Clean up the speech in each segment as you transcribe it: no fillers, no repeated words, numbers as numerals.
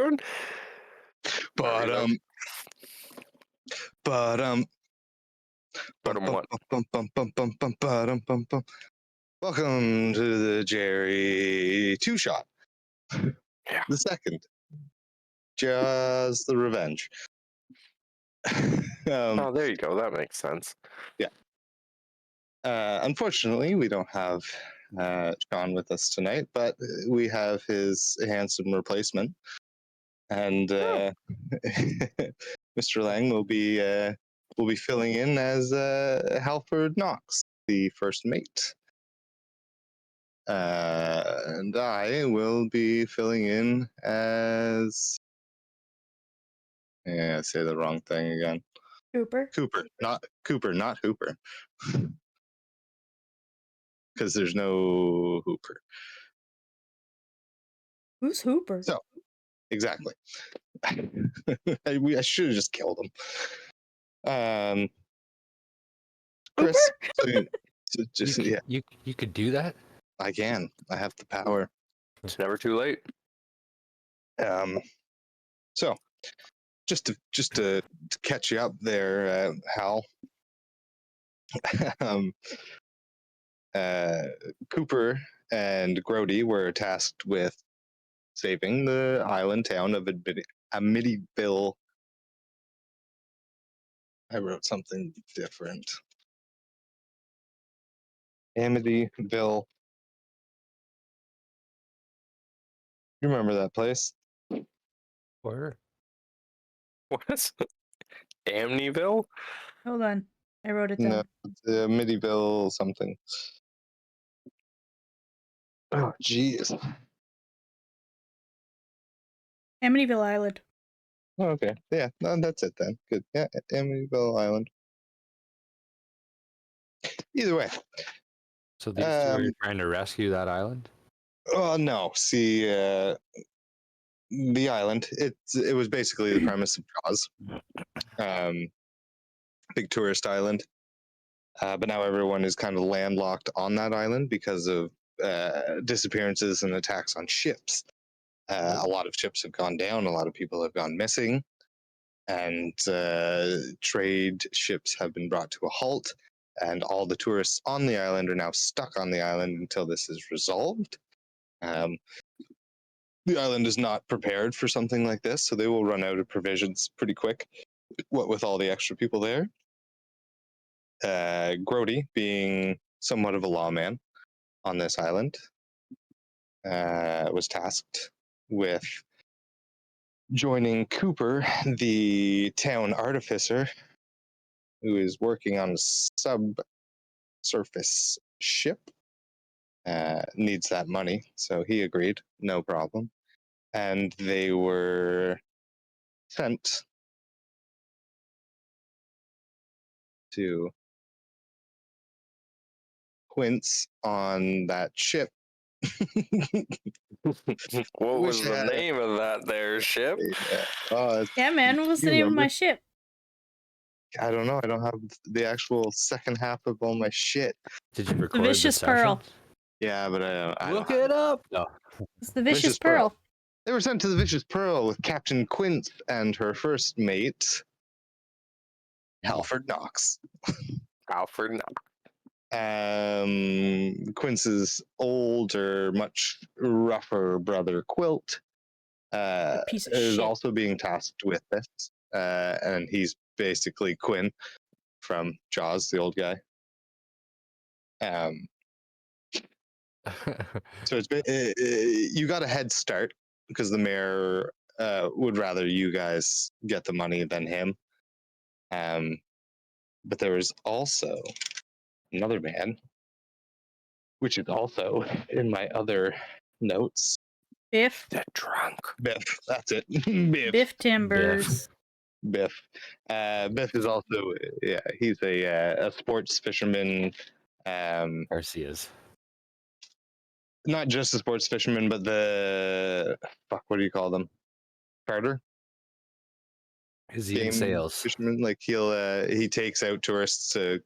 doing? But but But what? welcome to the Gerry two shot. Yeah. The second, just the revenge. Oh, there you go. That makes sense. Yeah. Unfortunately, we don't have Sean with us tonight, but we have his handsome replacement, and Mr. Lang will be filling in as Halford Knox, the first mate. And I will be filling in as. Yeah, I say the wrong thing again. Cooper. Cooper, not Hooper. Because there's no Hooper. Who's Hooper? So, exactly. I should have just killed him. Chris, so just yeah, You could do that? I can. I have the power. It's never too late. So just to catch you up there, Hal. Cooper and Grody were tasked with saving the island town of Amityville. I wrote something different. Amityville. You remember that place? Where? What? Amityville? Hold on. I wrote it down. No, the Amityville something. Oh, jeez. Amityville Island. Oh, okay. Yeah, no, that's it then. Good. Yeah, Amityville Island. Either way. So these two are trying to rescue that island? Oh no. See, the island. It was basically the premise of Jaws. Big tourist island. But now everyone is kind of landlocked on that island because of disappearances and attacks on ships. A lot of ships have gone down. A lot of people have gone missing, and trade ships have been brought to a halt. And all the tourists on the island are now stuck on the island until this is resolved. The island is not prepared for something like this, so they will run out of provisions pretty quick. What with all the extra people there, Grody being somewhat of a lawman on this island, was tasked with joining Cooper, the town artificer, who is working on a subsurface ship. Needs that money, so he agreed, no problem. And they were sent to Quince on that ship. What was the name of that there ship? Yeah, man. What was the name of my ship? I don't know. I don't have the actual second half of all my shit. Did you record Vicious the Pearl. sessions? Yeah, but I Look don't it up. No. It's the Vicious Vicious Pearl. Pearl. They were sent to the Vicious Pearl with Captain Quince and her first mate, Halford Knox. Alfred. No. Quince's older, much rougher brother, Quilt, Piece of is shit. also being tasked with this. And he's basically Quinn from Jaws, the old guy. So you got a head start because the mayor would rather you guys get the money than him. But there was also another man, which is also in my other notes. Biff. The drunk. Biff, that's it. Biff. Biff Timbers. Biff. Biff is also, yeah, he's a sports fisherman. Of course he is. Not just a sports fisherman, but what do you call them? Charter? Is he in Game sales? fisherman. Like he takes out tourists to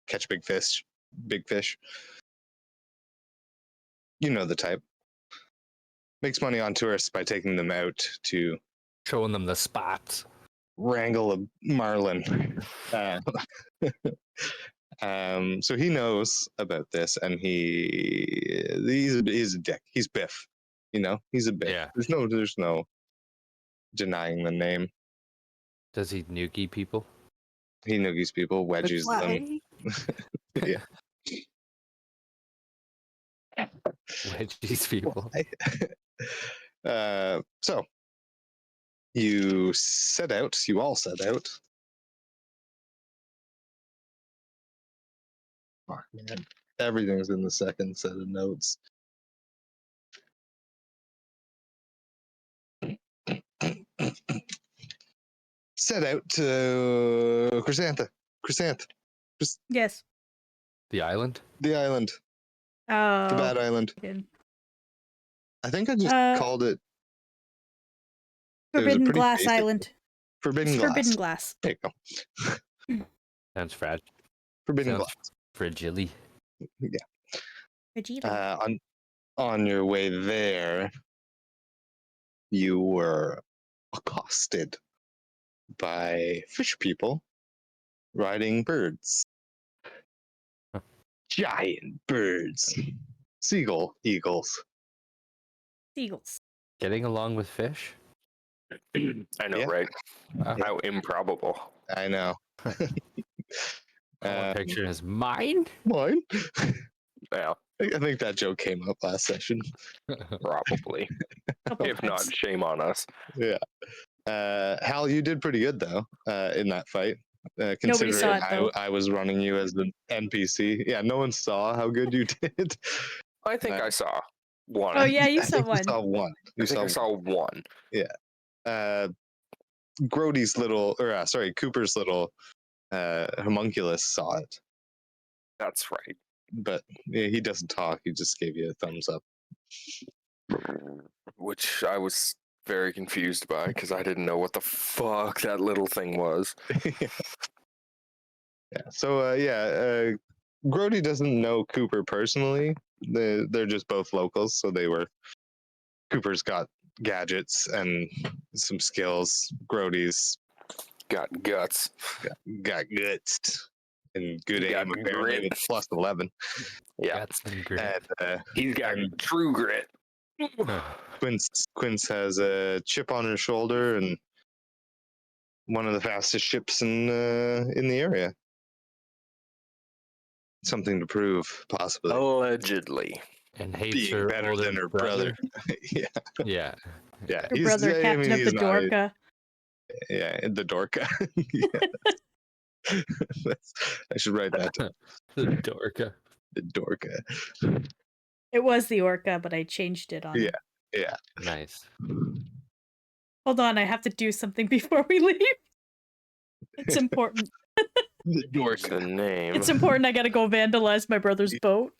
catch big fish. Big fish. You know the type. makes money on tourists by taking them out to Showing them the spots. wrangle a marlin. Uh, so he knows about this, and he's a dick. He's Biff. He's a Biff. Yeah. There's no denying the name. Does he noogie people? He noogies people, wedges them. Yeah. Wedgies people. So you all set out. Fuck, man. Everything's in the second set of notes. Set out to Chrysanth. Yes. The island? The island. Oh. The bad island. Good. I think I just called it Forbidden pretty Glass basic- Island. Forbidden It's Glass. Forbidden Glass. There you go. Sounds fragile. Forbidden Sounds Glass. fragile. Vegeta. On your way there, you were accosted by fish people riding birds. Huh. Giant birds. Eagles. Seagulls. Getting along with fish? I know, Yeah. right? Wow. How improbable. I know. All I'm picturing is mine? Mine? Yeah, I think that joke came up last session. probably. Couple If not, times. shame on us. Yeah. Hal, you did pretty good though in that fight. Nobody Considering saw it, though. I was running you as the NPC. Yeah, no one saw how good you did. I think I saw one. Oh yeah, you I saw think one. You saw one. I think I saw one. Cooper's little homunculus saw it, That's right. but he doesn't talk. He just gave you a thumbs up. Which I was very confused by because I didn't know what the fuck that little thing was. Yeah. So Grody doesn't know Cooper personally. They're just both locals, so Cooper's got gadgets and some skills. Grody's Got guts. got guts and good He got aim apparently grit. with plus 11. Yeah. Got some grit. And He's got true grit. Quince has a chip on her shoulder and one of the fastest ships in the area. Something to prove, possibly. Allegedly. And hates Being her better older than her brother. Yeah. Yeah. Yeah. Your brother, captain of the Dorka. Yeah, the Dorka. Yeah. I should write that down. The Dorka. The Dorka. It was the Orca, but I changed it on. Yeah. Yeah. Nice. Hold on, I have to do something before we leave. It's important. The What's Dorka. the name? It's important. I gotta go vandalize my brother's boat.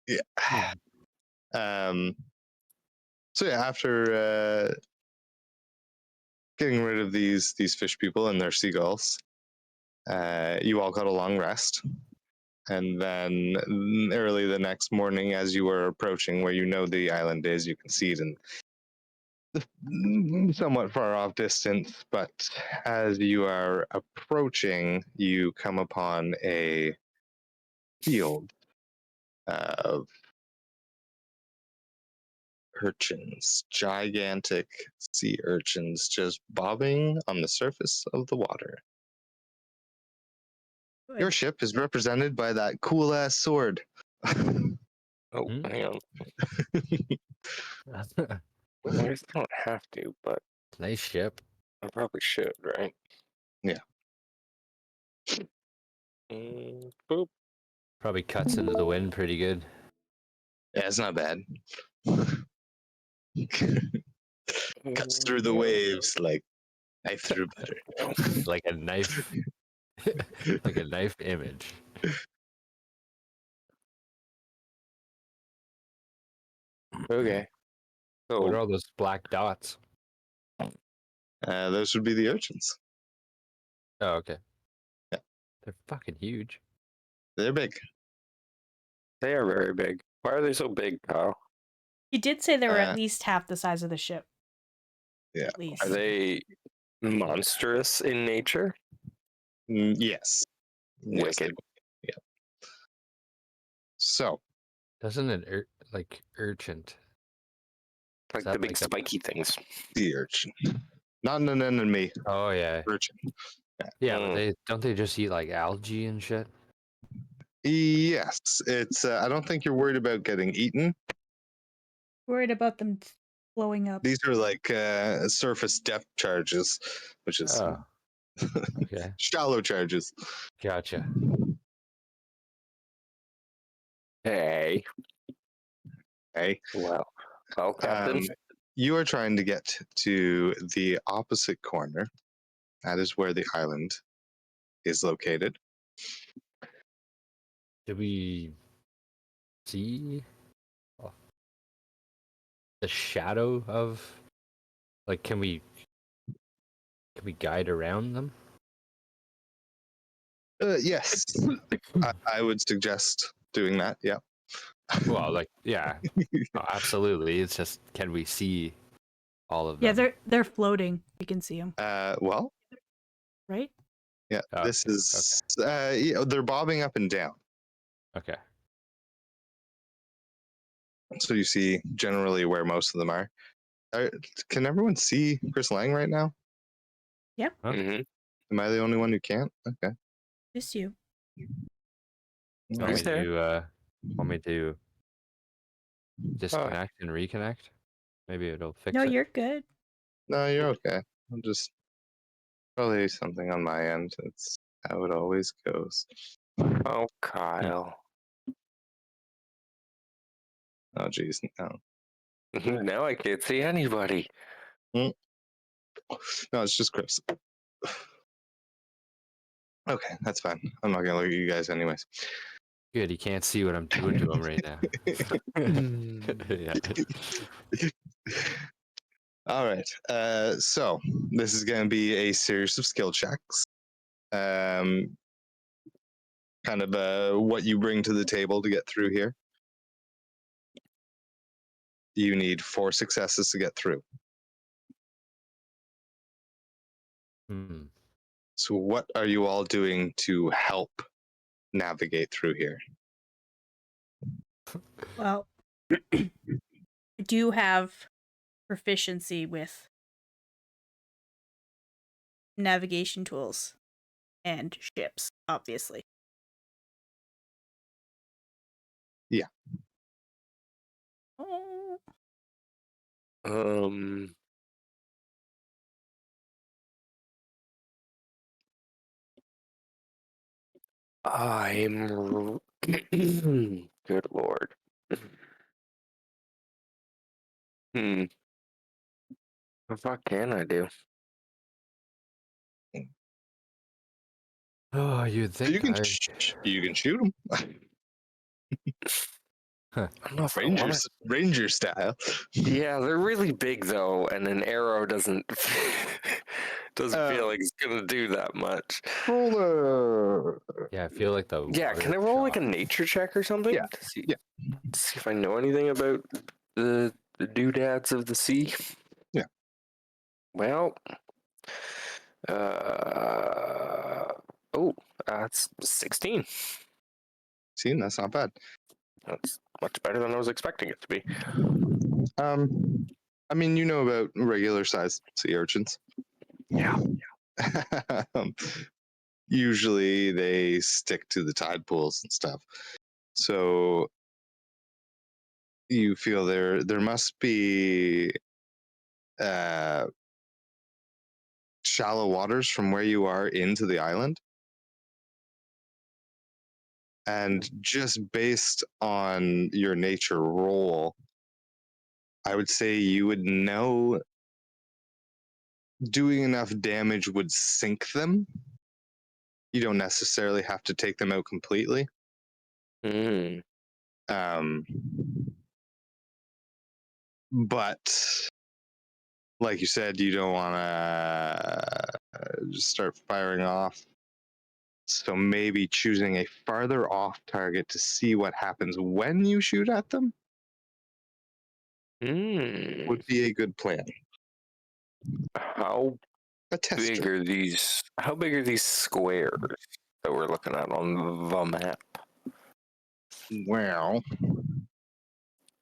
Yeah. So yeah, after getting rid of these fish people and their seagulls, you all got a long rest. And then early the next morning, as you were approaching where you know the island is, you can see it in the somewhat far off distance. But as you are approaching, you come upon a field of urchins, gigantic sea urchins, just bobbing on the surface of the water. Good. Your ship is represented by that cool ass sword. Oh, Hmm? hang on. I guess I don't have to, but Nice ship. I probably should, right? Yeah. Boop. Probably cuts into the wind pretty good. Yeah, it's not bad. Cuts through the waves like knife through butter. Like a knife. Like a knife image. Okay. What are So all those black dots? Those would be the urchins. Oh, okay. Yeah. They're fucking huge. They're big. they are very big. Why are they so big, Kyle? He did say they were Uh, at least half the size of the ship. Yeah. At least. Are they monstrous in nature? Yes. Yes, they Wicked. will. Yeah. So, Doesn't it like urgent? Like that the big like a- spiky things. sea urchin. Not an enemy. Oh yeah, Urchin. yeah. But Mm. don't they just eat like algae and shit? Yes. It's. I don't think you're worried about getting eaten. Worried about them blowing up. These are like surface depth charges, which is Oh, okay, shallow charges. gotcha. Hey. Okay. Well, Captain. You are trying to get to the opposite corner. That is where the island is located. Do we see the shadow of? Like, can we guide around them? Yes, I would suggest doing that. Yeah. Well, like, yeah, oh, absolutely. It's just, can we see all of Yeah, them? they're floating. You can see them, Well, right? yeah. Oh, This is. Yeah, they're bobbing up and down. okay. So you see generally where most of them are. Can everyone see Chris Lang right now? Yep, Huh? Mm-hmm. Am I the only one who can't? Okay. just you. All Want He's right. me there. to want me to Oh, disconnect and reconnect? Maybe it'll fix No, it. you're good. No, you're okay. I'll just probably something on my end. It's how it always goes. oh, Kyle. Oh, geez. No. Now I can't see anybody. No, it's just Chris. Okay, that's fine. I'm not gonna look at you guys anyways. Good. He can't see what I'm doing to him right now. Yeah. All right. So this is gonna be a series of skill checks. Kind of what you bring to the table to get through here. You need 4 successes to get through. Hmm. So what are you all doing to help navigate through here? Well, I do have proficiency with navigation tools and ships, obviously. Yeah. Oh, Um. I'm. Good lord. Hmm. What the fuck can I do? Oh, you'd think You can I. you can shoot them. Huh. I don't know if I want to. Ranger style. Yeah, they're really big though, and an arrow doesn't feel like it's gonna do that much. Roller. Yeah, I feel like the. Yeah, water can I roll like a shot. nature check or something Yeah, to see yeah. to see if I know anything about the doodads of the sea? Yeah. Well, uh, oh, that's 16. See, that's not bad. That's much better than I was expecting it to be. I mean, you know about regular sized sea urchins. Yeah. Usually they stick to the tide pools and stuff. So you feel there must be shallow waters from where you are into the island. And just based on your nature roll, I would say you would know doing enough damage would sink them. You don't necessarily have to take them out completely. Mm. But like you said, you don't want to just start firing off. So maybe choosing a farther off target to see what happens when you shoot at them. would be a good plan. How A test big trip. are these? How big are these squares that we're looking at on the map? Well,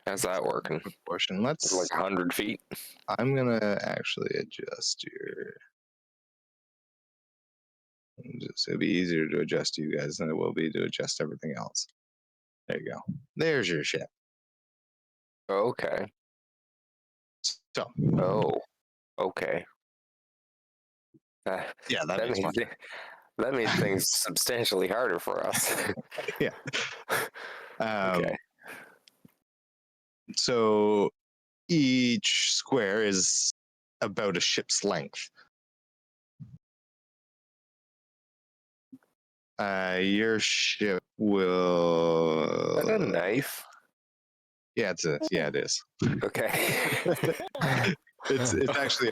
How's that working? proportion. It's like 100 feet. I'm gonna actually adjust your. It'll be easier to adjust you guys than it will be to adjust everything else. There you go. There's your ship. Okay. So Oh. Okay. Uh, yeah, that that makes fun. made that made things substantially harder for us. Yeah. Okay. So each square is about a ship's length. Your ship will. Is that a knife? Yeah, it is. Okay. It's actually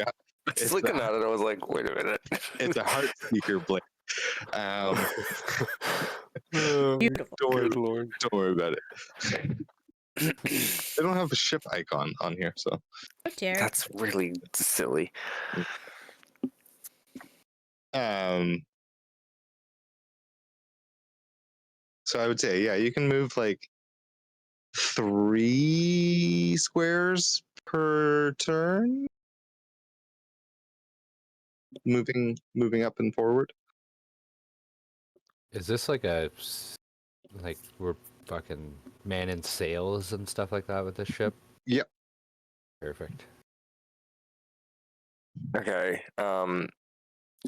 Just looking at it, I was like, wait a minute. it's a heart seeker blade. Oh, Beautiful. good lord. Don't worry about it. They don't have a ship icon on here, so Oh, Gerry. That's really silly. So I would say, yeah, you can move like 3 squares per turn, moving up and forward. Is this like like we're fucking manning sails and stuff like that with this ship? Yep. Perfect. Okay. I'm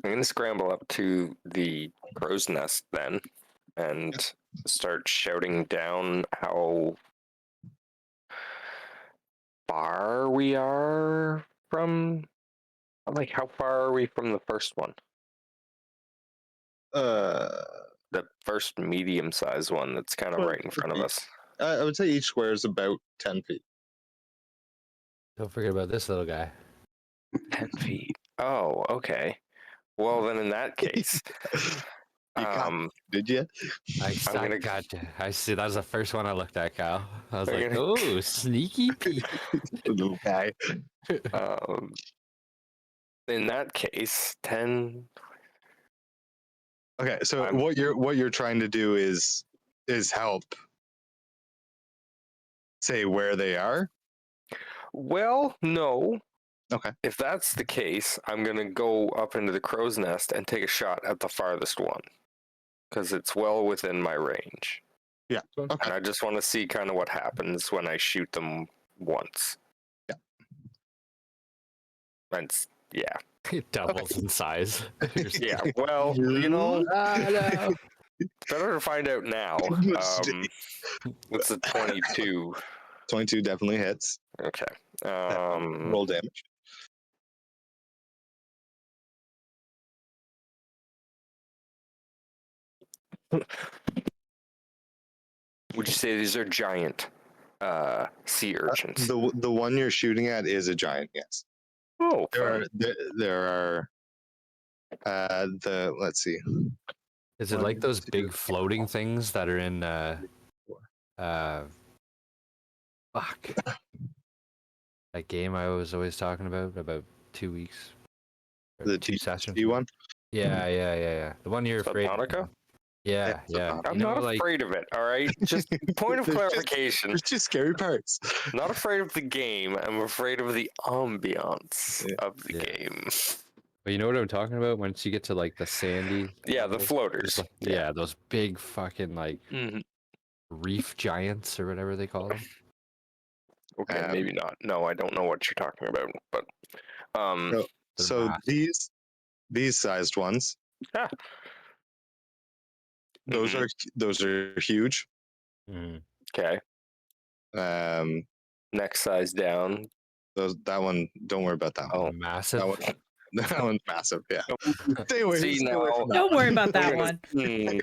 gonna scramble up to the crow's nest then and start shouting down how far we are from, like, how far are we from the first one? Uh, The first medium-sized one that's kind of right in front of us. I would say each square is about 10 feet. Don't forget about this little guy. 10 feet. Oh, okay. Well, then in that case, You caught um, did you? I'm gonna- gotcha. I see. That was the first one I looked at, Kyle. I was I'm like, gonna- oh, sneaky Pete. The little guy. In that case, 10. Okay, so I'm- what you're trying to do is help say where they are. Well, no. Okay. If that's the case, I'm gonna go up into the crow's nest and take a shot at the farthest one, because it's well within my range. Yeah. Okay. And I just want to see kind of what happens when I shoot them once. Yeah. And yeah. It doubles in size. Yeah. Well, you know, No. it's better to find out now. What's a 22? 22 definitely hits. Okay. Roll damage. Would you say these are giant sea urchins? The one you're shooting at is a giant. Yes. Oh, There fun. are let's see. Is it like those big floating things that are in fuck. That game I was always talking about 2 weeks. The 2 sessions. T1? Yeah. The one you're afraid of. Subnautica? Yeah. I'm not afraid of it, all right? Just point of There's just- clarification. There's just scary parts. Not afraid of the game. I'm afraid of the ambiance of the game. But you know what I'm talking about? Once you get to like the sandy. Yeah, the levels, floaters. there's, like, yeah, those big fucking like Mhm. reef giants or whatever they call them. Okay, maybe not. No, I don't know what you're talking about, but So vast. these sized ones, ah. those are huge. Okay. Next size down. That one, don't worry about that one. Oh, Massive. That one's massive. Yeah. Stay away. See, stay away now- from that Don't worry about that We're one. gonna-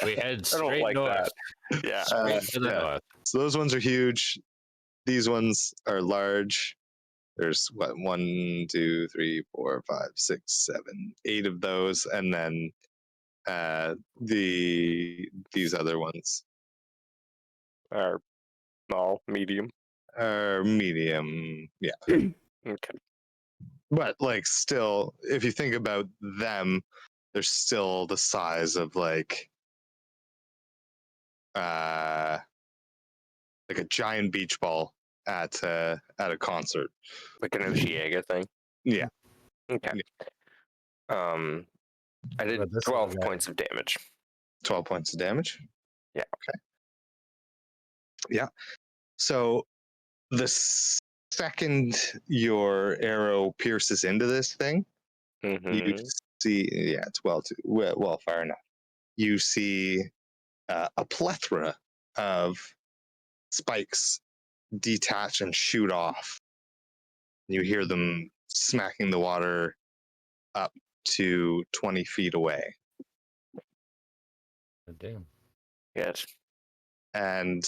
We head I don't straight like north. that. Yeah. Straight to the yeah. north. So those ones are huge. These ones are large. There's what 1, 2, 3, 4, 5, 6, 7, 8 of those, and then these other ones. Are small, medium. Medium. Yeah. Okay. But like still, if you think about them, they're still the size of like a giant beach ball at a concert. Like an Oshiega thing. Yeah. Okay. I did But this 12 little guy- points of damage. 12 points of damage. Yeah. Okay. Yeah. So the second your arrow pierces into this thing, you Mm-hmm. see, yeah, it's well far enough. You see a plethora of spikes detach and shoot off. You hear them smacking the water up to 20 feet away. Oh, damn. Yes. And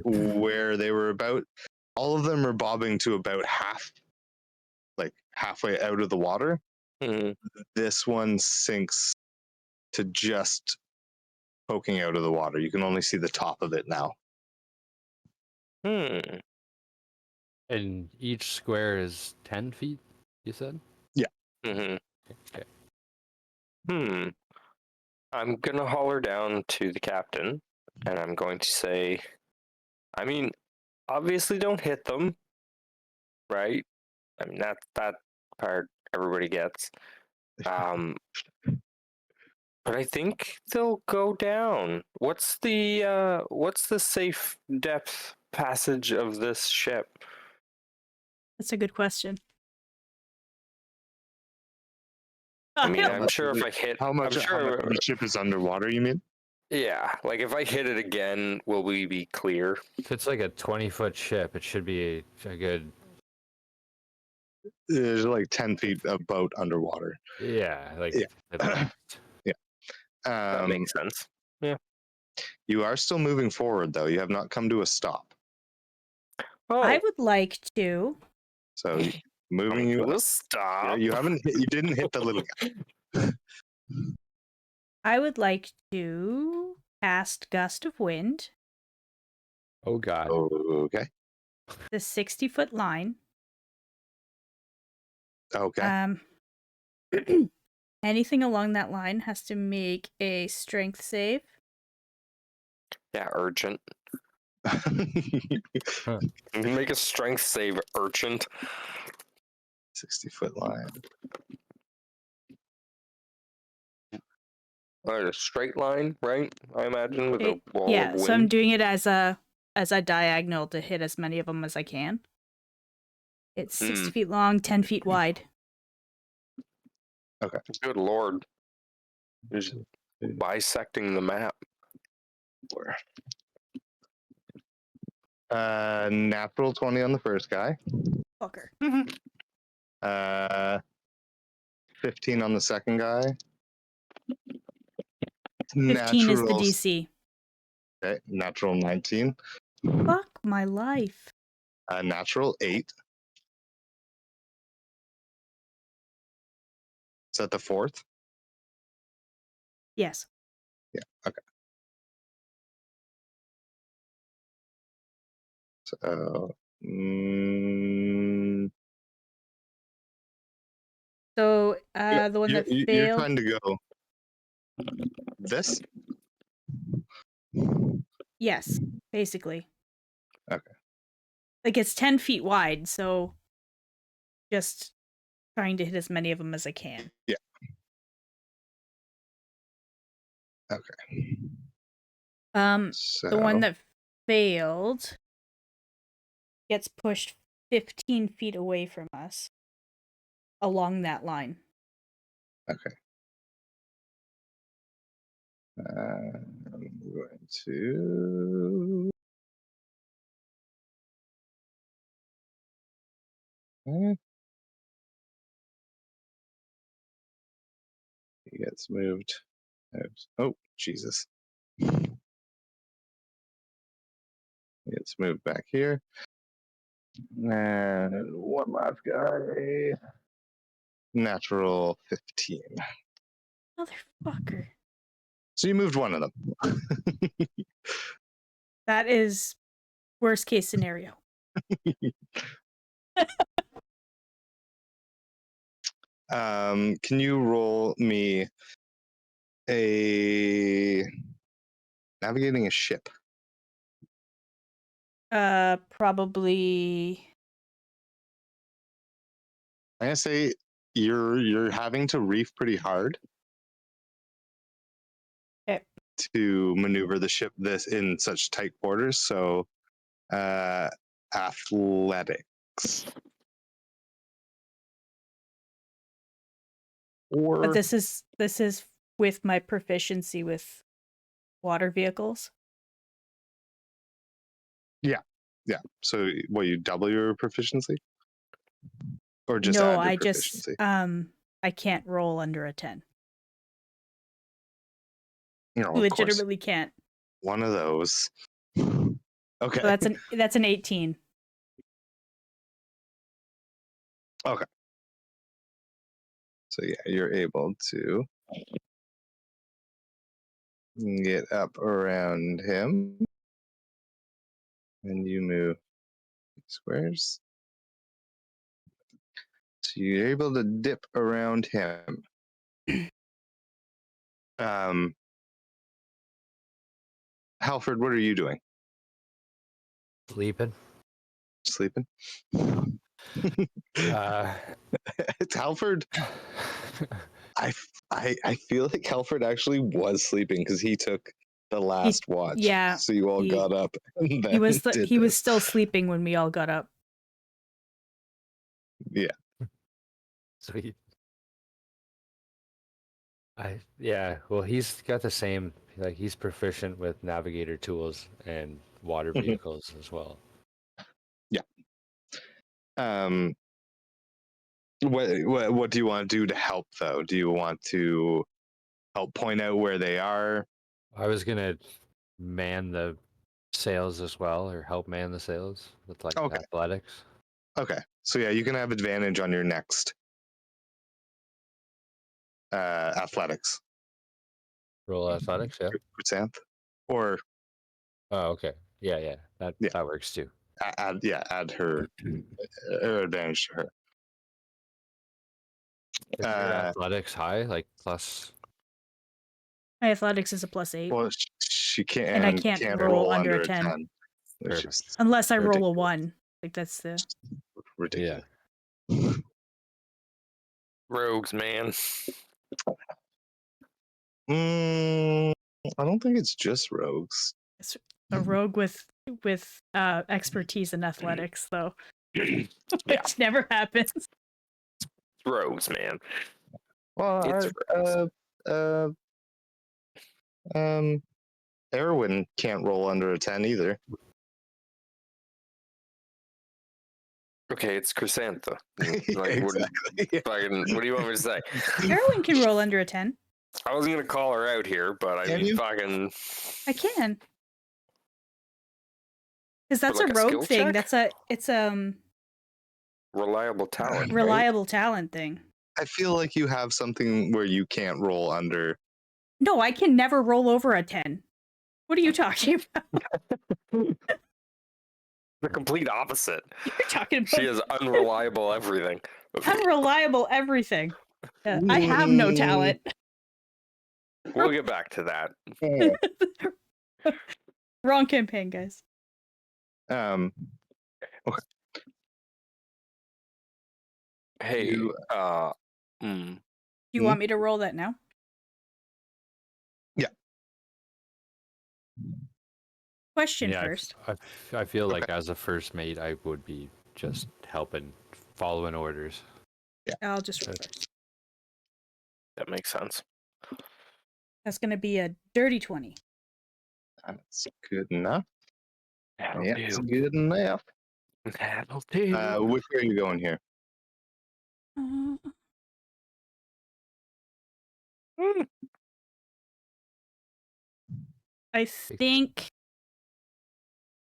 where they were about, all of them are bobbing to about halfway out of the water. Mm-hmm. This one sinks to just poking out of the water. You can only see the top of it now. Hmm. And each square is 10 feet, you said? Mm-hmm. Okay. I'm gonna holler down to the captain, and I'm going to say, I mean, obviously don't hit them, right? I mean that part everybody gets. But I think they'll go down. What's the safe depth passage of this ship? That's a good question. I mean, don't I'm know. sure if I hit, How much, I'm how much sure, of the ship is underwater, you mean? yeah. Like if I hit it again, will we be clear? If it's like a 20-foot ship, it should be a good, There's like 10 feet of boat underwater. yeah, like Yeah. at least. That Um, makes sense. you are still moving forward, though. You have not come to a stop. Oh, I would like to. So moving you we'll up. stop. You didn't hit the little guy. I would like to cast Gust of Wind, Oh god. Okay. the 60-foot line. Okay. Anything along that line has to make a strength save. Yeah, urgent. Make a strength save, urgent. 60-foot line. A straight line, right? I imagine with a wall Yeah, of wind. so I'm doing it as a diagonal to hit as many of them as I can. It's 60 feet long, 10 feet wide. Good lord. Just bisecting the map. Natural 20 on the first guy. Fucker. 15 on the second guy. 15 is the Natural, DC. okay, natural 19. Fuck my life. Natural 8. Is that the fourth? Yes. Yeah, okay. So, So the one that you're failed. trying to go this? Yes, basically. Okay. Like it's 10 feet wide, so just trying to hit as many of them as I can. Yeah. Okay. The one that failed gets pushed 15 feet away from us along that line. Okay. I'm going to. He gets moved. Oh, Jesus. He gets moved back here. And one last guy. Natural 15. Motherfucker. So you moved one of them. That is Worst case scenario. Can you roll me a navigating a ship? Probably. I'm gonna say you're having to reef pretty hard Okay. to maneuver the ship this in such tight quarters. So, athletics. Or But this is with my proficiency with water vehicles. yeah. So, what, you double your proficiency, or just No, add your I just proficiency? I can't roll under a 10. You know, of course, Legitimately can't. one of those. Okay. So that's an 18. Okay. So yeah, you're able to get up around him, and you move squares. So you're able to dip around him. Halford, what are you doing? Sleeping. Sleeping? Uh, It's Halford. I feel like Halford actually was sleeping because he took the last watch. yeah, So you all he- got up and then He was did he was this. still sleeping when we all got up. Yeah. Sweet. Well, he's got the same, like, he's proficient with navigator tools and water Mhm. vehicles as well. What do you want to do to help though? Do you want to help point out where they are? I was gonna man the sails as well, or help man the sails with like Okay. athletics. Okay. So yeah, you can have advantage on your next athletics. Roll athletics, yeah. Percent. Or Oh, okay. Yeah, Yeah. that works too. add her advantage to her. Is your athletics high, like plus? My athletics is a +8. Well, she can't And I can't roll under a 10. Which Perfect. is Unless I roll a ridiculous. 1. Like that's the ridiculous. Rogues, man. I don't think it's just rogues. it's a rogue with expertise in athletics though. Which Yeah. never happens. Rogues, man. Well, It's rogues. Erwin can't roll under a 10 either. Okay, it's Chrysantha. Like, Exactly. what do you want me to say? Erwin can roll under a 10. I wasn't gonna call her out here, but I Can mean, you? fucking. I can. Because that's like a a rogue skill thing. check? It's Reliable talent. Right? reliable talent thing. I feel like you have something where you can't roll under. No, I can never roll over a 10. What are you talking about? The complete opposite. You're talking She about is unreliable everything. unreliable everything. I have no talent. We'll get back to that. Wrong campaign, guys. Okay. Hey, You- Do you want me to roll that now? Yeah. Question Yeah, first. I feel like as a first mate, I would be just helping, following orders. Yeah. I'll just roll first. that makes sense. That's going to be a dirty 20. That's good enough. That'll Yeah, it's do. good enough. That'll do. Which way are you going here? I think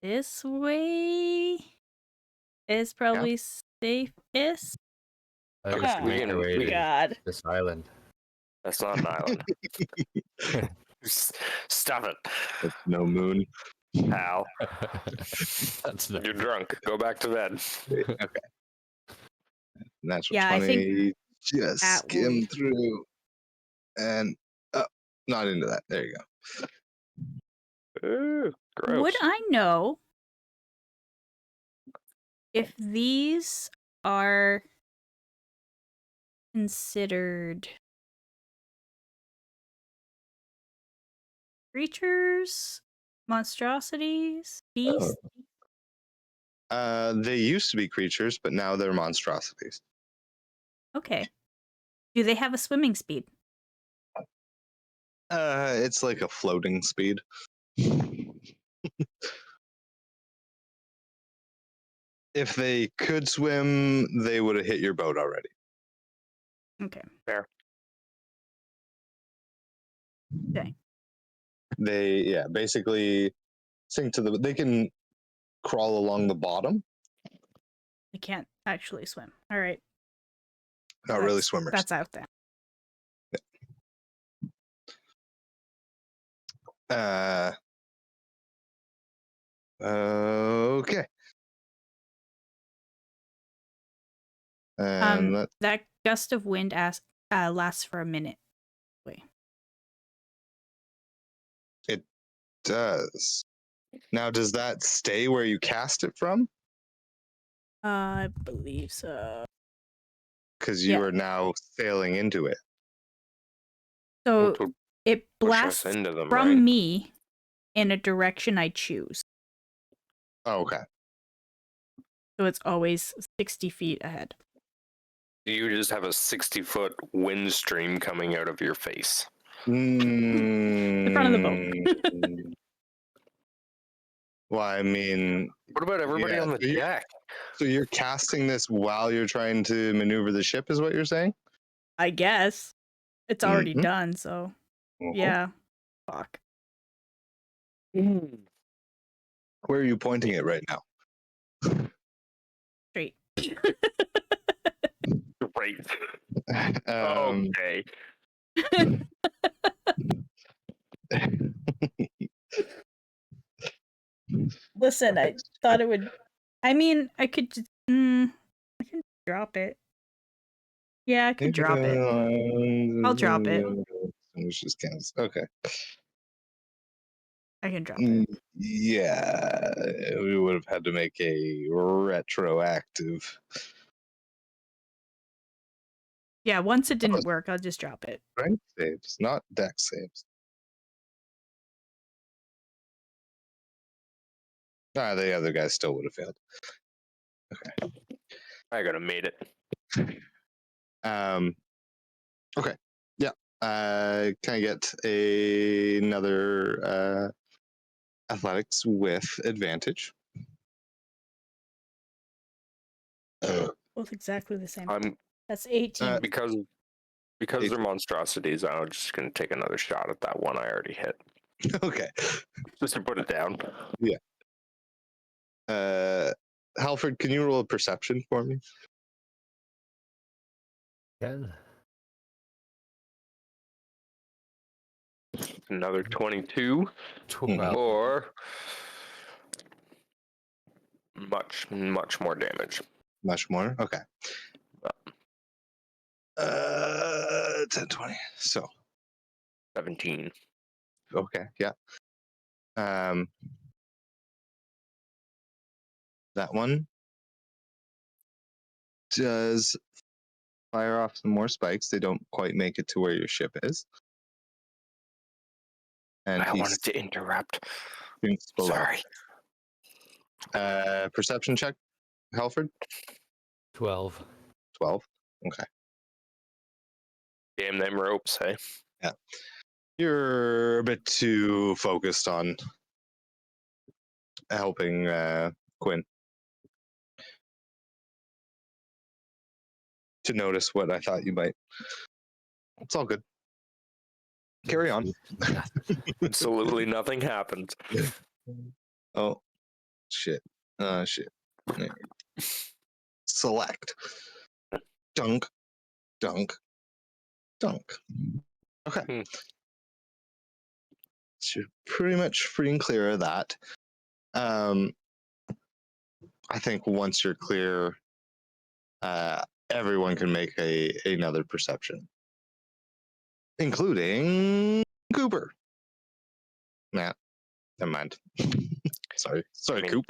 this way is probably safest. I just Oh, make our way to God. this island. That's not an island. Stop it. No moon. pal. That's not You're drunk. Go back to bed. Okay. Natural Yeah, I 20. Just that skim would- through. And not into that. There you go. Ooh, gross. Would I know if these are considered creatures, monstrosities, beasts? They used to be creatures, but now they're monstrosities. Okay. Do they have a swimming speed? It's like a floating speed. If they could swim, they would have hit your boat already. Okay. Fair. Okay. They basically sink to the. They can crawl along the bottom. They can't actually swim. All right. Not really swimmers. That's out there. Okay. And That gust of wind lasts for a minute. Wait. it does. Now, does that stay where you cast it from? I believe so. Because you Yeah. are now sailing into it. So Which would it push us blasts into them, from right? me in a direction I choose. Oh, okay. So it's always 60 feet ahead. You just have a 60-foot wind stream coming out of your face. The front of the boat. Well, I mean, What about everybody Yeah, on the so you- deck? so you're casting this while you're trying to maneuver the ship, is what you're saying? I guess. It's already Mhm. done, so Mhm. yeah. Fuck. Where are you pointing it right now? Straight. Right. Um, Okay. Listen, I thought it would. I mean, I could just. I can drop it. Yeah, I could drop it. I'll drop it. Which just counts. Okay. I can drop it. Yeah, we would have had to make a retroactive. Yeah, once it didn't work, I'll just drop it. Strength saves, not dex saves. The other guy still would have failed. I could have made it. Okay. Yeah. Can I get another athletics with advantage? Both exactly the same. I'm That's 18. because they're monstrosities. I'm just gonna take another shot at that one I already hit, Okay. just to put it down. Halford, can you roll a perception for me? Yeah. Another 22, 12. or much more damage. Much more? Okay. 10, 20. So, 17. okay. Yeah. That one does fire off some more spikes. They don't quite make it to where your ship is. And I he wanted to interrupt. sinks below. Sorry. Perception check, Halford? 12. 12. Okay. Damn them ropes, hey. You're a bit too focused on helping Quinn to notice what I thought you might. It's all good. Carry on. Absolutely nothing happened. Oh, shit. Shit. There. Select. Dunk. Dunk. Dunk. Okay. Hmm. So you're pretty much free and clear of that. I think once you're clear, everyone can make another perception, including Cooper. Nah, never mind. sorry, I mean, Coop.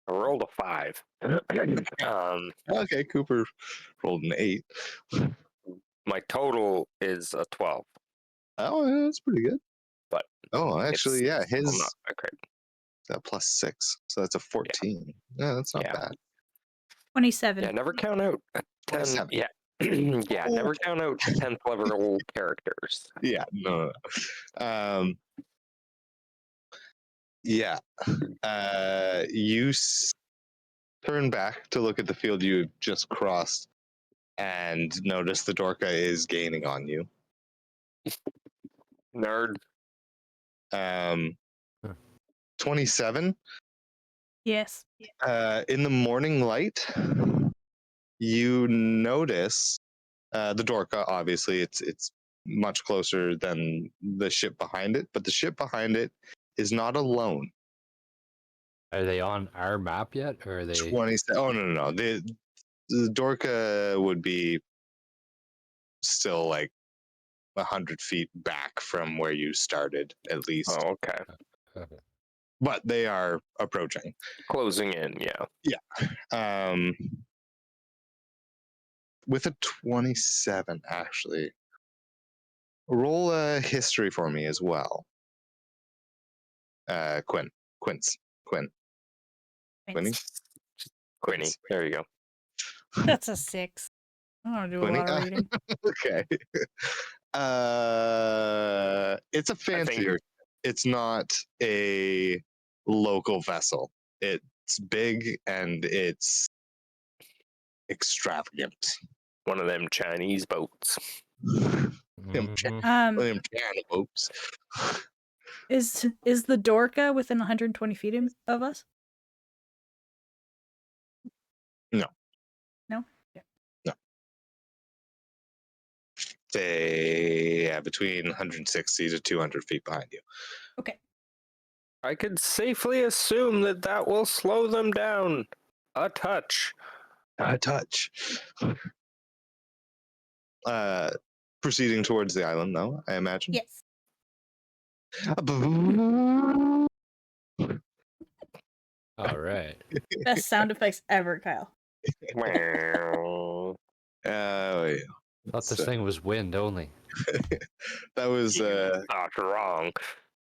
I rolled a 5. Okay, Cooper rolled an 8. My total is a 12. Oh, yeah, that's pretty good. But oh, actually, yeah, still his not a crit. +6, so that's a 14. Yeah, that's not Yeah. bad. 27. Yeah, never count out a 10. 27. Yeah. Yeah, never count out 10th level characters. Yeah, no. Yeah. You turn back to look at the field you just crossed and notice the Dorka is gaining on you. Nerd. 27. Yes. In the morning light, you notice the Dorka. Obviously, it's much closer than the ship behind it, but the ship behind it is not alone. Are they on our map yet, or are they? 20. Oh no. The Dorka would be still like 100 feet back from where you started, at least. Oh, okay. But they are approaching. Closing in, yeah. With a 27, actually. Roll a history for me as well. Quinn. Quinny. Quinny. There you go. That's a 6. I don't do a Quinny? lot of reading. Okay. It's a fancier. It's not a local vessel. It's big and it's extravagant. One of them Chinese boats. Them Mhm. China boats. Is the Dorka within 120 feet of us? No. No? Yeah. No. Say between 160 to 200 feet behind you. Okay. I could safely assume that will slow them down a touch. A touch. Proceeding towards the island, though, I imagine. Yes. All right. Best sound effects ever, Kyle. Wow. Oh, yeah. Thought this thing was wind only. That was Not wrong.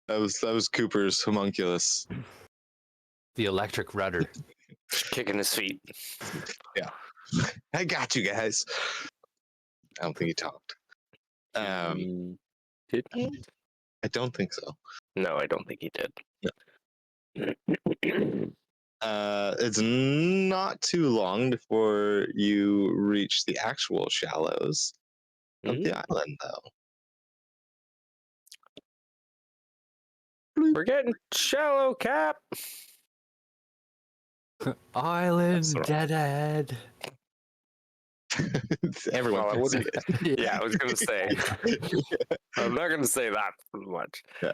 that was Cooper's homunculus. The electric rudder. Just kicking his feet. I got you guys. I don't think he talked. Did he? I don't think so. No, I don't think he did. It's not too long before you reach the actual shallows of the island, though. We're getting shallow, Cap. Island That's all right. dead. Everyone Well, I can see wouldn't. it. Yeah, I was gonna say. I'm not gonna say that much. Yeah.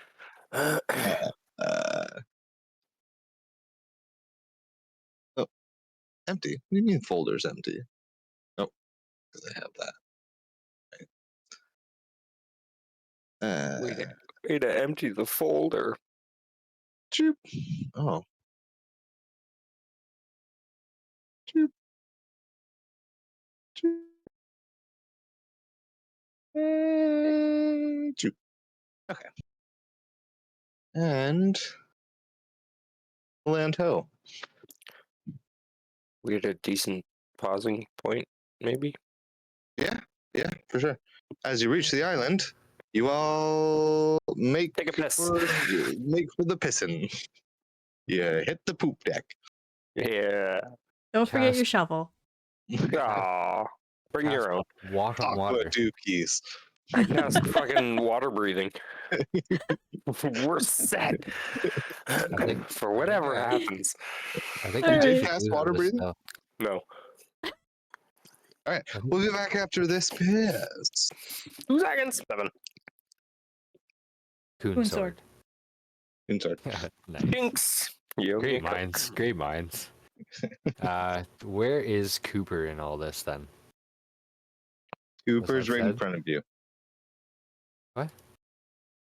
Oh, empty. What do you mean folder's empty? Oh, because I have that. Way to empty the folder. Choop. Oh. Choop. Choop. Choop. Okay. And land ho. We had a decent pausing point, maybe. Yeah, for sure. As you reach the island, you all make Take a piss. for the pissin'. You hit the poop deck. Yeah. Don't forget your Cast- shovel. Aw. Bring your own. Water. Aqua dookies. I cast fucking water breathing. We're set for whatever happens. I think All we right. should Cast do water this, breathing? though. No. All right, we'll be back after this piss. 2 seconds. 7. Coon Coon sword. sword. Insert. Nice. Jinx. You owe me a Great Coke. minds. Great minds. Where is Cooper in all this then? Cooper's that right in said? front of you. What?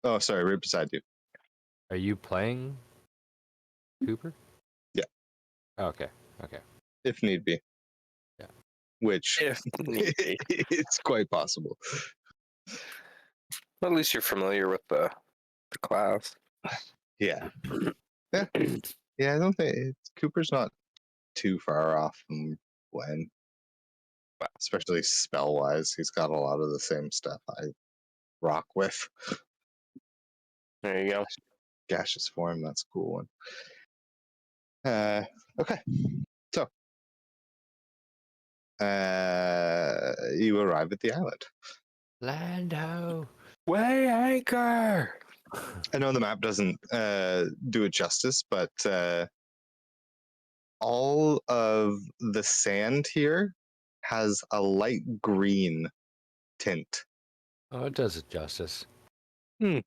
Oh, sorry, right beside you. Are you playing Cooper? Yeah. Oh, okay. Okay. If need be. Yeah. Which If need be. it's quite possible. At least you're familiar with the class. Yeah. Yeah. Yeah, I don't think Cooper's not too far off from Gwen. Especially spell wise. He's got a lot of the same stuff I rock with. There you go. Gaseous form, that's a cool one. Okay. So you arrive at the island. Lando. Weigh anchor. I know the map doesn't do it justice, but all of the sand here has a light green tint. Oh, it does it justice. Fun.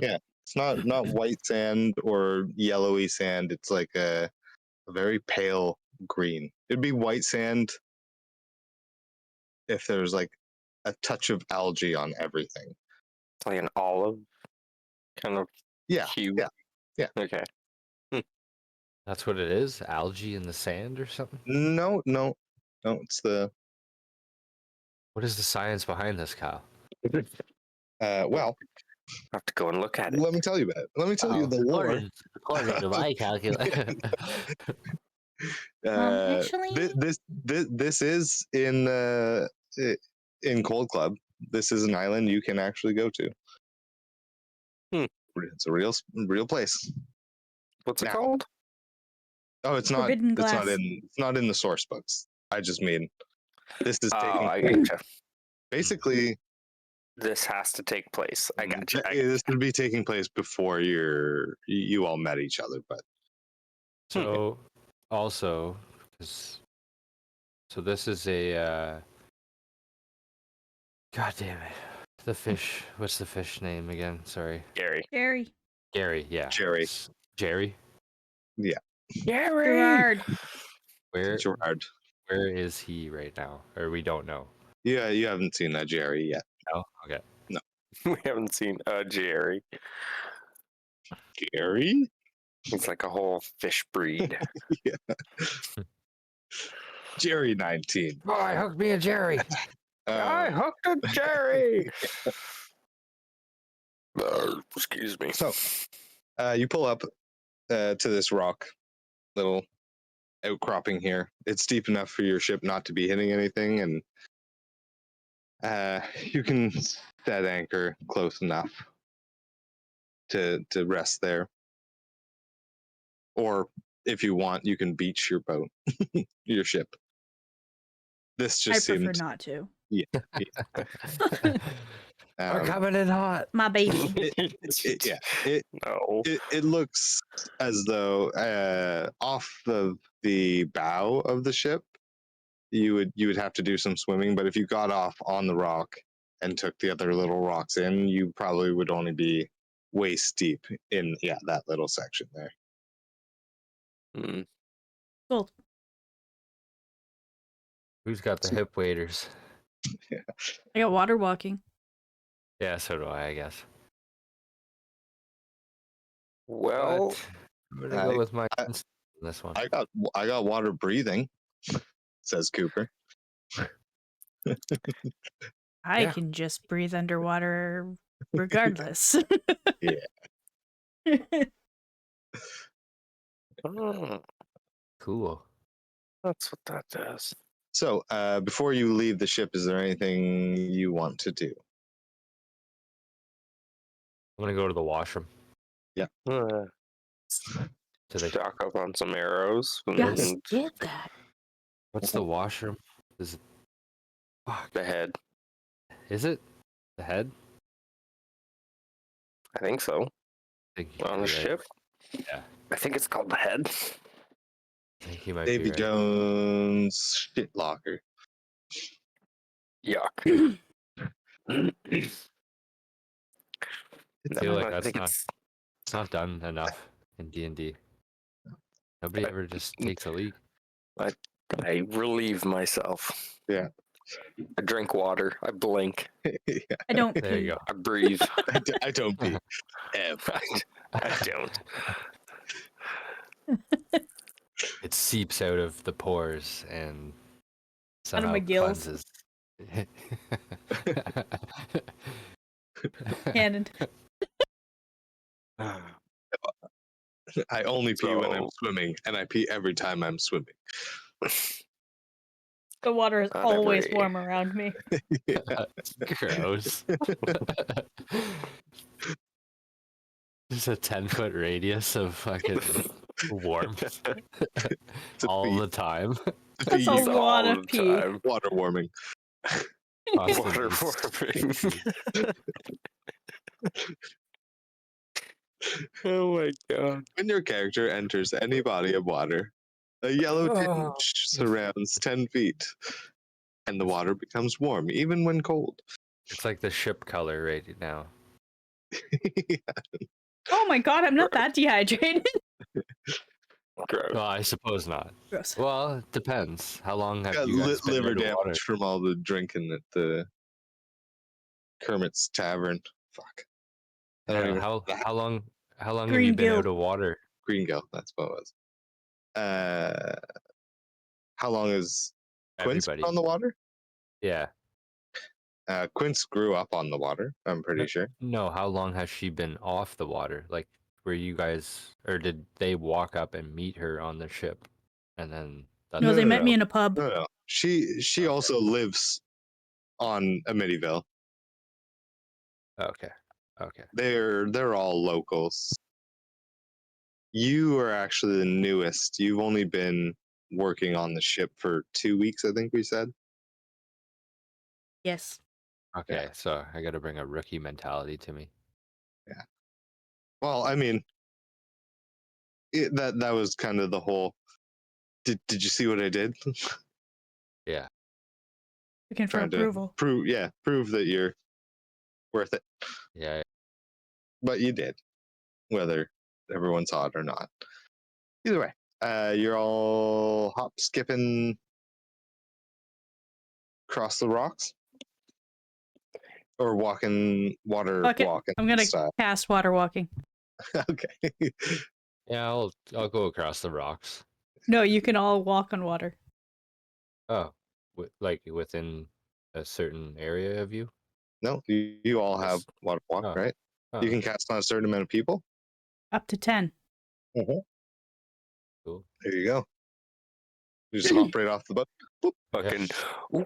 Yeah. It's not white sand or yellowy sand. It's like a very pale green. It'd be white sand if there's like a touch of algae on everything. It's like an olive kind of Yeah. hue. Yeah. Okay. That's what it is? Algae in the sand or something? No. It's the What is the science behind this, Kyle? well. I have to go and look at it. Let me tell you about it. Let me tell you the lore. According to my calculation. Actually, This is in Cold Club. This is an island you can actually go to. It's a real place. What's it Now- called? Oh, it's not. Forbidden It's not Glass. in. It's not in the source books. I just mean this is Oh, taking I gotcha. basically. This has to take place. I gotcha. This would be taking place before you all met each other, but So, also, 'cause- so this is a. God damn it. The fish. What's the fish name again? Sorry. Gerry. Gerry. Gary, yeah. Gerry. Jerry? Gerry. Gerard. Gerard. Where is he right now? Or we don't know. Yeah, you haven't seen that Jerry yet. No? Okay. We haven't seen Gerry. Jerry? It's like a whole fish breed. Jerry 19. Oh, I hooked me a Jerry. I hooked a Gerry. Excuse me. So, you pull up to this rock, little outcropping here. It's deep enough for your ship not to be hitting anything, and you can set anchor close enough to rest there. Or if you want, you can beach your boat, your ship. This I just prefer seems not to. We're coming in hot. My baby. No. It looks as though off of the bow of the ship, you would have to do some swimming. But if you got off on the rock and took the other little rocks in, you probably would only be waist deep in that little section there. Mm. Cool. Who's got the hip waders? I got water walking. Yeah, so do I guess. Well, But I'm gonna go with my instinct on this one. I got water breathing, says Cooper. I Yeah. can just breathe underwater regardless. oh, Cool. that's what that does. So, before you leave the ship, is there anything you want to do? I'm gonna go to the washroom. Uh, To the stock up on some arrows. Yes, And get that. what's the washroom? Is it? Fuck. the head. Is it the head? I think so. I think you On might a be right. ship. Yeah. I think it's called the head. I think he might Davy be right. Jones shit locker. Yuck. I feel like I that's think not. it's It's not done enough in D&D. Nobody ever just takes a leak. I relieve myself. Yeah. I drink water. I blink. Yeah, I don't There pee. you go. I breathe. I don't pee. Ever. I don't. It seeps out of the pores and Out of somehow my gills. cleanses. Cannon. I only pee when I'm So- swimming, and I pee every time I'm swimming. The water is Not always every- warm around me. Gross. Just a 10-foot radius of fucking warmth all pee. the time. That's a Pee All lot of the pee. time. water warming. Constantly Water warming. Oh my god. When your character enters any body of water, a yellow Oh. tinge surrounds 10 feet, and the water becomes warm, even when cold. It's like the ship color right now. Oh my god, I'm not that dehydrated. Gross. Well, I suppose not. Gross. Well, it depends. How long have Got you guys been liver underwater? damage from all the drinking at the Kermit's Tavern. Fuck. I don't Yeah, even how long have Green you been Gill. out of water? Green Gill, that's what it was. How long is Quince been Everybody. on the water? Yeah. Quince grew up on the water, I'm pretty sure. No, how long has she been off the water? Like, were you guys, or did they walk up and meet her on the ship, and then? No, they met me no. in a pub. No. She Okay. also lives on Amityville. Okay. Okay. They're all locals. You are actually the newest. You've only been working on the ship for 2 weeks, I think we said. Yes. Okay. So I got to bring a rookie mentality to me. Well, I mean, that was kind of the whole. Did you see what I did? Yeah. Looking for Trying to approval. prove that you're worth it. Yeah. But you did, whether everyone saw it or not. Either way, you're all hop skipping across the rocks, or walking water Okay, walking I'm gonna style. cast water walking. Okay. Yeah. I'll go across the rocks. No, you can all walk on water. Oh, like within a certain area of you. No, you all have Just- water walk, oh, right? Oh, You can cast on a certain amount of people. Up to 10. cool. There you go. You just hop right off the boat. Boop. Fucking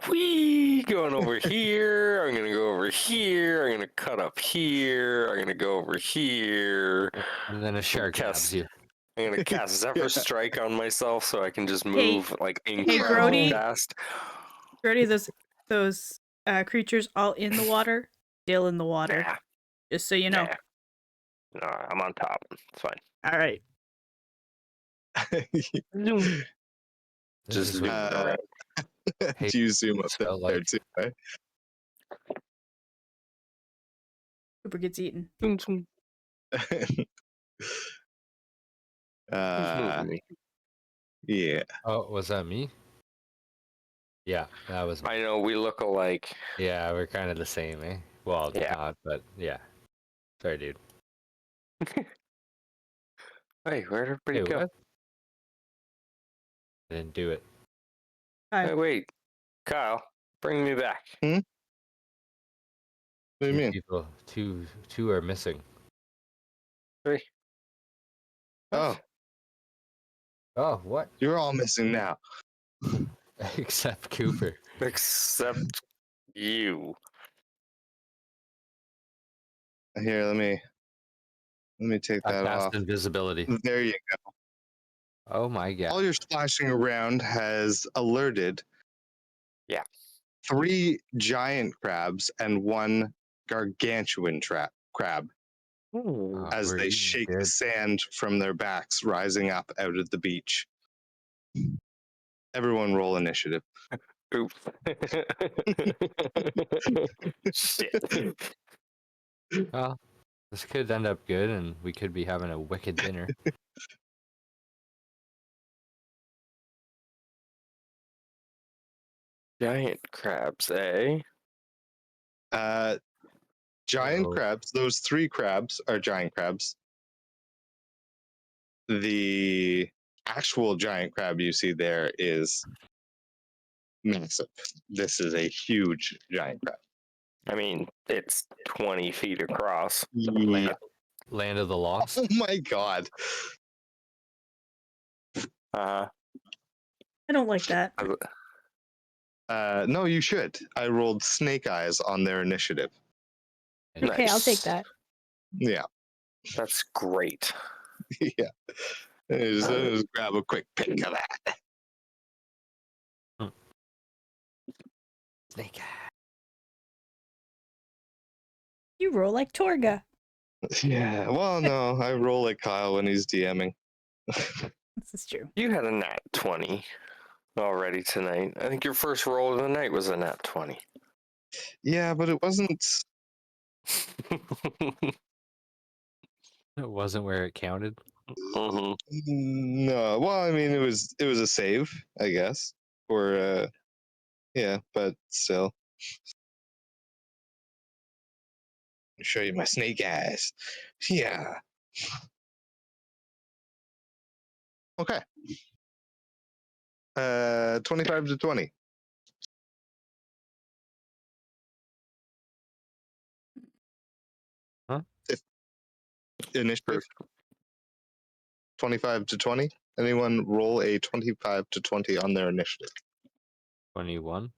wee going over here. I'm gonna go over here. I'm gonna cut up here. I'm gonna go over here. And then a shark grabs Cast- you. I'm gonna cast Zephyr Strike on myself so I can just Hey- move like incredibly Grody. fast. Brody, those creatures all in the water, still in the water. Yeah, Just so you know. yeah. No, I'm on top. It's fine. All right. This Just is what Uh, Hey, Do you zoom up there, felt like- too, right? Cooper gets eaten. Yeah. Oh, was that me? Yeah, that was me. I know we look alike. Yeah, we're kind of the same, eh? Well, Yeah. not, but yeah. Sorry, dude. Hey, where'd everybody Hey, go? what? I didn't do it. Hi. Hey, wait, Kyle, bring me back. What do you Two mean? people, two are missing. Three. Oh, Oh, what? you're all missing now. Except Cooper. Except you. Here, let me take I that cast off. invisibility. There you go. Oh my god. All your splashing around has alerted. Yeah. 3 giant crabs and 1 gargantuan crab Oh, as we're they eating shake good. sand from their backs, rising up out of the beach. Everyone roll initiative. Oops. Shit. Well, This could end up good, and we could be having a wicked dinner. Giant crabs, eh? Giant Uh-oh. crabs. Those 3 crabs are giant crabs. The actual giant crab you see there is massive. This is a huge giant crab. I mean, it's 20 feet across. Yeah. Land of the Lost. Oh my god. Uh, I don't like that. No, you should. I rolled snake eyes on their initiative. Okay, I'll take nice. that. Yeah. That's great. Yeah. Just grab a quick pick of that. Snake. You roll like Torga. Yeah. Well, no, I roll like Kyle when he's DMing. This is true. You had a nat 20 already tonight. I think your first roll of the night was a nat 20. Yeah, but it wasn't. It wasn't where it counted. Mhm. No. Well, I mean, it was a save, I guess. Or yeah, but still. Show you my snake eyes. Yeah. Okay. 25 to 20. Huh? Initiative. 25 to 20. Anyone roll a 25 to 20 on their initiative? 21.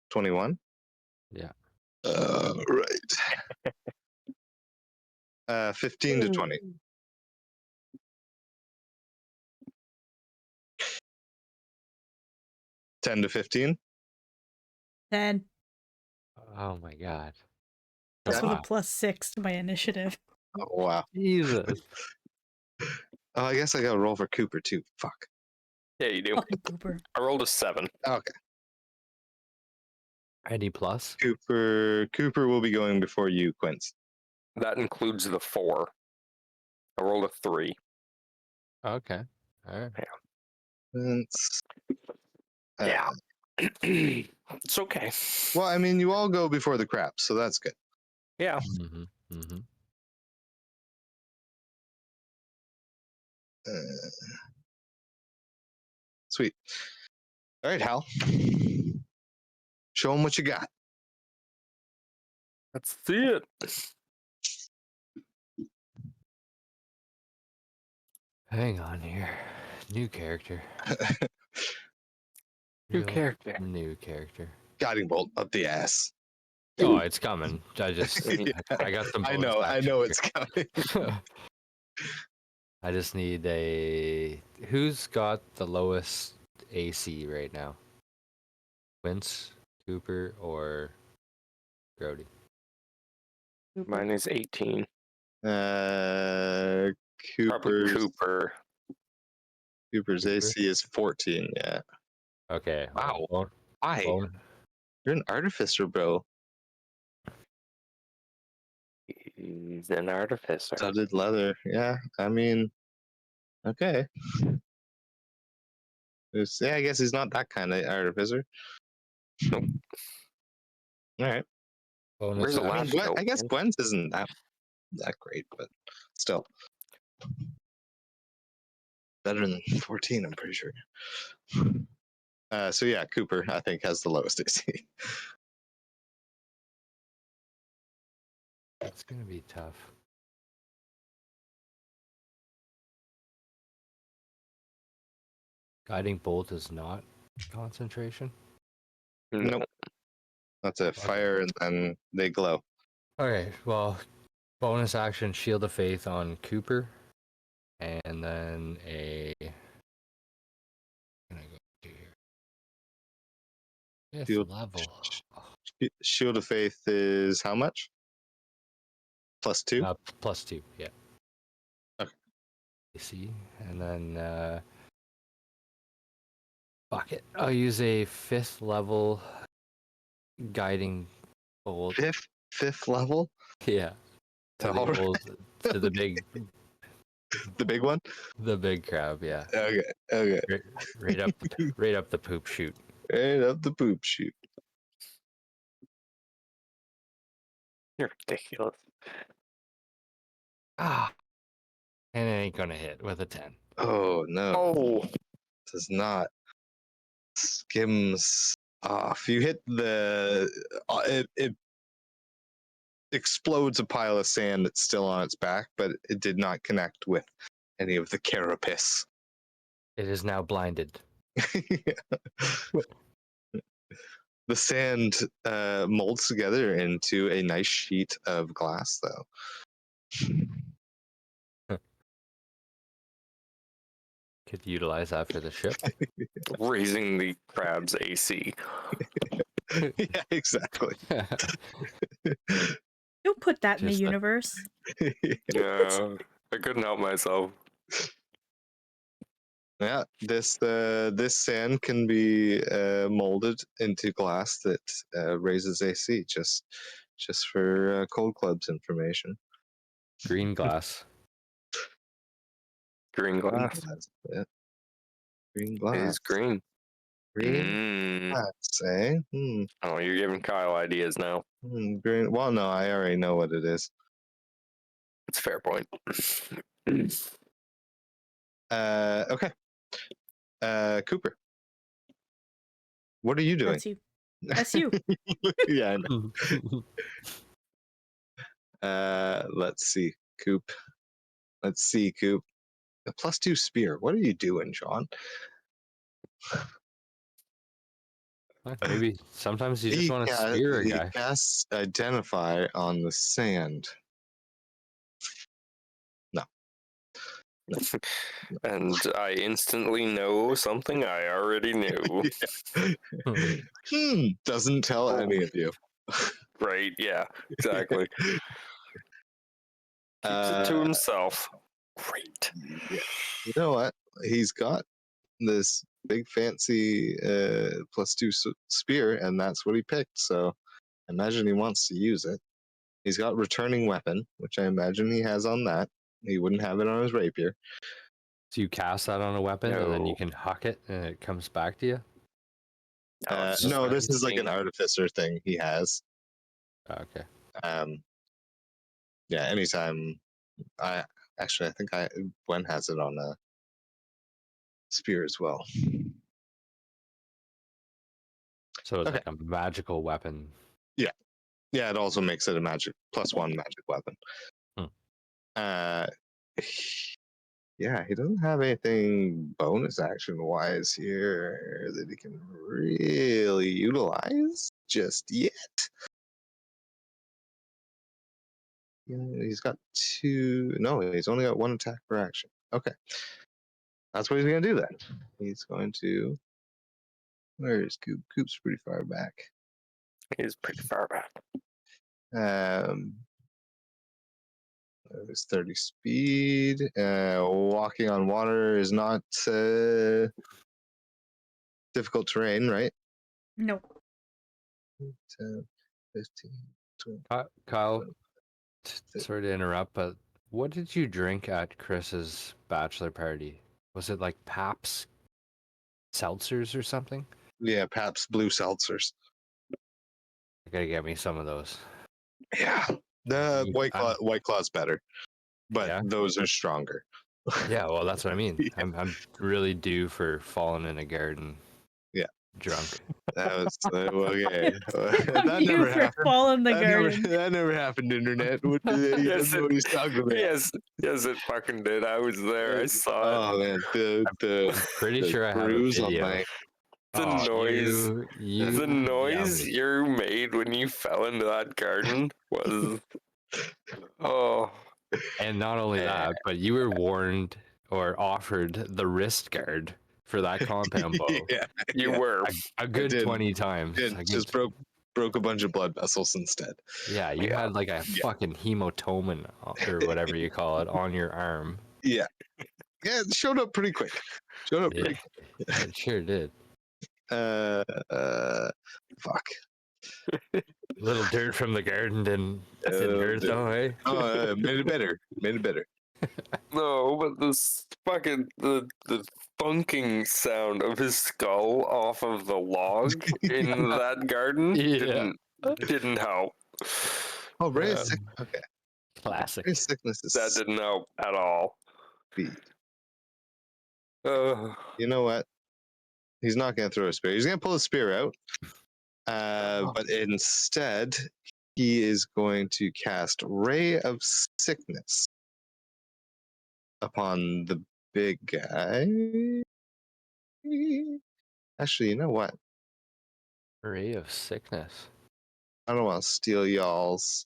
21. Yeah. Right. 15 to 20. 10 to 15. 10. Oh my god. Plus with a Wow. +6 to my initiative. Oh, wow. Jesus. Oh, I guess I got to roll for Cooper too. Fuck. Yeah, you do. Fucking Cooper. I rolled a 7. Okay. Any plus? Cooper will be going before you, Quince. That includes the 4. I rolled a 3. Okay. All right. Quince. Yeah. It's okay. Well, I mean, you all go before the crap, so that's good. Yeah. Mm-hmm. Mm-hmm. Sweet. All right, Hal. Show them what you got. Let's see it. Hang on here. New character. New Real character. New character. Guiding bolt up the ass. Oh, it's coming. I just Yeah, I got some. I bonus know action it's coming. here. I just need a. Who's got the lowest AC right now? Quince, Cooper, or Grody? Mine is 18. Uh, Probably Cooper's Cooper. Cooper's Cooper? AC is 14. Yeah. Okay. Wow. Well, Why? well, You're an artificer, bro. He's an artificer. Studded leather. Yeah. I mean, okay. Yeah, I guess he's not that kind of artificer. Nope. All right. bonus Where's the I mean, last action. note? I guess Gwen's isn't that great, but still better than 14. I'm pretty sure. So yeah, Cooper I think has the lowest AC. It's gonna be tough. Guiding bolt is not concentration. No. Nope. That's a fire, and then they glow. Okay, well, bonus action Shield of Faith on Cooper, and then a. Can I go to here? Fifth Shield, level. Shield of Faith is how much? +2. +2, yeah. Okay. AC, and then fuck it. I'll use a 5th level guiding bolt. Fifth level. Yeah. To All the right. old, to the big one. the big crab, yeah. Okay. Okay. Right up the poop chute. Right up the poop chute. You're ridiculous. Ah, and it ain't gonna hit with a 10. Oh no, Oh, does not. Skims off. You hit the. It explodes a pile of sand that's still on its back, but it did not connect with any of the carapace. It is now blinded. The sand molds together into a nice sheet of glass, though. Could utilize that for the ship. raising the crab's AC. Yeah, exactly. Don't put that in the Just the- universe. Yeah, I couldn't help myself. Yeah, this sand can be molded into glass that raises AC. Just for Cold Club's information. Green glass. Green glass. Yeah. Green It glass. is green. Green glass, eh? Oh, you're giving Kyle ideas now. Green. Well, no, I already know what it is. It's a fair point. Okay. Cooper. What are you doing? That's you. That's you. Yeah, I know. Let's see, Coop. Let's see, Coop. A +2 spear. What are you doing, John? Maybe sometimes you just want to spear a He guy. casts identify on the sand. No. And I instantly know something I already knew. Doesn't tell any of you. Right, yeah, exactly. Keeps it to himself. Great. Yeah. You know what? He's got this big fancy +2 spear, and that's what he picked. So I imagine he wants to use it. He's got returning weapon, which I imagine he has on that. He wouldn't have it on his rapier. So you cast that on a weapon and then you No. can huck it and it comes back to you? it's just No, this is like an insane. artificer thing he has. Oh, okay. Yeah, anytime. I think Gwen has it on a spear as well. So it's Okay. like a magical weapon. Yeah, it also makes it a +1 magic weapon. Hmm. Yeah, he doesn't have anything bonus action wise here that he can really utilize just yet. Yeah, he's got 2. No, he's only got 1 attack per action. Okay, that's what he's gonna do then. He's going to. Where is Coop? Coop's pretty far back. He's pretty far back. There's 30 speed. Walking on water is not difficult terrain, right? No. 10, 15, 20. Kyle, sorry to interrupt, but what did you drink at Chris's bachelor party? Was it like Pabst seltzers or something? Yeah, Pabst Blue Seltzers. You gotta get me some of those. Yeah, the You- White Claw's better, but Yeah? those are stronger. Yeah, well, that's what I mean. Yeah. I'm really due for falling in a garden. Yeah. Drunk. That was okay. I'm you for falling the garden. That never happened. Internet. What did he Yes, doesn't know what he's talking about? Yes, it fucking did. I was there. I saw it. Oh man, the Pretty the sure I have a bruise on video. my. The Oh, noise, You the noise yummy. you made when you fell into that garden was, oh, And not only that, but you were warned or offered the wrist guard for that compound bow. yeah, you yeah. were. A good did. 20 times. It A good- just broke a bunch of blood vessels instead. Yeah, you Yeah. had like a fucking hematoma or whatever you call it on your arm. Yeah, yeah, it showed up pretty quick. Yeah, it sure did. Fuck. Little dirt from the garden didn't hurt though, eh? Oh, made it better. Made it better. No, but this fucking the thunking sound of his skull off of the log in that garden Yeah. didn't help. Oh, Ray is sick. Okay. Classic. Ray's sickness is That didn't help at all. speed. Uh, You know what? He's not going to throw a spear. He's going to pull a spear out. But instead, he is going to cast Ray of Sickness upon the big guy. Actually, you know what? Ray of sickness. I don't want to steal y'all's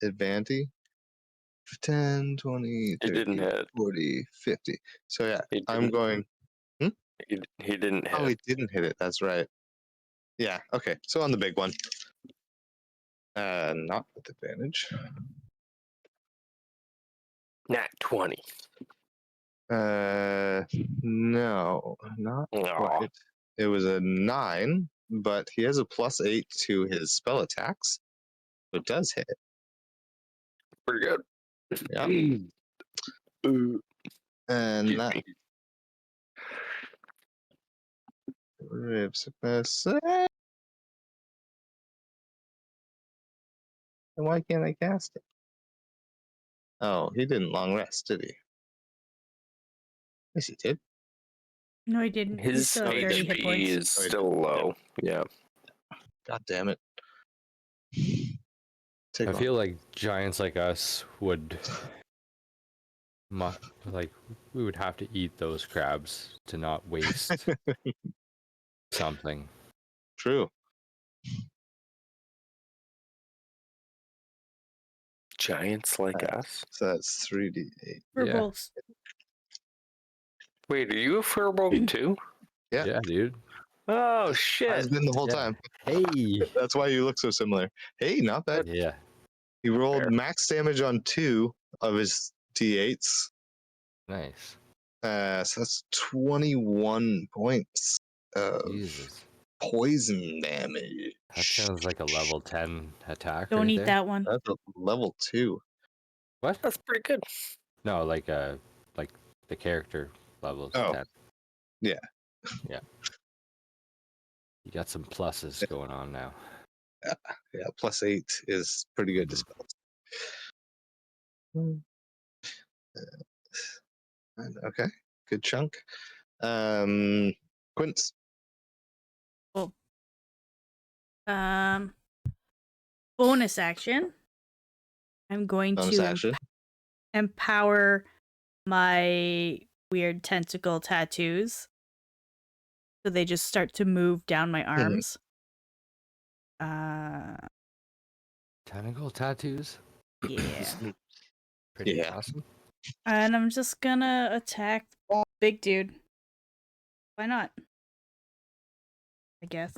advantage. 10, 20, He 30, didn't hit. 40, 50. So yeah, He I'm didn't. going. He didn't hit. Oh, he didn't hit it. That's right. Yeah. Okay. So on the big one. Not with advantage. Nat 20. No, not Aw, quite. It was a 9, but he has a +8 to his spell attacks. So it does hit. pretty good. Yeah. Ooh, And excuse that me. Ray of Sickness. Why can't I cast it? Oh, he didn't long rest, did he? Yes, he did. No, he didn't. He's His still at 30 hit HP points. is Oh, he still low. Yeah. God damn it. Take I on. feel like giants like us would like we would have to eat those crabs to not waste something. True. Giants like us. So that's 3d8. For Yeah. both. Wait, are you a furbolg too? Yeah. Yeah, dude. Oh Has shit! been the whole Yeah. time. Hey. That's why you look so similar. Hey, not bad. Yeah. He rolled Fair. max damage on 2 of his d8s. Nice. So that's 21 points of Jesus. poison damage. That sounds like a level 10 attack. Don't right eat there. that one. That's a level 2. What? That's pretty good. No, like the character levels Oh. 10. Yeah. Yeah. You got some pluses going on now. Yeah, +8 is pretty good to Mhm. spells. Okay, good chunk. Quince. Bonus action. I'm going Bonus to action. empower my weird tentacle tattoos. So they just start to move down my arms. Tentacle tattoos? Yeah. Pretty Yeah. awesome. And I'm just gonna attack big dude. Why not? I guess.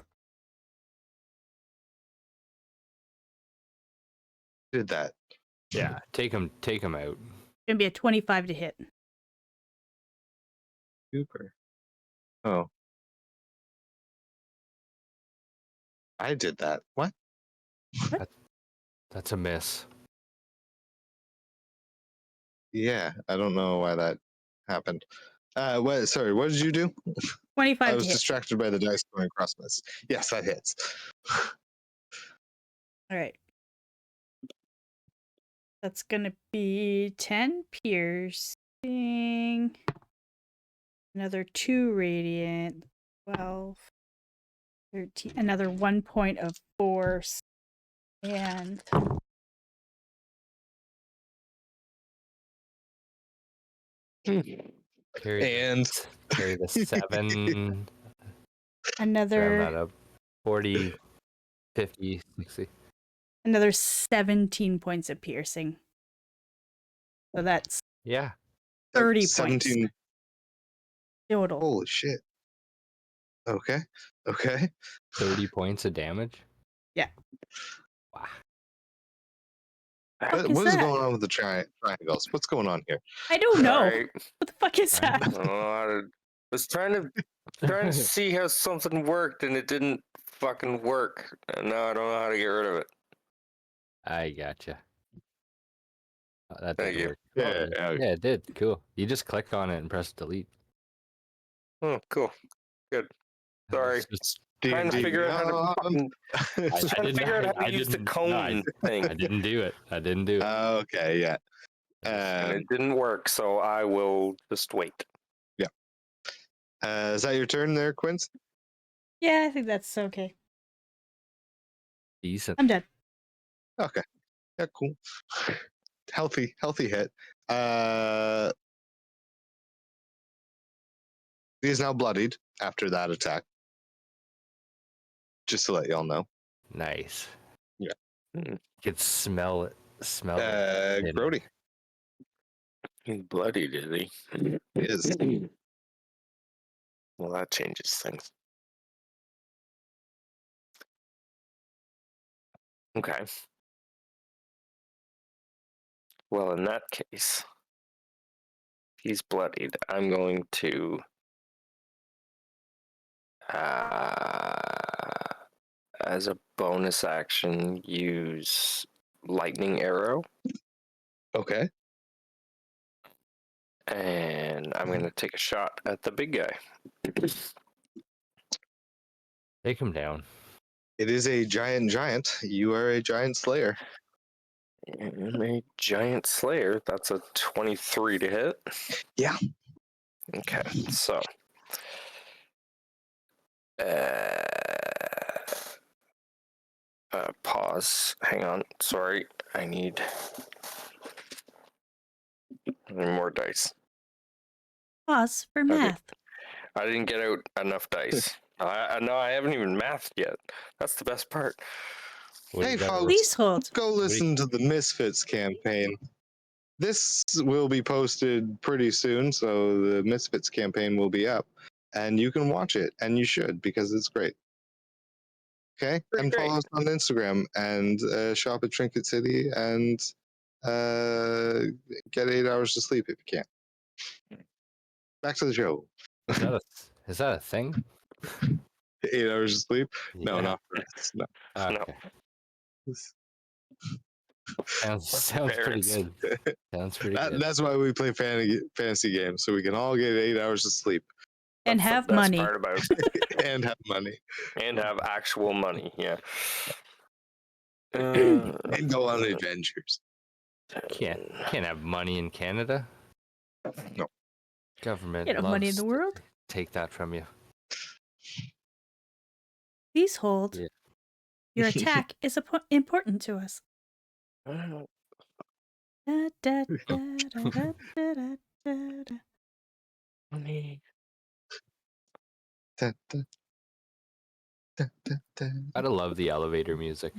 Did that. Yeah, take him out. Gonna be a 25 to hit. Super. Oh. I did that. What? That's a miss. Yeah, I don't know why that happened. What? Sorry, what did you do? 25 I to was hit. distracted by the dice going across my. Yes, that hits. All right. That's gonna be 10 piercing. Another 2 radiant. 12. 13. Another 1 point of force. And Carry the 7. another Round that up. 40, 50, 60. another 17 points of piercing. So that's Yeah. 30 points 17. total. Holy shit. Okay. Okay. 30 points of damage? Yeah. Wow. Fuck is What is that? going on with the triangles? What's going on here? I don't know. Alright. What the fuck is that? I was trying to see how something worked, and it didn't fucking work, and now I don't know how to get rid of it. I gotcha. That Thank did you. work. Yeah, Yeah, it did. Cool. You just click on it and press delete. Oh, cool. Good. Sorry. It's just- Trying to D&D figure out how to Beyond. fucking, I trying to didn't. figure out how I to use the didn't. cone thing, I didn't do it. I didn't do it. Okay, yeah. and it didn't work. So I will just wait. Is that your turn there, Quince? Yeah, I think that's okay. Decent. I'm dead. Okay. Yeah, cool. Healthy hit. He is now bloodied after that attack. Just to let y'all know. Nice. Yeah. Hmm. You could smell it. Smell it. Grody He's bloody, is he? is. Well, that changes things. Okay. Well, in that case, he's bloodied. I'm going to as a bonus action use lightning arrow, Okay. and I'm going to take a shot at the big guy. Take him down. It is a giant. You are a giant slayer. I'm a giant slayer. That's a 23 to hit. Yeah. Okay, so pause. Hang on. Sorry, I need more dice. Pause for Okay. math. I didn't get out enough dice. No, I haven't even mathed yet. That's the best part. What do Hey, you got? folks. Please hold. Go listen to the Misfits campaign. This will be posted pretty soon, so the Misfits campaign will be up. And you can watch it, and you should, because it's great. Okay? Pretty and great. follow us on Instagram, and shop at Trinket City, and get 8 hours of sleep if you can. Back to the show. Is that a thing? 8 hours of sleep? No, Yeah. not for us. No. Okay. Sounds pretty Parents. good. Sounds pretty good. That's why we play fantasy games, so we can all get 8 hours of sleep And That's have the best money. part about and have money and have actual money. Yeah. and go on adventures. Can't have money in Canada. No. Government You know, money in loves the world. to take that from you. Please hold. Yeah. Your attack is important to us. Da, da, da, da, da, da, da, da. Money. Da, da, da, da, da. Gotta love the elevator music.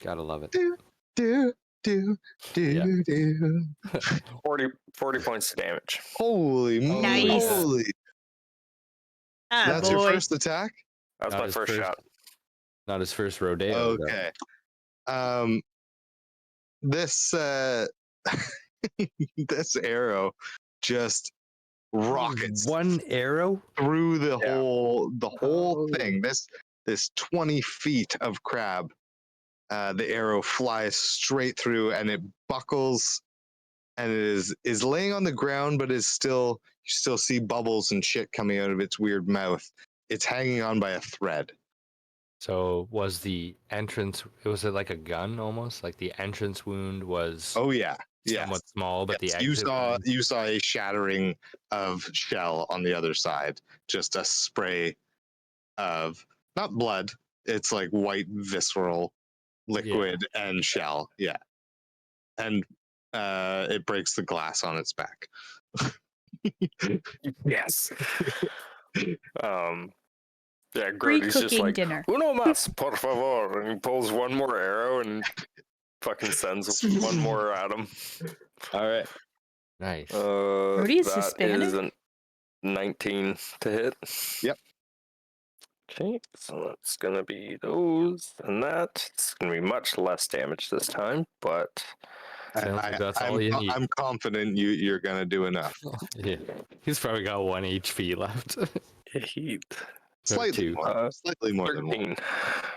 Gotta love it. Do, do, Yeah. do. 40 points of damage. Holy Nice. moly. Ah, That's boy. your first attack? That's Not my his first shot. Not his first rodeo. though. Okay. This this arrow just rockets One arrow. through the Yeah. whole Oh. thing. This 20 feet of crab. The arrow flies straight through, and it buckles, and it is laying on the ground, but is still, you still see bubbles and shit coming out of its weird mouth. It's hanging on by a thread. So was the entrance? Was it like a gun almost? Like the entrance wound was Oh yeah, yes. somewhat small, but Yes, the exit. you saw a shattering of shell on the other side. Just a spray of not blood. It's like white visceral liquid and shell. Yeah, and it breaks the glass on its back. Yes. Yeah, Free Grody's just cooking like, dinner. uno más, por favor. And he pulls one more arrow and fucking sends one more at him. All right. Nice. Brody is That is Hispanic? a 19 to hit. Yep. Okay, so that's gonna be those and that. It's gonna be much less damage this time, but Sounds like that's all you need. I'm confident you're gonna do enough. Yeah. He's probably got 1 HP left. he Slightly two. more. Slightly more than one.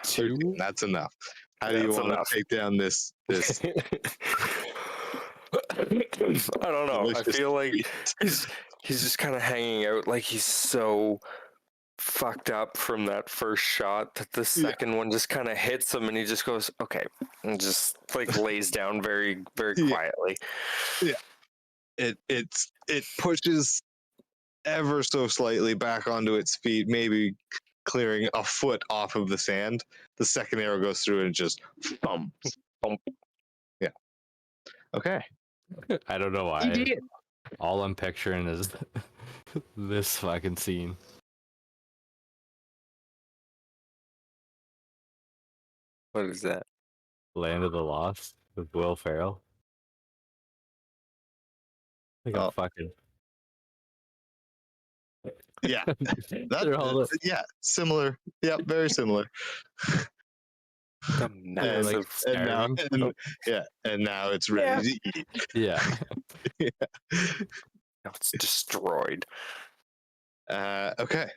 13. 13, that's enough. How do you That's want enough. to take down this I don't know. I delicious feel like treat? he's just kind of hanging out like he's so fucked up from that first shot that the second one just kind of hits him and he just goes, okay, and just like lays down very, very Yeah. quietly. It pushes ever so slightly back onto its feet, maybe clearing a foot off of the sand. The second arrow goes through and just thumps. Thump. Yeah. Okay. I don't know He why. did. All I'm picturing is this fucking scene. What is that? Land of the Lost with Will Ferrell. Like Oh. a fucking. Yeah. They're all Yeah, similar. Yeah, very similar. The massive And now, starving? and now it's ready to eat. yeah. now it's destroyed. Okay.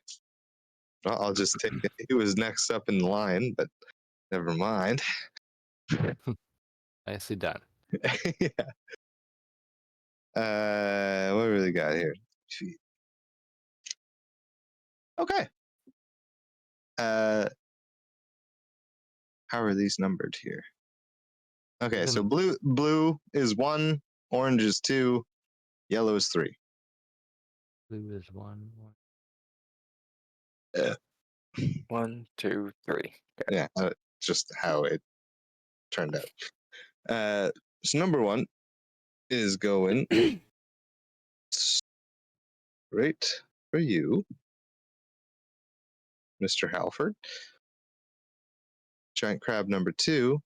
Well, I'll just take it. He was next up in line, but never mind. Nicely done. Yeah. What do we got here? Feet. Okay. How are these numbered here? Okay, so blue is 1, orange is 2, yellow is 3. Blue is one. 1, 2, 3. Yeah, just how it turned out. So number 1 is going straight for you, Mr. Halford. Giant crab number 2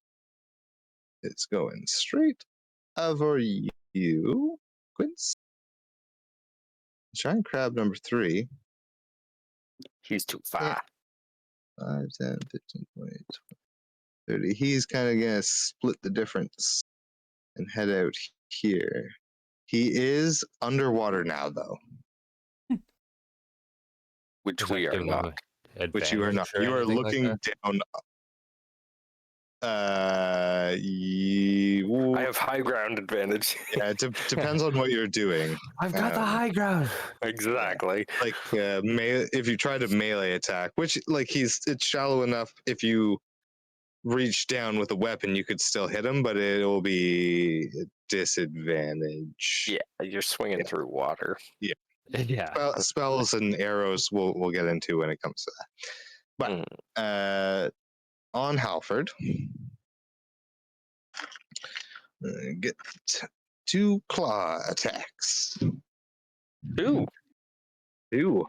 is going straight over you, Quince. Giant crab number 3. He's too far. 5, 10, 15, 20, 30. He's kind of going to split the difference and head out here. He is underwater now, though. Which Does we that are give not. them Which you are not. advantage or You are anything like looking that? down. I have high ground advantage. Yeah, it depends on what you're doing. I've got the high ground. Exactly. Like if you try to melee attack, which like it's shallow enough. If you reach down with a weapon, you could still hit him, but it'll be a disadvantage. Yeah, you're swinging through water. Yeah. Spells and arrows we'll get into when it comes to that. But on Halford, get 2 claw attacks. 2. 2. 2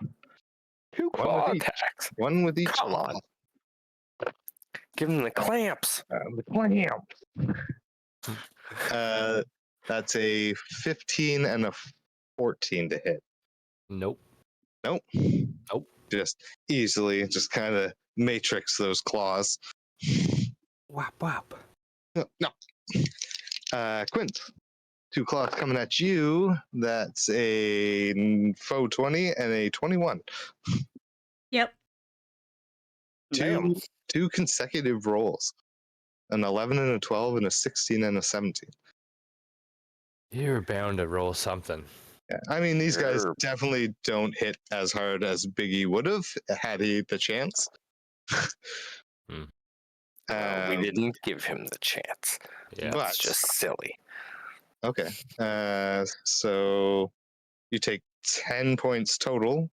One claw with each. attacks. One with each. Come on. Give him the clamps. The clamps. That's a 15 and a 14 to hit. Nope. Nope. Just easily, just kind of matrix those claws. Whap whap. No. Quint, 2 claws coming at you. That's a faux 20 and a 21. Yep. Damn. Two consecutive rolls. An 11 and a 12 and a 16 and a 17. You're bound to roll something. Yeah, I mean, these guys Sure. definitely don't hit as hard as Biggie would have had he the chance. Well, we didn't give him the chance. Yeah. But It's just silly. okay, so you take 10 points total,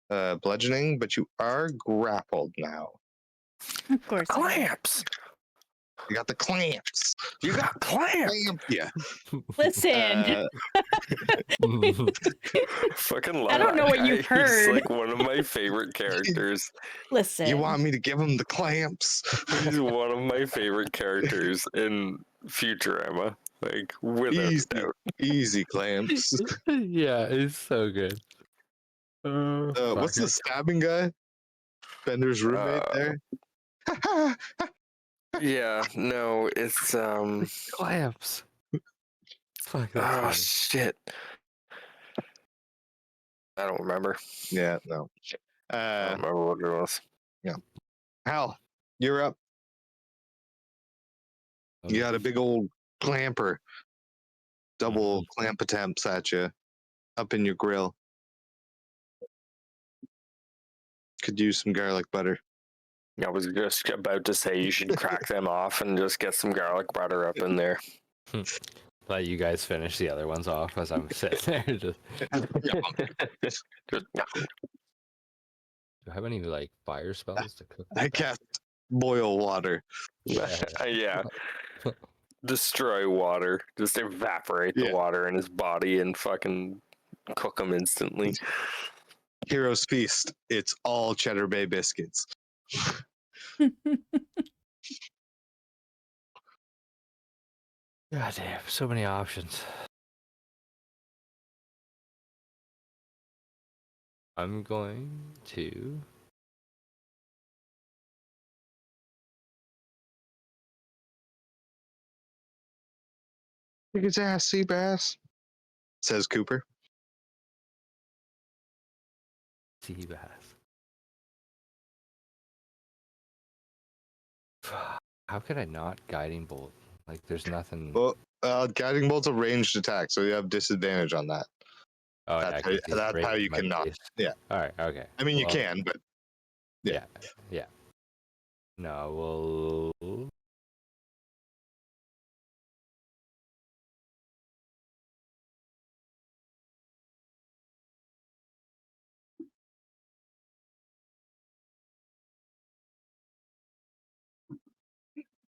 bludgeoning, but you are grappled now. Of course. Clamps. You got the clamps. You got clamps. Yeah. Listen. Fucking love I don't know that what you guy. heard. He's like one of my favorite characters. Listen. You want me to give him the clamps? He's one of my favorite characters in Futurama. Like, without Easy. doubt. Easy clamps. yeah, it's so good. What's the stabbing guy? Bender's roommate there? Yeah, no, it's clamps? Fuck, that's oh funny. shit. I don't remember. Yeah, no. I don't remember what it was. Hal, you're up. You got a big old clamper. Double clamp attempts at you up in your grill. Could use some garlic butter. I was just about to say you should crack them off and just get some garlic butter up in there. Let you guys finish the other ones off as I'm sitting there. Just, Just- do I have any like fire spells to cook? I cast boil water. yeah. Destroy water. Just evaporate the Yeah. water in his body and fucking cook him instantly. Hero's Feast. It's all Cheddar Bay biscuits. God damn, so many options. I'm going to. Kick his ass, sea bass, says Cooper. Sea bass. How could I not guiding bolt? Like, there's nothing. Well, guiding bolt's a ranged attack, so you have disadvantage on that. Oh, That's yeah, how you- 'cause he's that's right how in you my cannot. face. Yeah. All right. Okay. I mean, you Well, can, but Yeah. Yeah. No, we'll.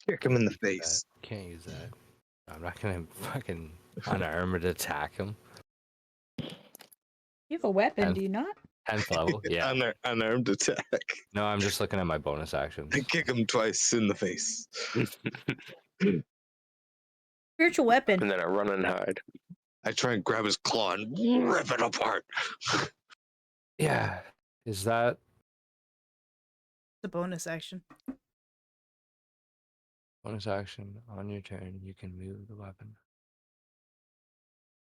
kick him in the use that. face. Can't use that. I'm not gonna fucking unarmored attack him. You have a weapon, And- do you not? 10th level. Yeah. Unarmed attack. No, I'm just looking at my bonus actions. Kick him twice in the face. Spiritual weapon. And then I run and hide. I try and grab his claw and rip it apart. Yeah. Is that The bonus action. bonus action on your turn? You can move the weapon.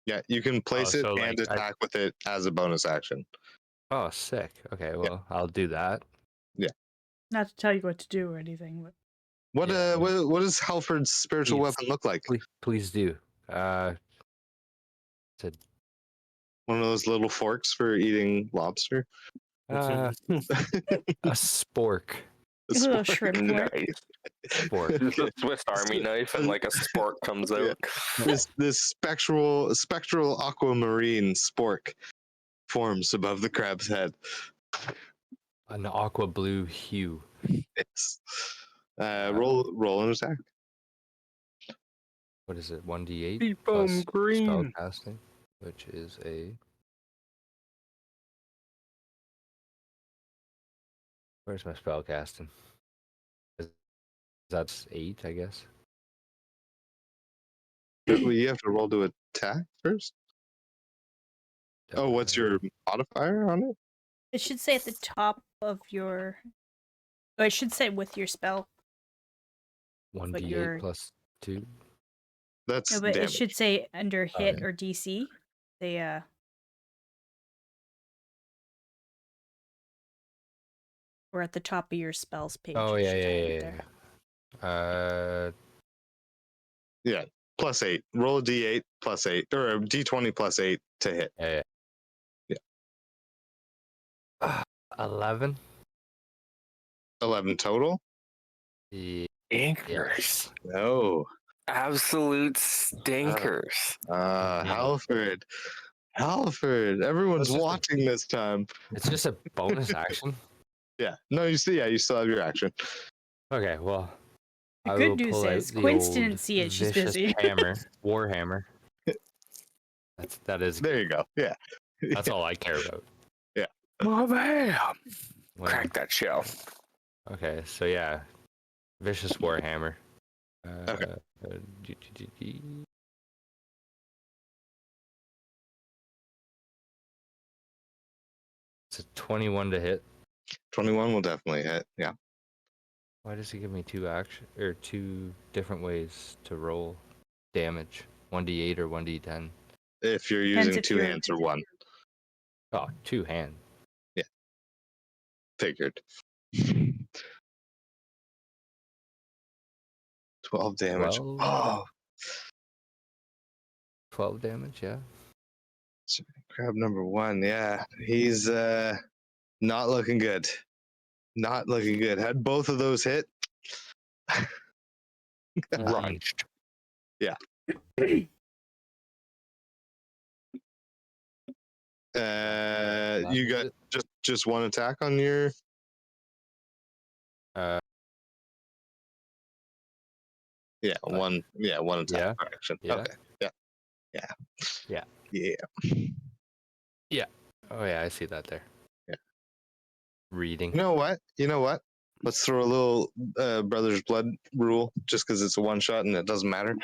Yeah, you can place Oh, it so, and like, attack with it as a bonus action. Oh, sick. Okay, well, I'll do that. Not to tell you what to do or anything, but What Yeah. what does Halford's spiritual Please. weapon look like? Please do. It's One of those little forks for eating lobster? a spork. A a little spork? shrimp fork. Nice. Spork. Just a Swiss Army knife and like a spork comes Yeah. out. This spectral aquamarine spork forms above the crab's head. An aqua blue hue. It's roll an attack. What is it? 1d8 Deep plus spell green. casting, which is a. Where's my spell casting? That's 8, I guess. Well, you have to roll to attack first. Oh, what's your modifier on it? It should say at the top of your. Oh, it should say with your spell. 1d8 your- plus 2? That's No, but damage. it should say under Oh, hit yeah. or DC. They or at the top of your spells page. Oh, it yeah, should yeah, have it yeah, there. yeah. +8. Roll a d8 +8 or a d20 +8 to hit. Yeah, yeah. 11? 11 total. Yeah. Stinkers. No. Absolute stinkers. Halford. Everyone's That's just a- watching this time. It's just a bonus action. Yeah. No, you still have your action. Okay, well. The I good will news pull out is the Quince old didn't see it, she's vicious busy. hammer, Warhammer. That is. There you go. Yeah. That's all I care about. Oh, man. When- Crack that shell. Okay, so yeah, vicious Warhammer. Okay. It's a 21 to hit. 21 will definitely hit. Yeah. Why does he give me two different ways to roll damage? 1d8 or 1d10? If you're Depends using if two you're- hands or one. Oh, two hand. Yeah. Figured. 12 damage. 12? Oh, 12 damage, yeah. crab number 1. Yeah, he's not looking good. Not looking good. Had both of those hit. Runched. You got just one attack on your. Uh, Yeah, What? one. Yeah, one attack Yeah. per action. Yeah. Okay. Yeah. Yeah. Yeah. Yeah. Oh yeah, I see that there. Yeah. Reading. You know what? Let's throw a little Brother's Blood rule, just because it's a one shot and it doesn't matter.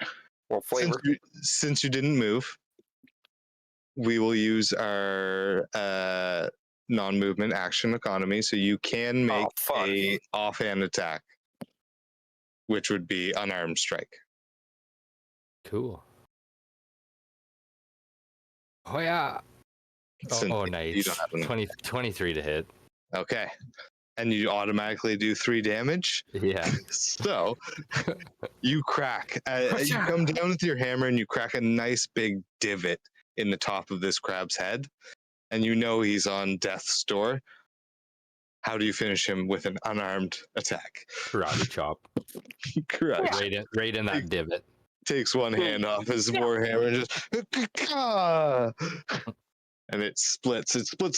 Well, flavor. Since you didn't move, we will use our non-movement action economy, so you can make fuck. a offhand attack, which would be unarmed strike. Cool. Oh yeah. Since Oh you nice. don't have an 23 to hit. Okay. And you automatically do 3 damage. Yeah. So you crack. You come down with your hammer and you crack a nice big divot in the top of this crab's head. And you know he's on death's door. How do you finish him with an unarmed attack? Karate chop. Correct. Right in that divot. Takes one hand off his warhammer and just and it splits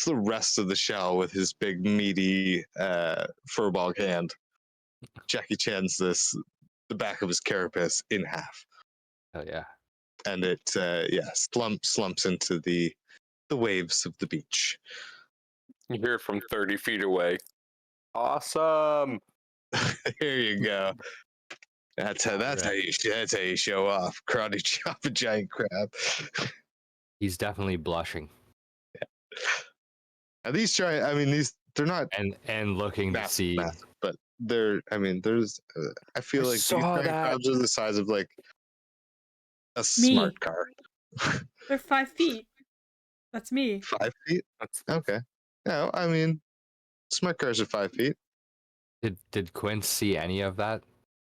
the rest of the shell with his big meaty furball hand. Jackie Chan's the back of his carapace in half, Oh yeah. and it slumps into the waves of the beach. You hear it from 30 feet away. Awesome. Here you go. That's how you show off. Karate chop a giant crab. He's definitely blushing Now these they're not and looking to see. massive, but there's I feel I like these saw giant that. crabs are the size of like a smart car. They're 5 feet. That's me. 5 feet? That's Okay. No, smart cars are 5 feet. Did Quinn see any of that?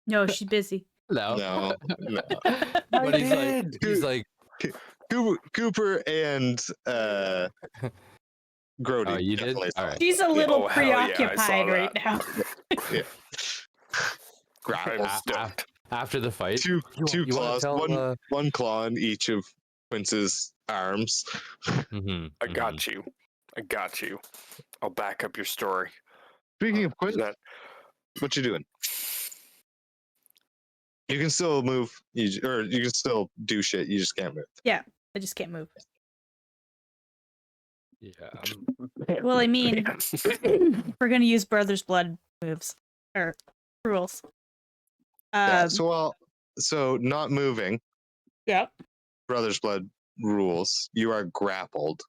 No, she's busy. No. But he's like Cooper and Grody. Oh, you did? definitely saw All right. it. She's a little Oh, hell yeah, I saw preoccupied right now. Yeah. I was stoked. After the fight. Two you wanna claws, tell, one claw in each of Quince's arms. I got you. I'll back up your story. Speaking of Quince, That what you doing? You can still move, or you can still do shit. You just can't move. I just can't move. Yeah. Well, I mean, we're gonna use Brother's Blood moves or rules. Yeah. So not moving. Yep. Brother's Blood rules. You are grappled,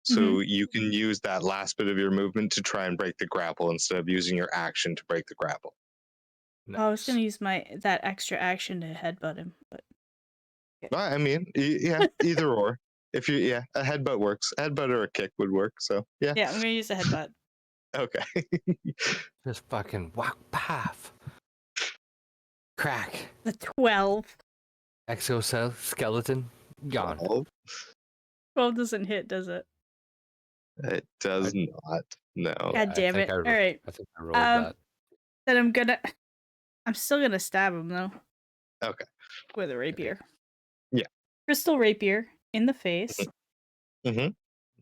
so you can use that last bit of your movement to try and break the grapple instead of using your action to break the grapple. I was gonna use that extra action to headbutt him, but I mean, yeah, either or. If a headbutt works. A headbutt or a kick would work. So yeah. yeah, I'm gonna use a headbutt. Okay. Just fucking whack, path. Crack. The 12. Exoskeleton gone. 12 doesn't hit, does it? It does not. No. God damn it! All right, I think I rolled that. then I'm still gonna stab him though. Okay. With a rapier. Yeah. Crystal rapier in the face. Mm-hmm.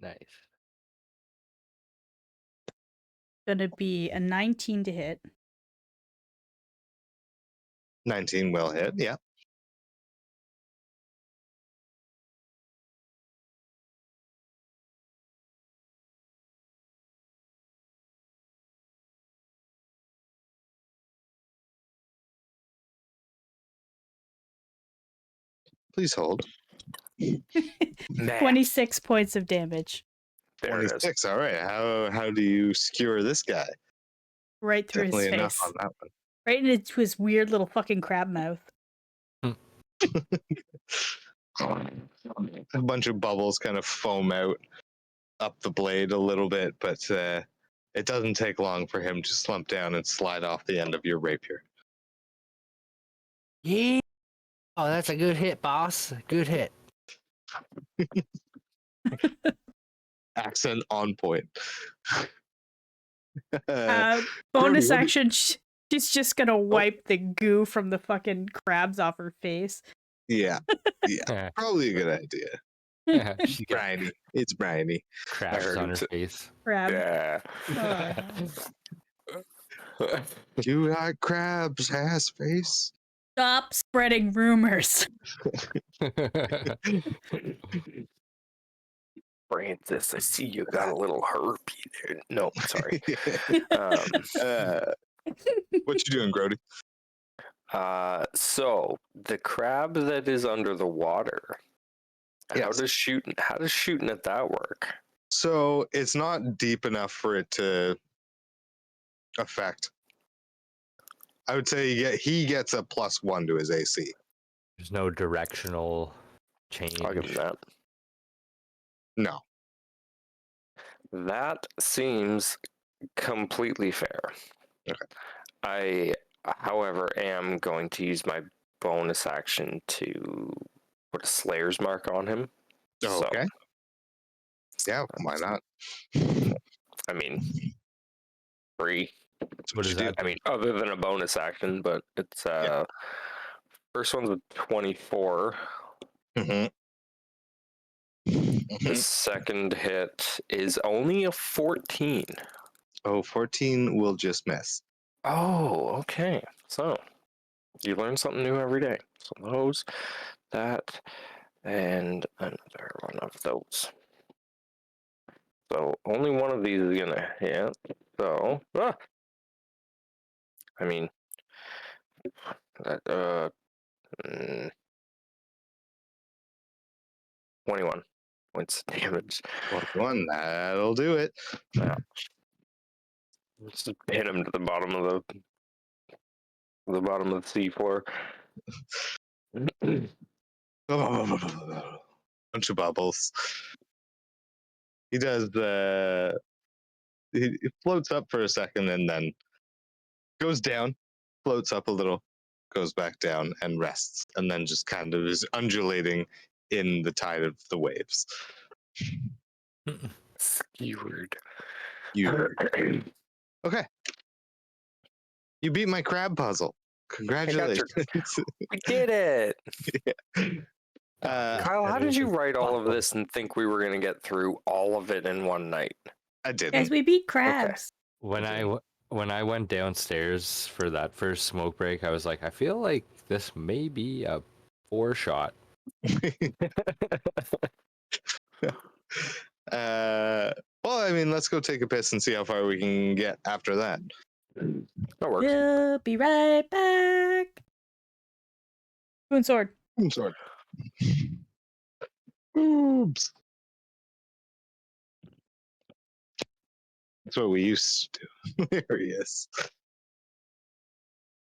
Nice. Gonna be a 19 to hit. 19 will hit. Yeah. Please hold. 26 points of damage. There it is. 26. All right. How do you skewer this guy? Right through Definitely his enough face. on that one. Right into his weird little fucking crab mouth. A bunch of bubbles kind of foam out up the blade a little bit, but it doesn't take long for him to slump down and slide off the end of your rapier. Yeah. Oh, that's a good hit, boss. Good hit. Accent on point. Bonus Brody, action. She's just gonna wipe the goo from the fucking crabs off her face. yeah, probably a good idea. She got Briny, it's briny. crabs heard on her it. face. Crab. Yeah. You like crabs, ass face? Stop spreading rumors. Francis, I see you got a little herpy there. No, sorry. What you doing, Grody? So the crab that is under the water. How Yes. does shooting at that work? So it's not deep enough for it to affect. I would say he gets a +1 to his AC. There's no directional change. I'll give him that. No. That seems completely fair. Okay. I, however, am going to use my bonus action to put a Slayer's mark on him. Okay. Yeah, why not? I mean, free. What is that? I mean, other than a bonus action, but it's first one's a 24. Mm-hmm. The second hit is only a 14. Oh, 14 will just miss. Oh, okay. So you learn something new every day. So those, that, and another one of those. So only one of these is gonna hit. So, I mean, that 21 points of damage. 21, that'll do it. Yeah. Just hit him to the bottom of the sea floor. Bunch of bubbles. He does the. He floats up for a second and then goes down, floats up a little, goes back down and rests, and then just kind of is undulating in the tide of the waves. Skewered. Okay. You beat my crab puzzle. Congratulations. We did it! Uh, Kyle, how did you write all of this and think we were going to get through all of it in one night? I didn't. Guys, we beat crabs. When I went downstairs for that first smoke break, I was like, I feel like this may be a 4-shot. Well, I mean, let's go take a piss and see how far we can get after that. That works. We'll be right back. Spoon sword. Sorry. Oops. That's what we used to do. There he is.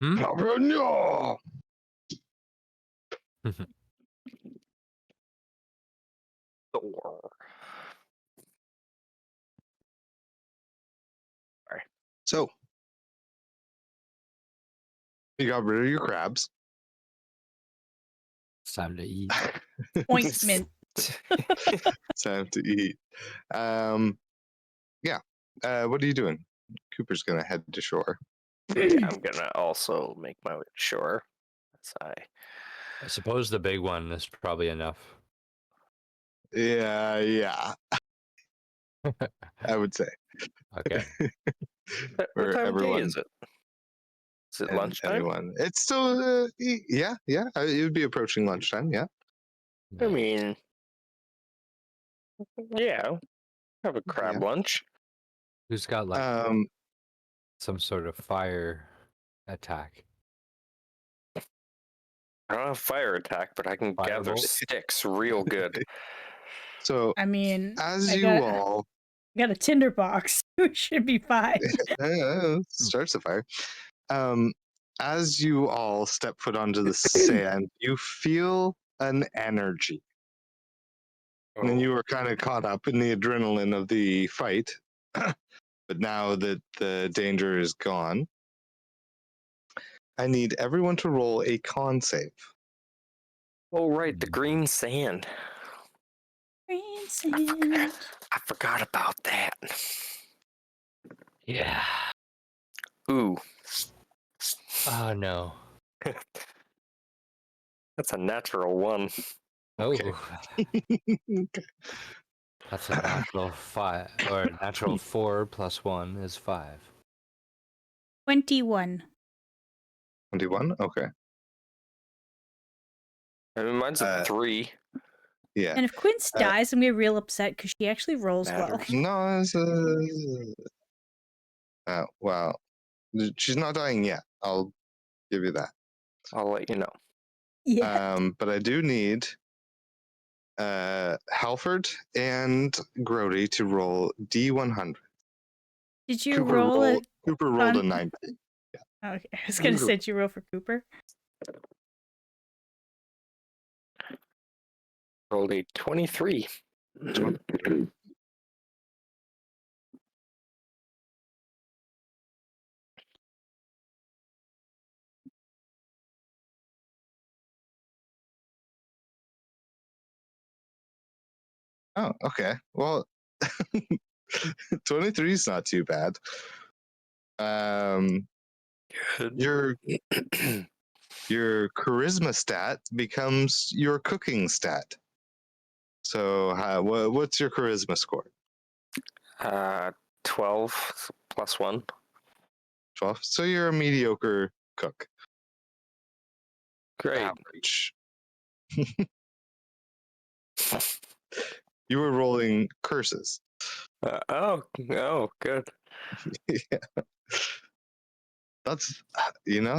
Hmm? No. Thor. So, you got rid of your crabs. It's time to eat. Ointment. It's time to eat. Yeah. What are you doing? Cooper's gonna head to shore. I'm going to also make my way to shore. I suppose the big one is probably enough. Yeah. I would say. Okay. What time of day everyone is it? Is it and lunchtime? anyone. It's still, yeah. It would be approaching lunchtime. Yeah. I mean, yeah. Have a crab lunch. Who's got like some sort of fire attack? I don't have fire attack, but I can gather Firebolt? sticks real good. So, I mean, as I you got, all I got a tinder box. We should be fine. starts the fire. As you all step foot onto the sand, you feel an energy. And you were kind of caught up in the adrenaline of the fight. But now that the danger is gone, I need everyone to roll a con save. Oh, right, the green sand. Green sand. I forgot about that. Yeah. Ooh, Oh no. that's a natural one. Okay. Oh, that's a natural 5 or natural 4 plus 1 is 5. 21. 21? Okay. I mean, mine's a Uh, 3. Yeah. And if Quince Uh, dies, I'm gonna be real upset because she actually rolls well. Matters. No, well, she's not dying yet. I'll give you that. I'll let you know. Yeah. But I do need Halford and Grody to roll D100. Did you roll a? Cooper rolled a con- 90. Okay, I was gonna say, did you roll for Cooper? Rolled a 23. Oh, okay. Well, 23 is not too bad. Good. Your charisma stat becomes your cooking stat. So, what's your charisma score? 12 plus 1. 12. So you're a mediocre cook. Great. Average. You were rolling curses. Oh, good. Yeah. That's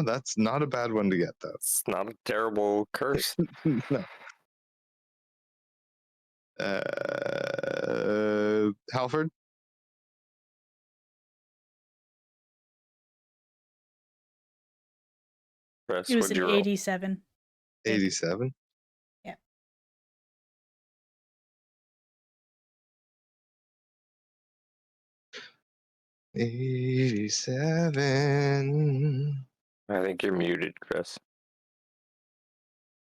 that's not a bad one to get though. It's not a terrible curse. No. Halford? Chris, It was what'd an you roll? 87. 87. Yeah. $87. I think you're muted, Chris.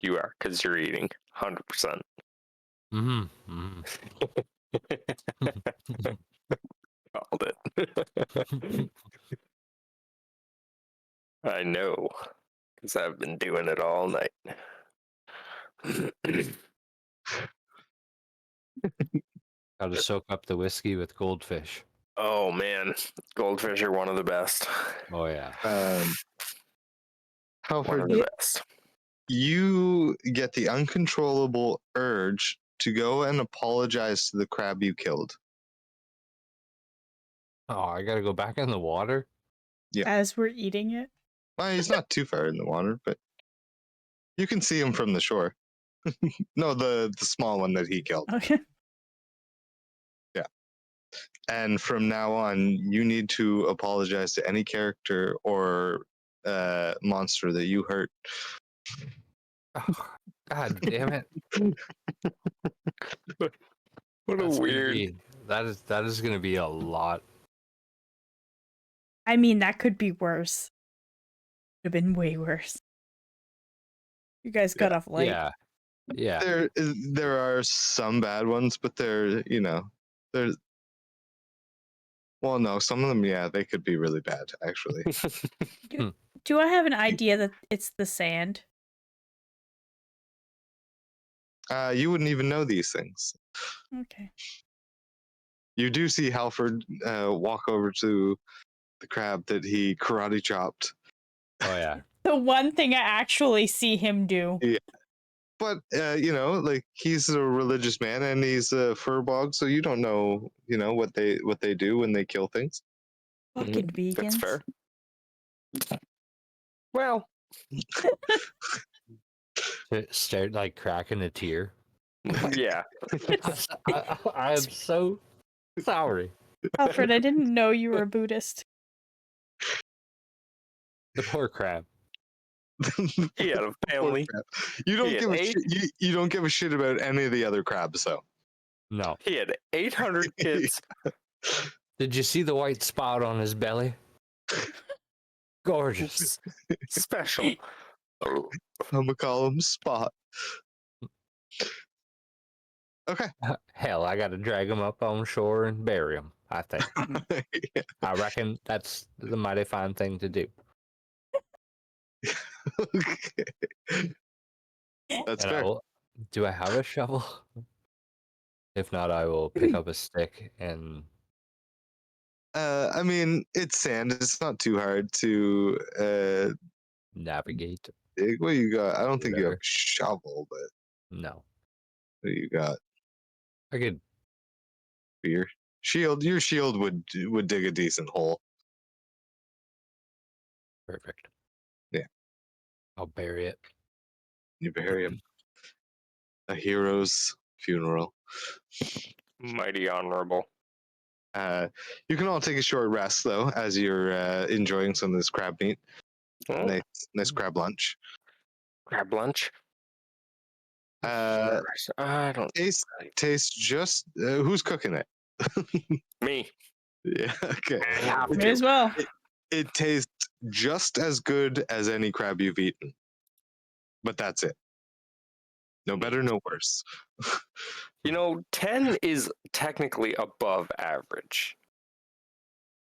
You are, because you're eating. 100%. Mm-hmm. Called it. I know, because I've been doing it all night. Got to soak up the whiskey with goldfish. Oh man, goldfish are one of the best. Oh yeah. One Halford, of the best. you get the uncontrollable urge to go and apologize to the crab you killed. Oh, I gotta go back in the water. Yeah. As we're eating it. Well, he's not too far in the water, but you can see him from the shore. No, the small one that he killed. Okay. Yeah. And from now on, you need to apologize to any character or monster that you hurt. Oh, God damn it! What That's a gonna weird. be that is gonna be a lot. I mean, that could be worse. Could have been way worse. You guys got off light. Yeah. There are some bad ones, but there's well, no, some of them, yeah, they could be really bad, actually. Do I have an idea that it's the sand? You wouldn't even know these things. Okay. You do see Halford walk over to the crab that he karate chopped. Oh yeah. The one thing I actually see him do. Yeah. But like he's a religious man and he's a furbog, so you don't know, what they do when they kill things. Fucking vegans. That's fair. Well, To start like cracking a tear. yeah. I am so sorry. Alfred, I didn't know you were a Buddhist. The poor crab. He had a Poor family. crab. You don't He had give a 8. shit. You don't give a shit about any of the other crabs, though. No. He had 800 kids. Did you see the white spot on his belly? Gorgeous. Special. Oh, I'm gonna call him Spot. Okay. Hell, I gotta drag him up on shore and bury him, I think. Yeah. I reckon that's the mighty fine thing to do. Okay. That's And fair. do I have a shovel? If not, I will pick up a stick and I mean, it's sand. It's not too hard to navigate. dig. What you got? I don't think you have a River. shovel, but No. what you got? I could. Your shield. Your shield would dig a decent hole. Perfect. Yeah. I'll bury it. You bury him. A hero's funeral. mighty honorable. You can all take a short rest though, as you're enjoying some of this crab meat. Oh, Nice crab lunch. crab lunch. Uh, I don't. Taste just. Who's cooking it? Me. Yeah. Okay. I have May to. as well. It tastes just as good as any crab you've eaten, but that's it. No better, no worse. 10 is technically above average.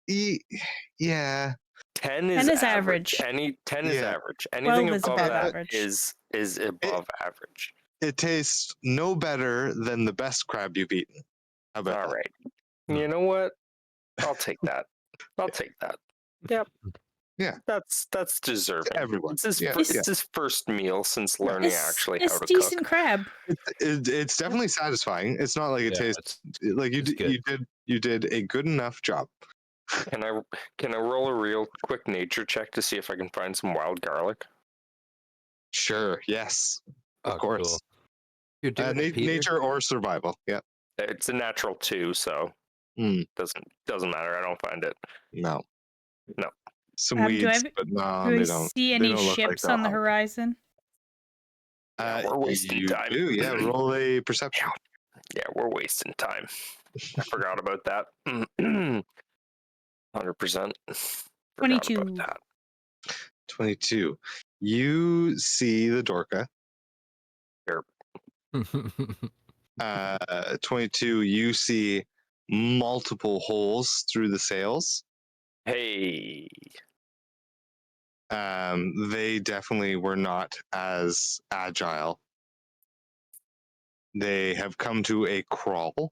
Yeah. 10 is 10 is average. average. 10 is Yeah. average. Anything 12 is above above that average. is above average. It tastes no better than the best crab you've eaten. How about All that? right. You know what? I'll take that. I'll take that. Yep. Yeah. That's deserving. Everyone. It's his, Yeah, it's his first meal since learning actually how It's to decent cook. crab. It's definitely satisfying. It's not like it Yeah, tastes like it's good. you did a good enough job. Can I roll a real quick nature check to see if I can find some wild garlic? Sure. Yes. Of Oh, course. cool. You're doing it, Peter. Nature or survival. Yeah. It's a natural 2, so doesn't matter. I don't find it. No. No. Some Do weeds, but no, Do they I don't. see They any don't look like ships they'll on the help. horizon? Yeah, we're wasting you time. do, yeah. Roll a perception. Yeah, we're wasting time. I forgot about that. 100%. 22. 22. You see the Dorka. 22. You see multiple holes through the sails. Hey. They definitely were not as agile. They have come to a crawl,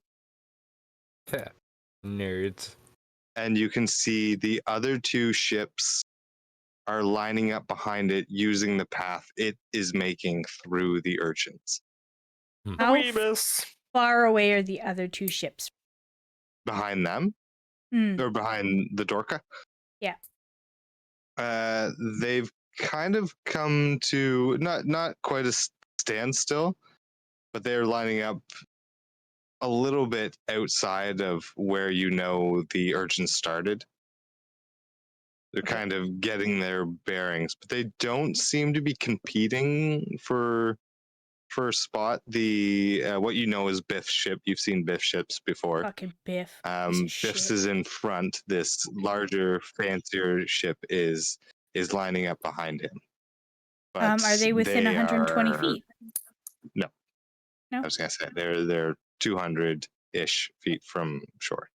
Nerds. and you can see the other two ships are lining up behind it using the path it is making through the urchins. How Weebus. far away are the other two ships? Behind them, or behind the Dorka? Yeah. They've kind of come to not quite a standstill, but they're lining up a little bit outside of where the urchins started. They're Okay. kind of getting their bearings, but they don't seem to be competing for a spot. The what is Biff's ship. You've seen Biff ships before. Fucking Biff. Piece of Biff's shit. is in front. This larger, fancier ship is lining up behind him. But Are they within 120 feet? No. No. I was gonna say they're 200-ish feet from shore.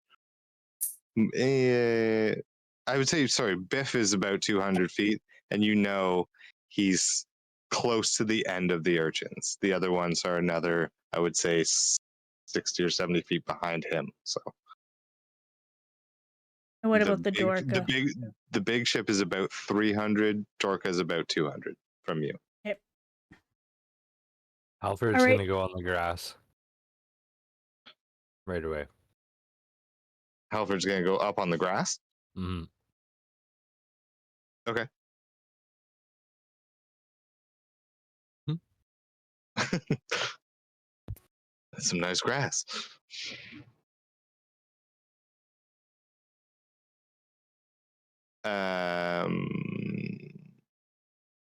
I would say, sorry, Biff is about 200 feet, and he's close to the end of the urchins. The other ones are another, I would say, 60 or 70 feet behind him. So. And what about the Dorka? The big ship is about 300. Dorka is about 200 from you. Yep. Alfred's All right. gonna go on the grass right away. Halford's gonna go up on the grass. Mm-hmm. Okay. That's some nice grass.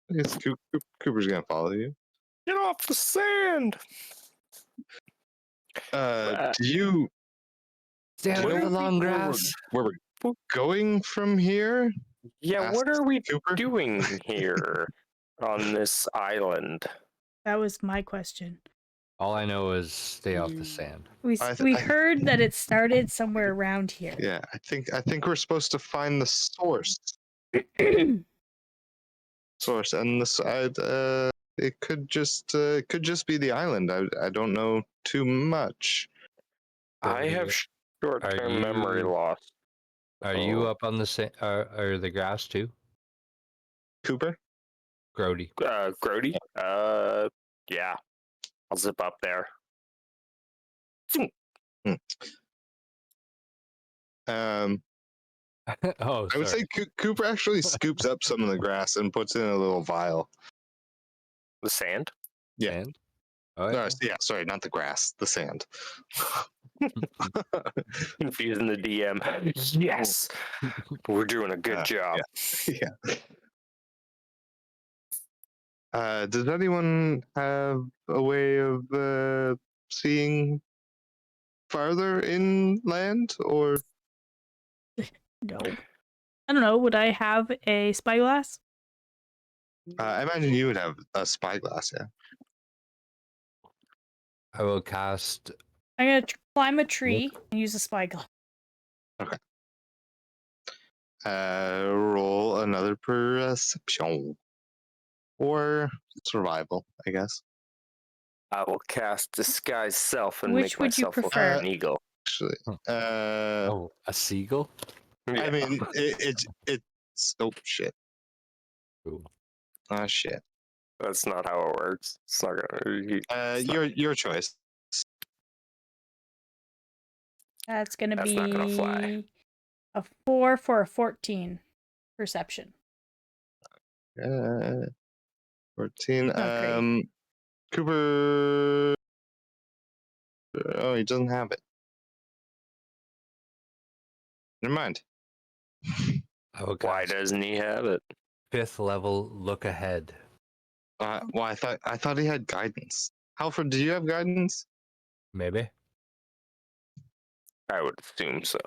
I guess Cooper's gonna follow you. Get off the sand. Do you Stand Do you on know the long where grass. we're going from here? Yeah, Asked what are we Cooper. doing here on this island? That was my question. All I know is stay off the sand. We heard that it started somewhere around here. Yeah, I think we're supposed to find the source. Source, and the side. It could just be the island. I don't know too much. I have short-term memory you- loss. Are you up on the or the grass too, Cooper. Grody? Grody? Yeah. I'll zip up there. Um, Oh, I would say sorry. Cooper actually scoops up some of the grass and puts it in a little vial. The sand? Yeah. Sand? Oh, No, yeah, sorry, not the grass, the sand. Confusing the DM. Yes! We're doing a good job. Yeah. Does anyone have a way of seeing farther inland, or No. I don't know. Would I have a spyglass? I imagine you would have a spyglass, yeah. I will cast. I'm gonna climb a tree and use a spyglass. Roll another perception or survival, I guess. I will cast Disguise Self and Which make would you myself look prefer? like an eagle. Actually, Oh, a seagull. Yeah. I mean, it's oh shit, Ooh. shit. That's not how it works. It's not gonna. It's not, Your choice. That's gonna That's not gonna fly. be a 4 for a 14 perception. 14. Not great. Cooper. Oh, he doesn't have it. Never mind. I will Why cast doesn't he have it? 5th level. Look ahead. Well, I thought he had guidance. Halford, do you have guidance? Maybe. I would assume so.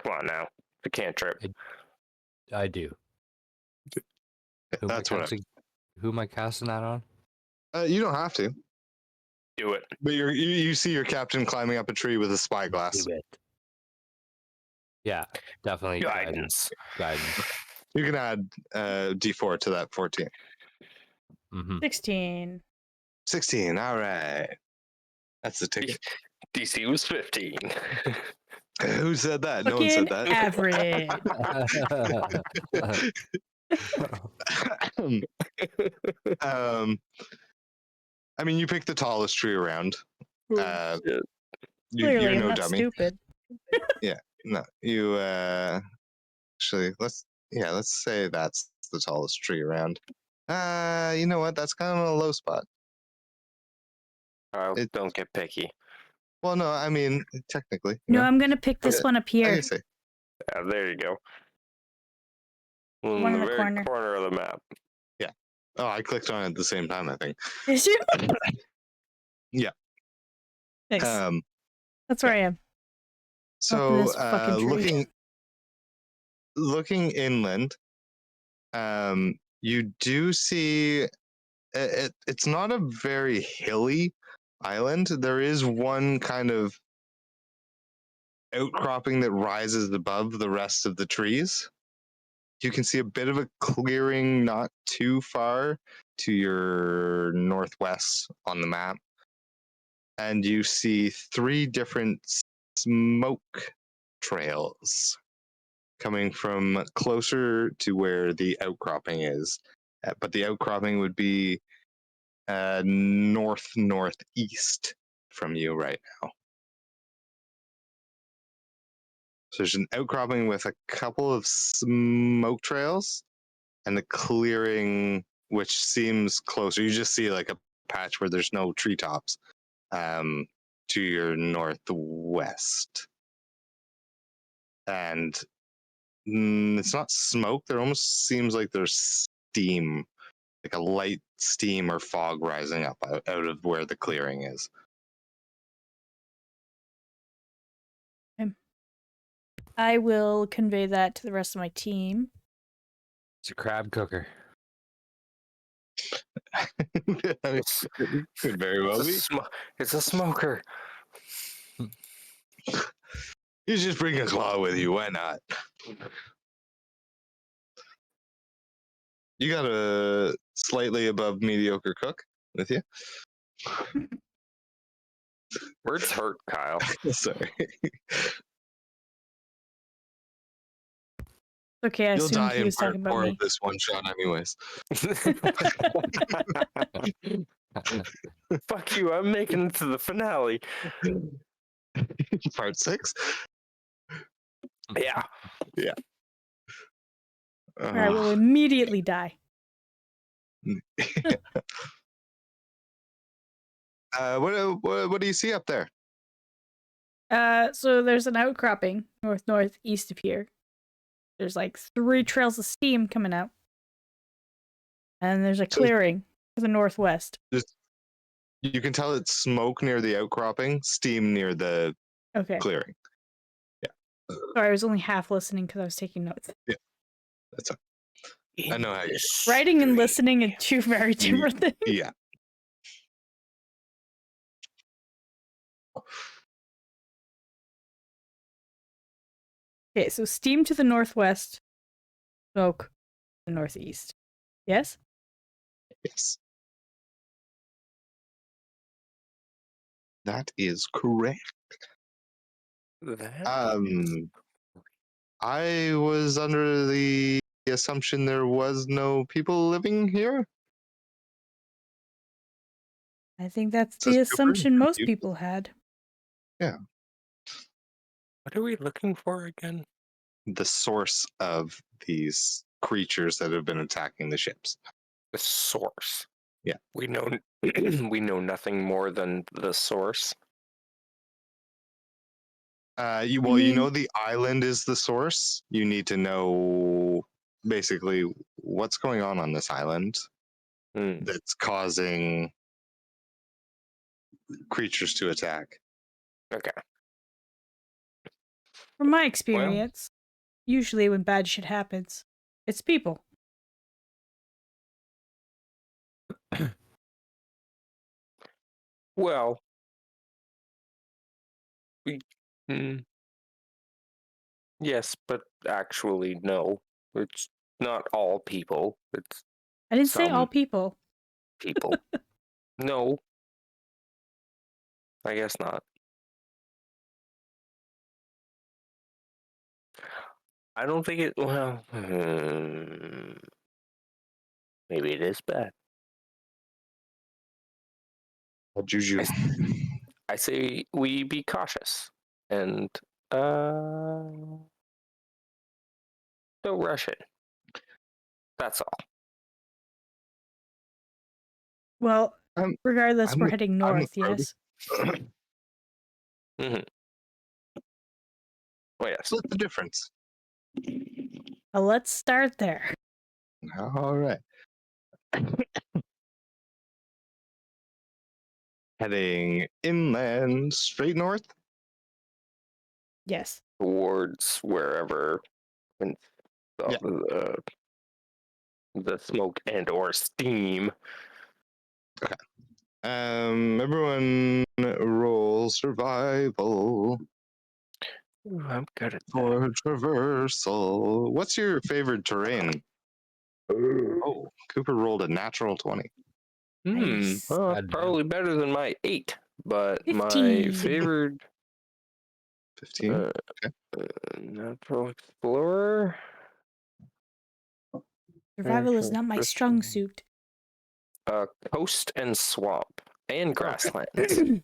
Come on now. The cantrip. I do. Who That's am I what. casting, who am I casting that on? You don't have to, Do it. but you see your captain climbing up a tree with a spyglass. Do it. Yeah, definitely Guidance. Guidance. You can add D4 to that 14. 16. 16. All right. That's the ticket. DC was 15. Who said that? No one said Fucking that. average. I mean, you pick the tallest tree around. Shit. Clearly, You're I'm no not dummy. stupid. No, you actually let's say that's the tallest tree around. You know what? That's kind of a low spot. Don't get picky. Well, no, I mean technically. No, I'm gonna pick this one up I here. can say. Yeah, there you go. One in the very corner. of the map. Yeah. Oh, I clicked on it at the same time, I think. Did you? Yeah. Nice. Um. That's where I am. So, this fucking tree. looking inland, you do see it's not a very hilly island. There is one kind of outcropping that rises above the rest of the trees. You can see a bit of a clearing not too far to your northwest on the map. And you see 3 different smoke trails coming from closer to where the outcropping is. But the outcropping would be northeast from you right now. So there's an outcropping with a couple of smoke trails and a clearing which seems closer. You just see like a patch where there's no treetops to your northwest. And it's not smoke. There almost seems like there's steam, like a light steam or fog rising up out of where the clearing is. I will convey that to the rest of my team. It's a crab cooker. I mean, It's, could very well be. it's a smoker. You just bring a claw with you. Why not? You got a slightly above mediocre cook with you. Words hurt, Kyle. Sorry. Okay, I You'll assumed die he in was part talking about 4 of me. this one shot, anyways. Fuck you, I'm making it to the finale. Part 6? Yeah. Or I will immediately die. What do you see up there? So there's an outcropping northeast of here. There's like 3 trails of steam coming out. And there's a clearing to the northwest. You can tell it's smoke near the outcropping, steam near the Okay. clearing. Sorry, I was only half listening because I was taking notes. That's all. I know how you Writing and listening are 2 very different things. Yeah. Okay, so steam to the northwest, smoke to the northeast. Yes? Yes. That is correct. I was under the assumption there was no people living here. I think that's Says the Cooper. assumption most You- people had. Yeah. What are we looking for again? The source of these creatures that have been attacking the ships. The source. Yeah. We know we know nothing more than the source. You mean- know the island is the source. You need to know basically what's going on this island Hmm. that's causing creatures to attack. Okay. From my experience, usually when bad shit happens, it's people. Well, we. Mm, yes, but actually, no. It's not all people. It's I didn't say all Some- people. people. No. I guess not. I don't think it. Well, maybe it is bad. Juju. I say we be cautious and don't rush it. That's all. Well, I'm- regardless, I'm we're with- heading I'm north, with Brody. yes? Mm-hmm. Oh yes. Split the difference. Well, let's start there. All right. Heading inland, straight north. Yes. Towards wherever and Yeah. the smoke and or steam. Everyone roll survival Ooh, I'm good at that. for traversal. What's your favorite terrain? Oh, Cooper rolled a natural 20. Nice. Well, Goddamn. probably better than my 8, but 15. my favored 15. natural explorer. Survival is not my This strong one. suit. Coast and swamp and grasslands.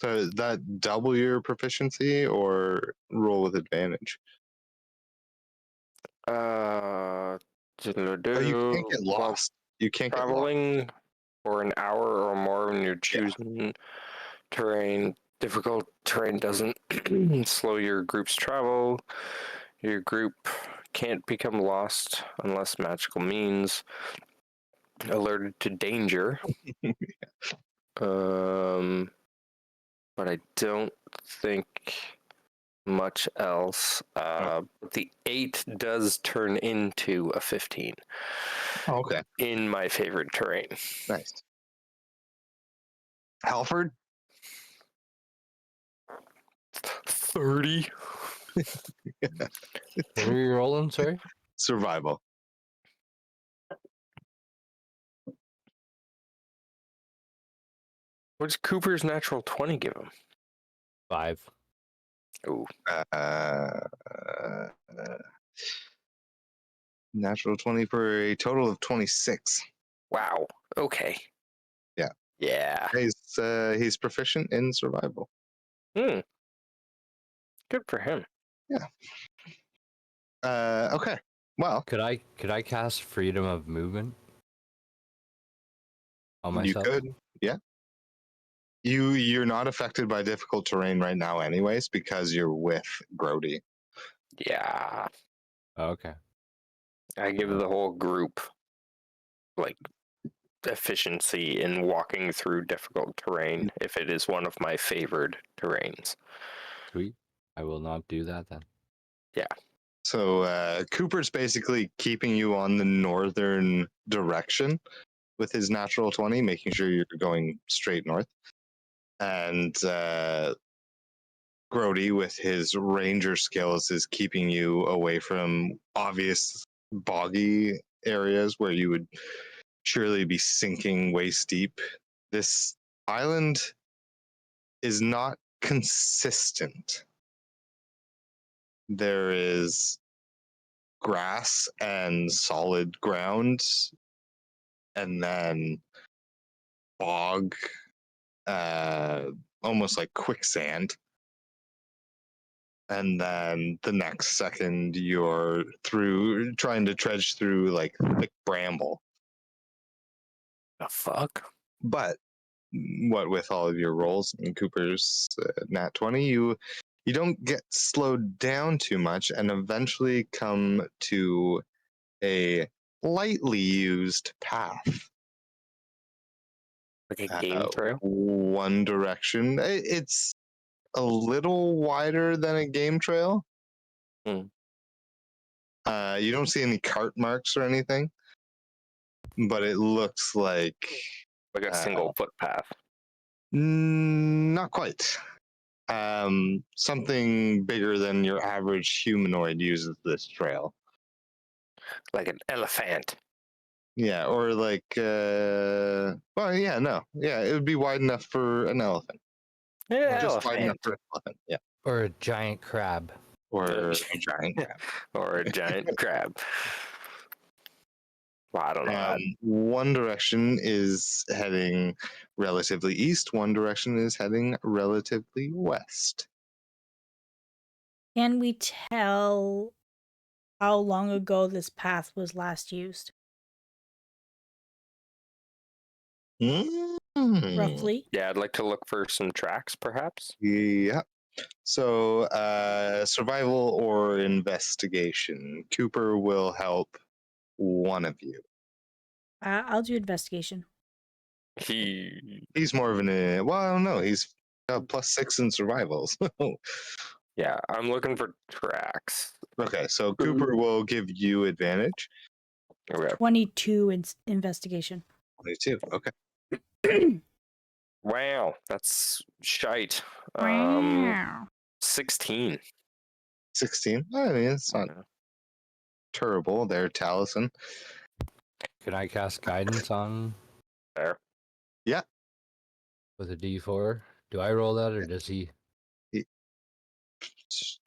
So is that double your proficiency or roll with advantage? Oh, You can't get lost. You can't get lost. Traveling for an hour or more when you're choosing terrain. Difficult terrain doesn't slow your group's travel. Your group can't become lost unless magical means. Alerted to danger. But I don't think much else. The 8 does turn into a 15 Oh, okay, in my favorite terrain. nice. Halford, 30. What are you rolling? Sorry. survival. What does Cooper's natural 20 give him? 5. Ooh, Uh, natural 20 for a total of 26. wow. Okay. Yeah. Yeah. He's proficient in survival. Hmm. Good for him. Yeah. Okay. Well, Could I cast freedom of movement on you myself? could. Yeah. You're not affected by difficult terrain right now, anyways, because you're with Grody. Yeah. Oh, okay. I give the whole group like efficiency in walking through difficult terrain if it is one of my favored terrains. Sweet. I will not do that then. So Cooper's basically keeping you on the northern direction with his natural 20, making sure you're going straight north. And Grody, with his ranger skills, is keeping you away from obvious boggy areas where you would surely be sinking waist deep. This island is not consistent. There is grass and solid ground, and then bog, almost like quicksand. And then the next second, you're trying to trudge through like thick bramble. The fuck? But what with all of your rolls in Cooper's nat 20, you don't get slowed down too much, and eventually come to a lightly used path. Like a game trail? One direction. It's a little wider than a game trail. Hmm. You don't see any cart marks or anything, but it looks like Like a single footpath. not quite. Something bigger than your average humanoid uses this trail. Like an elephant. Yeah, or like, well, yeah, no, yeah, it would be wide enough for an elephant. Yeah, Just wide enough elephant. for an elephant, yeah. Or a giant crab. Or a giant crab. Or a giant crab. Well, I don't know. One direction is heading relatively east, one direction is heading relatively west. Can we tell how long ago this path was last used? Roughly? Yeah, I'd like to look for some tracks, perhaps. Yeah. So, survival or investigation. Cooper will help one of you. I'll do investigation. He's more of well, I don't know. He's +6 in survival. So. Yeah, I'm looking for tracks. Okay, so Cooper will give you advantage. Okay. 22 in investigation. 22. Okay. Wow, that's shite. Wow. 16. 16. I mean, it's not terrible there, Taliesin. Can I cast guidance on There. Yeah. with a D4? Do I roll that or does he?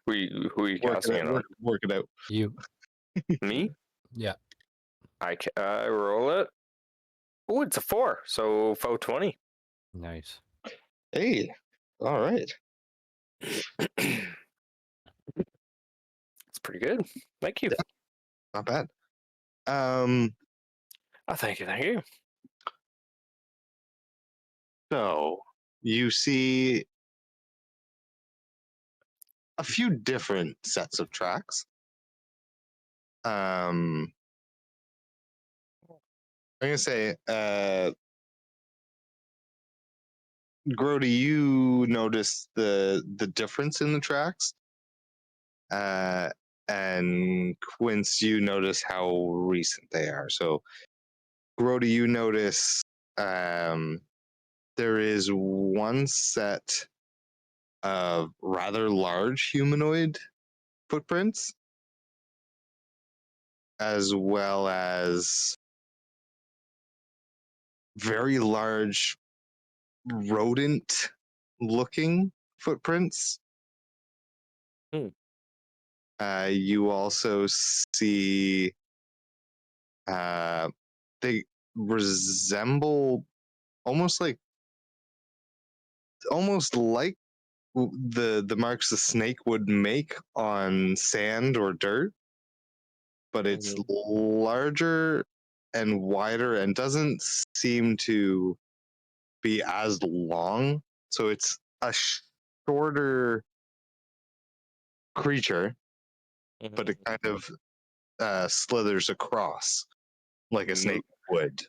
Who are you casting it on? Work it out. You. Me? Yeah. I roll it. Oh, it's a 4, so foe 20. Nice. Hey, all right. It's pretty good. Thank you. Yeah. Not bad. Oh, thank you. So you see a few different sets of tracks. I'm gonna say, Grody, you notice the difference in the tracks. And Quince, you notice how recent they are. So, Grody, you notice there is one set of rather large humanoid footprints, as well as very large rodent looking footprints. Hmm. You also see they resemble almost like the marks the snake would make on sand or dirt, but it's larger and wider and doesn't seem to be as long. So it's a shorter creature, but it kind of slithers across like a snake would.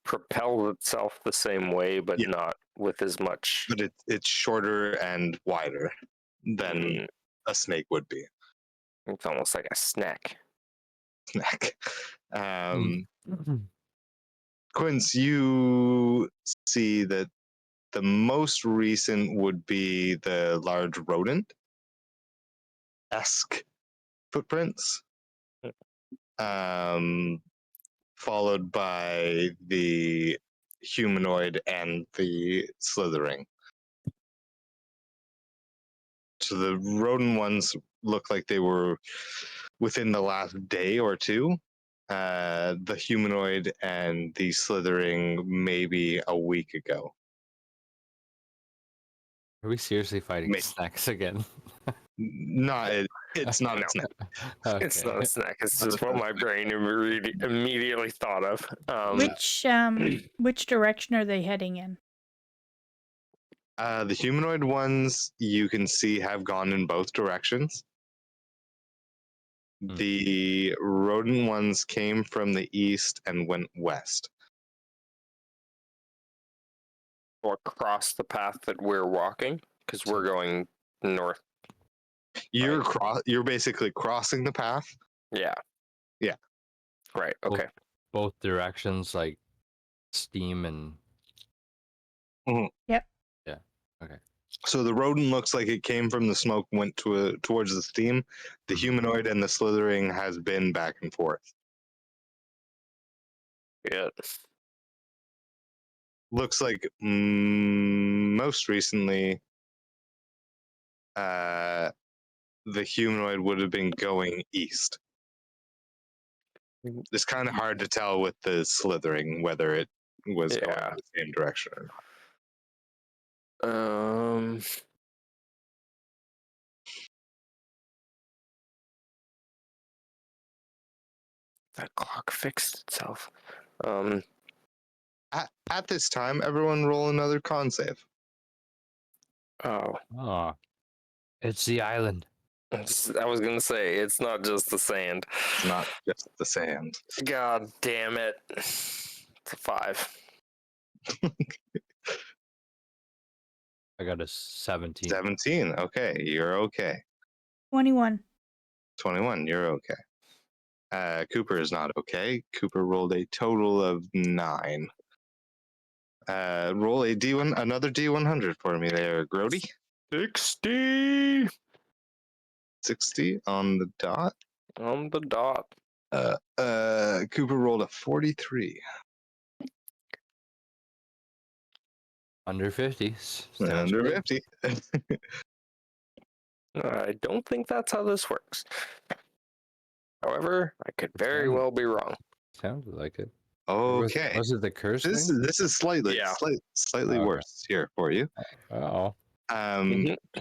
Propels itself the same way, but Yeah. not with as much. But it's shorter and wider than a snake would be. It's almost like a snack. Snack. Mm-hmm. Quince, you see that the most recent would be the large rodent-esque footprints, followed by the humanoid and the slithering. So the rodent ones look like they were within the last day or two. The humanoid and the slithering maybe a week ago. Are we seriously fighting Maybe. snacks again? Not it's not No. a snack. It's not a Okay. snack. It's just what my brain immediately thought of. Which direction are they heading in? The humanoid ones you can see have gone in both directions. Hmm. The rodent ones came from the east and went west. Or cross the path that we're walking, because we're going north. You're basically crossing the path. Yeah. Yeah. Right. Okay. Both directions, like steam and. Mhm. Yep. Yeah. Okay. So the rodent looks like it came from the smoke, went towards the steam. The humanoid and the slithering has been back and forth. Yeah. Looks like most recently, the humanoid would have been going east. It's kind of hard to tell with the slithering whether it was going in the same direction or not. That clock fixed itself. At this time, everyone roll another con save. Oh, it's the island. I was gonna say it's not just the sand. It's not just the sand. God damn it! It's a 5. I got a 17. 17. Okay, you're okay. 21. 21, you're okay. Cooper is not okay. Cooper rolled a total of 9. Roll a D1, another D100 for me there, Grody. 60 60 on the dot. on the dot. Cooper rolled a 43. Under 50. Sounds Under good. 50. I don't think that's how this works. However, I could very well be wrong. Sounded like it. Okay. Was it the curse This thing? is slightly Yeah. slightly Okay. worse here for you. Oh.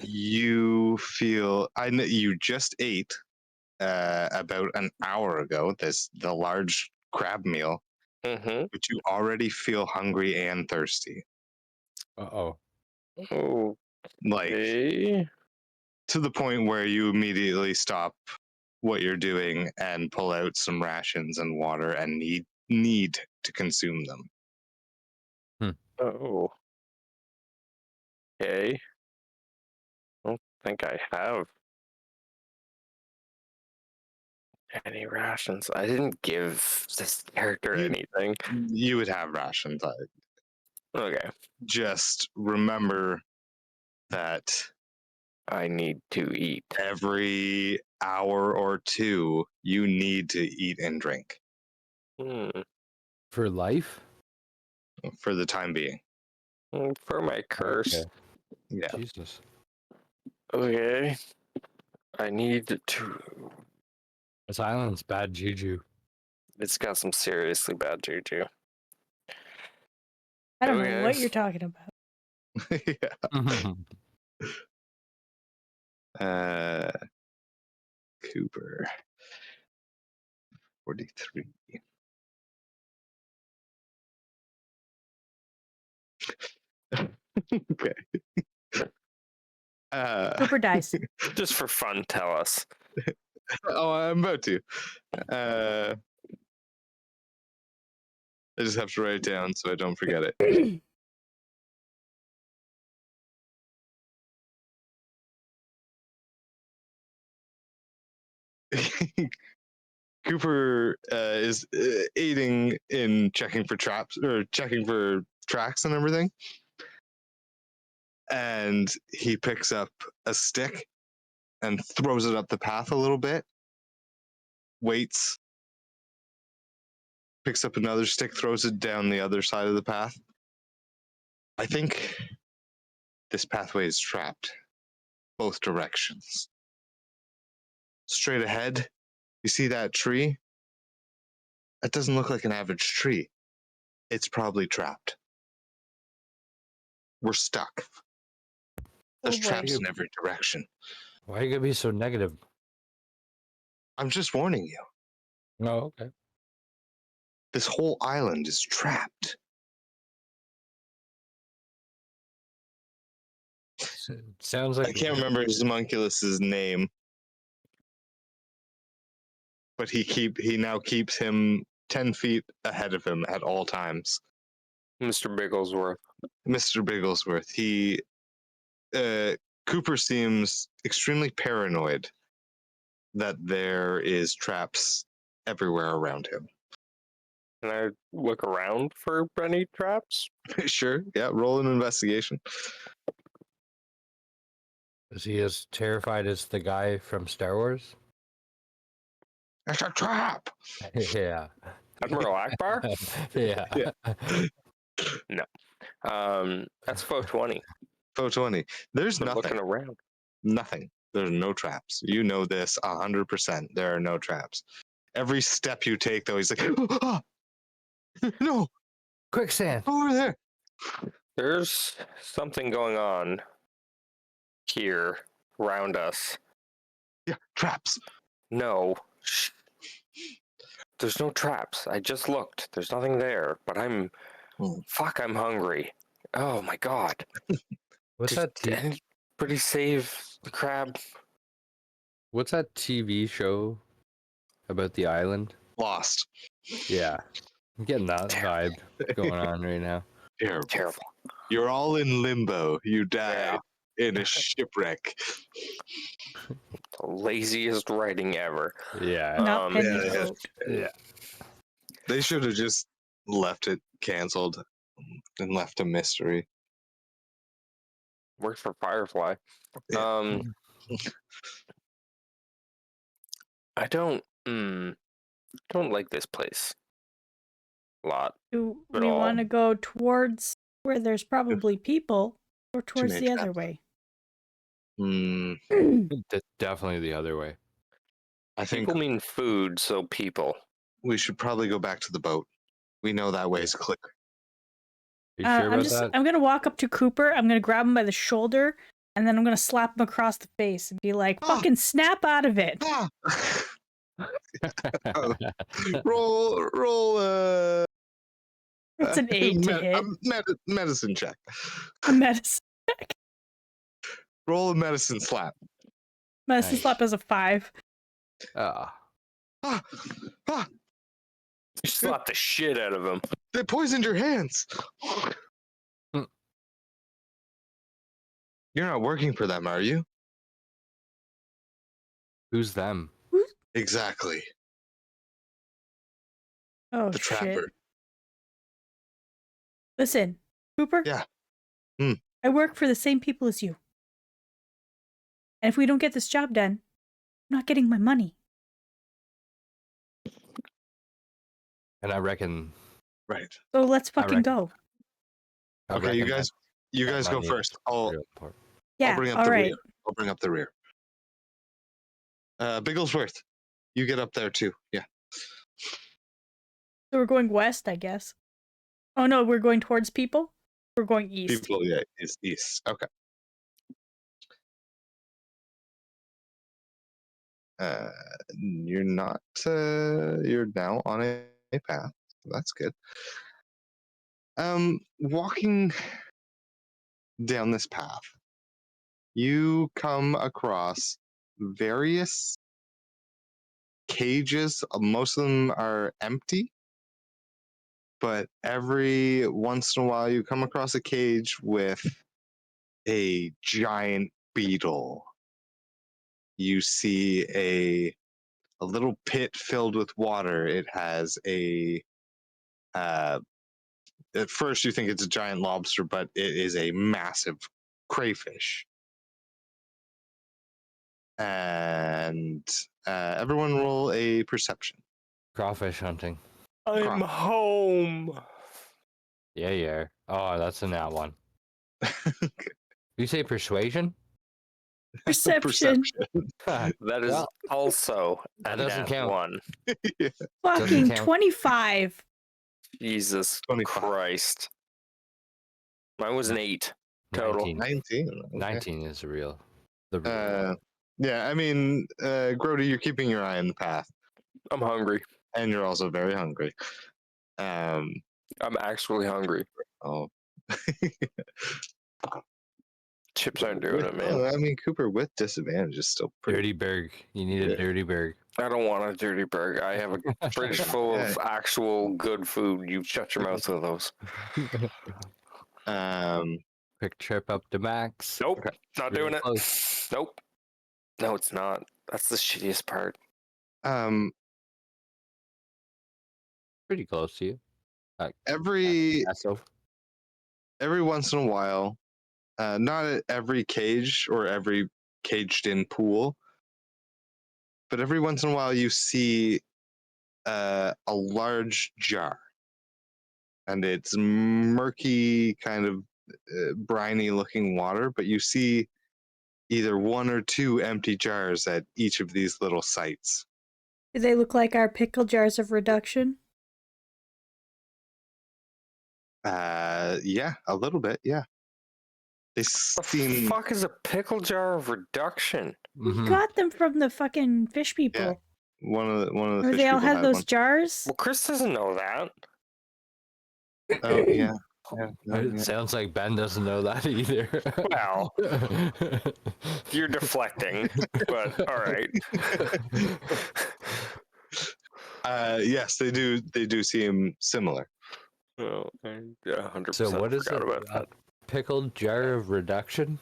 You feel you just ate about an hour ago the large crab meal, but you already feel hungry and thirsty. Uh-oh. Oh, Like to the point where you immediately stop what you're doing and pull out some rations and water and need to consume them. oh. Okay. I don't think I have Any rations? I didn't give this character You- anything. You would have rations. Okay. Just remember that I need to eat. every hour or two, you need to eat and drink Hmm. For life? for the time being. For my curse. Okay. Yeah. Jesus. Okay. I need to. This island's bad juju. It's got some seriously bad juju. I don't know Okay. what you're talking about. Yeah. Cooper. 43. Okay. Cooper dies. Just for fun, tell us. Oh, I'm about to. I just have to write it down so I don't forget it. Cooper is aiding in checking for traps or checking for tracks and everything. And he picks up a stick and throws it up the path a little bit. Waits. Picks up another stick, throws it down the other side of the path. I think this pathway is trapped. Both directions. Straight ahead, you see that tree? That doesn't look like an average tree. It's probably trapped. We're stuck. There's Oh, boy. traps in every direction. Why are you gonna be so negative? I'm just warning you. Oh, okay. This whole island is trapped. Sounds I like can't remember his homunculus's name, but he now keeps him 10 feet ahead of him at all times. Mr. Bigglesworth. Mr. Bigglesworth. Cooper seems extremely paranoid that there is traps everywhere around him. Can I look around for any traps? Sure, yeah, roll an investigation. is he as terrified as the guy from Star Wars? It's a trap! Yeah. Admiral Akbar? Yeah. That's 420. 420. There's I'm nothing. looking around. Nothing. There's no traps. You know this 100%. There are no traps. Every step you take, though, he's like, "Ah, no, Quicksand. over there." There's something going on here around us. Yeah, traps. No. Shh. There's no traps. I just looked. There's nothing there. But I'm hungry. Oh my god. What's Did that? anybody save the crab? What's that TV show about the island? Lost. Yeah, I'm getting that Terrible. vibe going on right now. Terrible. You're all in limbo. You died in a shipwreck. The laziest writing ever. Yeah. Not Penny's yeah. boat. Yeah. They should have just left it canceled and left a mystery. Worked for Firefly. Yeah. I don't like this place a lot. Do At we all. want to go towards where there's probably people or towards many the other traps. way? Definitely the other way. I think People mean food, so people. we should probably go back to the boat. We know that way is clear. Are you sure about that? I'm gonna walk up to Cooper. I'm gonna grab him by the shoulder, and then I'm gonna slap him across the face and be like, Ah! "Fucking snap out of it!" Ah! roll. It's an 8 to hit. Medicine check. A medicine Roll a medicine slap. Nice. slap is a 5. Ah. Ah! Ah! You slap the shit out of him. They poisoned your hands. Hmm. You're not working for them, are you? Who's them? Exactly. Oh the shit! trapper. Listen, Cooper. Yeah. Hmm. I work for the same people as you, and if we don't get this job done, I'm not getting my money. And I reckon. Right. So let's I fucking reckon- go. I Okay, you reckon guys, you that guys go money first. is I'll real important. Yeah. bring up all the right. rear. I'll bring up the rear. Bigglesworth, you get up there too. Yeah. So we're going west, I guess. Oh no, we're going towards people. We're going east. People, yeah, is east. Okay. You're not. You're now on a path. That's good. Walking down this path, you come across various cages. Most of them are empty, but every once in a while you come across a cage with a giant beetle. You see a little pit filled with water. It has a at first you think it's a giant lobster, but it is a massive crayfish. And everyone roll a perception. Crawfish hunting. I'm home. Yeah, yeah. Oh, that's a nat one. You say persuasion? Perception. That is Well, also that a doesn't nat count. one. Yeah, Fucking count. 25. Jesus 25. Christ. Mine was an 8 total. 19. 19. Okay. 19 is the real one. Yeah, I mean, Grody, you're keeping your eye on the path, I'm hungry. and you're also very hungry. I'm actually hungry. Oh, Chips aren't doing it, man. I mean, Cooper with disadvantage is still pretty. Dirty Berg. You need Yeah. a dirty Berg. I don't want a dirty burger. I have a fridge full of actual good food. You shut your mouth with those. Quick trip up to Max. Nope. Not Real doing it. close. Nope. No, it's not. That's the shittiest part. Pretty close to you. Every So once in a while, not at every cage or every caged in pool, but every once in a while you see a large jar, and it's murky, kind of briny looking water, but you see either one or two empty jars at each of these little sites. Do they look like our pickle jars of reduction? Yeah, a little bit, yeah. They The seem fuck is a pickle jar of reduction? We got them from the fucking fish people. one of the Or fish they all people had those one. jars. Well, Chris doesn't know that. Oh yeah. It sounds like Ben doesn't know that either. Well, you're deflecting, but all right. Yes, they do. They do seem similar. Oh, I 100% So what is forgot it? about that. Pickled jar of reduction?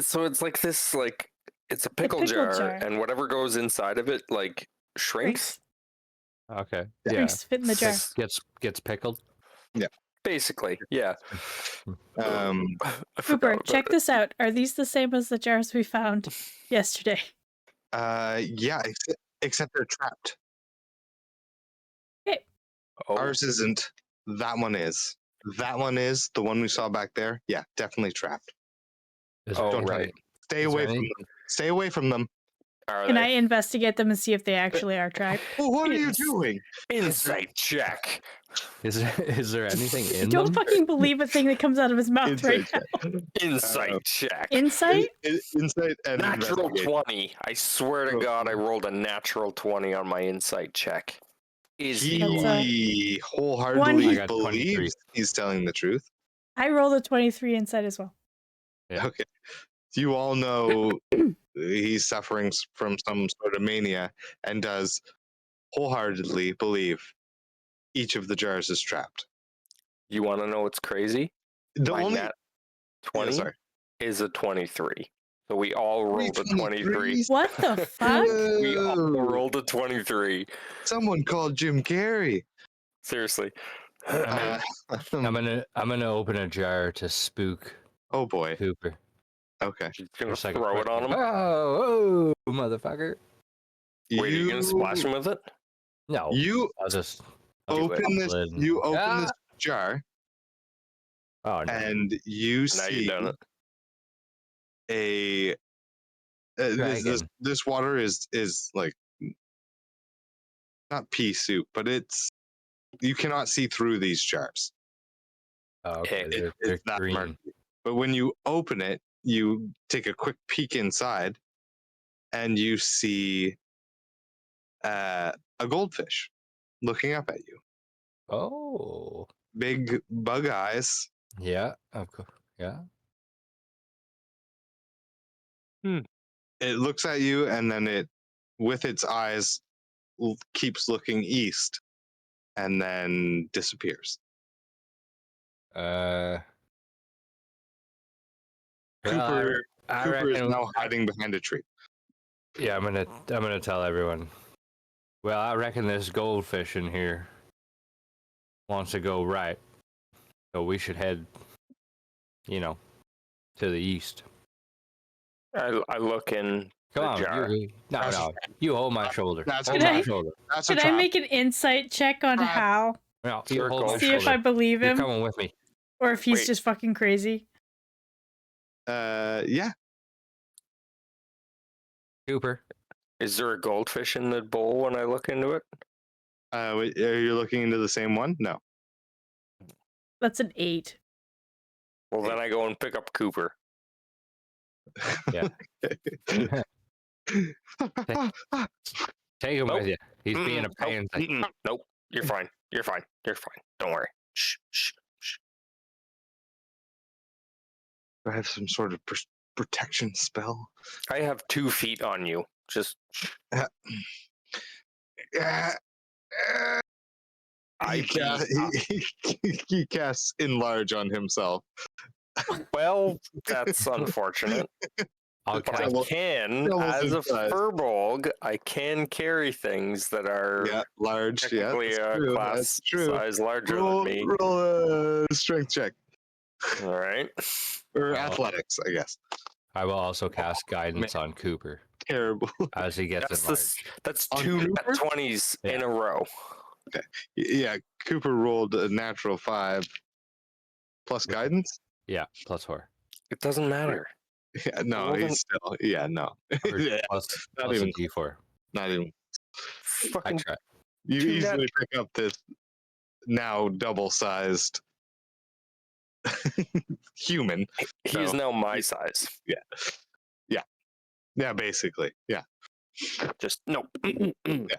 So it's like this, like it's a pickle, pickle jar, jar. and whatever goes inside of it, like shrinks. Okay. Yeah. Drinks fit in the jar. Gets pickled. Basically, yeah. I forgot Cooper, about check it. this out. Are these the same as the jars we found yesterday? Yeah, except they're trapped. Oh, Ours isn't. That one is. That one is the one we saw back there. Yeah, definitely trapped. Is Oh, Don't touch right. it. Stay Is away there from any- them. Stay away from them. Are Can they? I investigate them and see if they actually are tracked? Well, what are you Yes. doing? Insight check. Is there anything I in don't them? fucking believe a thing that comes out of his mouth right Insight now. Insight check. Insight? Insight and Natural investigation. 20. I swear to Oh. God, I rolled a natural 20 on my insight check. Is he That's lying? He wholeheartedly One- I got 23. believes he's telling the truth. I rolled a 23 insight as well. Yeah. Okay. You all know he's suffering from some sort of mania and does wholeheartedly believe each of the jars is trapped. You want to know what's crazy? The My only nat 20 sorry. is a 23. So we all rolled a 23. What the fuck? We all Whoa. rolled a 23. Someone called Jim Gerry. Seriously. Uh, I'm gonna open a jar to spook oh boy. Cooper. Okay. Just gonna Just like a throw quick, it on him. Oh, motherfucker! Wait, are you gonna splash him with it? No, You I'll just open this. You open this Ah! jar, Oh no! and you Now see you've done it. a. Dragon. This water is like not pea soup, but it's you cannot see through these jars. Oh, okay, It's they're that green. murky. But when you open it, you take a quick peek inside, and you see a goldfish looking up at you. Oh, Big bug eyes. yeah, of course, yeah. It looks at you, and then it, with its eyes, keeps looking east, and then disappears. Well, Cooper I Cooper is reckon. now hiding behind a tree. Yeah, I'm gonna tell everyone. Well, I reckon this goldfish in here wants to go right, so we should head, to the east. I look in Come the on, jar. no, you hold my shoulder. That's Hold a my trap. shoulder. That's a Can I trap. make an insight check on Trap. how? No, you hold my Circle. See if I shoulder. believe You're him coming with me, or if he's Wait. just fucking crazy. Yeah. Cooper. Is there a goldfish in the bowl when I look into it? Wait, are you looking into the same one? No. That's an 8. Well, then I go and pick up Cooper. Yeah. Take him Nope. with you. He's being a pain. Nope. You're fine. You're fine. You're fine. Don't worry. Shh. Shh. Shh. Do I have some sort of protection spell? I have 2 feet on you. Just. Yeah. I He casts enlarge on himself. Well, that's unfortunate. I'll But I cast. can, doubles as in a size. furbolg, I can carry things that are Yeah, large. Yeah, technically that's a true. class That's true. size larger Roll, than me. roll a strength check All right. or Oh. athletics, I guess. I will also cast guidance on Cooper Terrible. as he gets That's enlarged. that's On 2 Cooper? nat 20s in Yeah. a row. Yeah, Cooper rolled a natural 5 plus guidance. Yeah, +4. It doesn't matter. Yeah, no, Well, then- he's still. Yeah, no. Or Yeah, plus not a even. D4. Not even. I Fucking try. You Two easily pick up this now double-sized human. he is So, now my size. Yeah, basically. Yeah. Just no.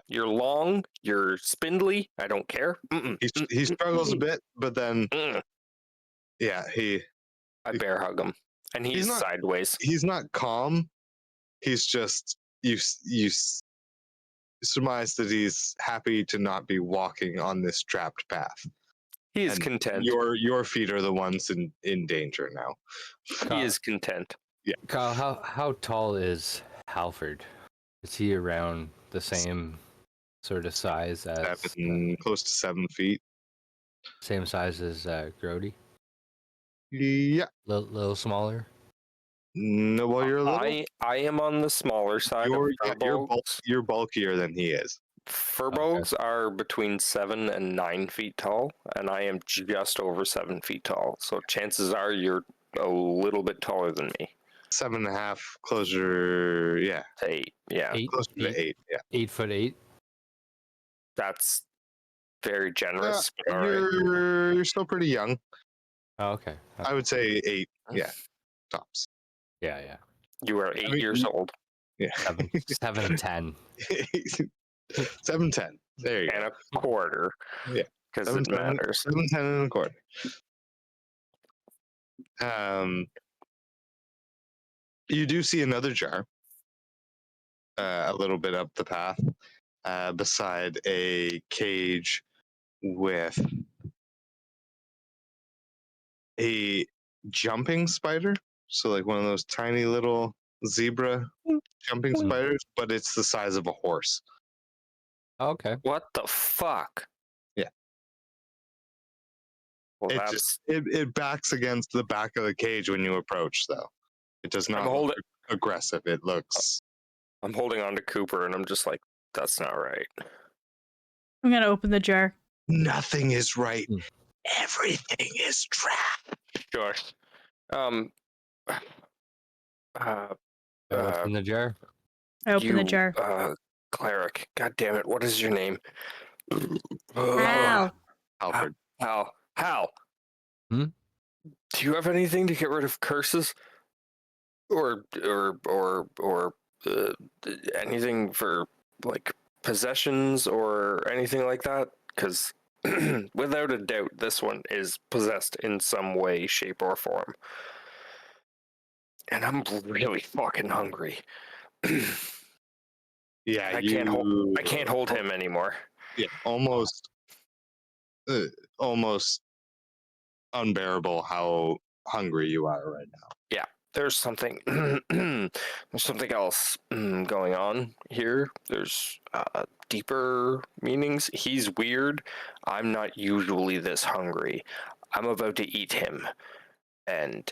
You're long. You're spindly. I don't care. He struggles a bit, but then Mm. yeah, I bear hug him, and he's not- sideways. he's not calm. He's just you surmise that he's happy to not be walking on this trapped path. He is And content. Your feet are the ones in danger now. He is content. Kyle, how tall is Halford? Is he around the same sort of size as Close to 7 feet. same size as Grody? Yeah. Little smaller. No, well, you're a little. I am on the smaller side You're, of yeah, furbolgs. you're bulkier than he is. Furbolgs are between 7 and 9 feet tall, and I am just over 7 feet tall. So chances are you're a little bit taller than me. 7.5, closer. Yeah, To 8. Yeah, closer to 8. Yeah. 8'8". that's very generous. but all right. You're still pretty young. Oh, okay. I would say 8. Yeah, tops. Yeah. You are 8 I mean, years old Yeah. 7'10". 7.10. There you and go. a quarter. Yeah. Because it 7.10 matters. 7.10 and a quarter. You do see another jar a little bit up the path beside a cage with a jumping spider. So like one of those tiny little zebra jumping Mm. spiders, but it's the size of a horse. Okay. What the fuck? Well, It that's. just it backs against the back of the cage when you approach, though. It does not holding. look aggressive. It looks. I'm holding on to Cooper, and I'm just like, that's not right. I'm gonna open the jar. Nothing is right. Hmm. Everything is trapped. Sure. Um. Open the jar. I open the jar. Cleric. God damn it! What is your name? Ow. Alfred. Hal. Hmm? Do you have anything to get rid of curses, or anything for like possessions or anything like that? Because without a doubt, this one is possessed in some way, shape, or form. And I'm really fucking hungry. Yeah, I can't hold him anymore. Yeah, almost unbearable how hungry you are right now. Yeah, there's something there's something else going on here. There's deeper meanings. He's weird. I'm not usually this hungry. I'm about to eat him, and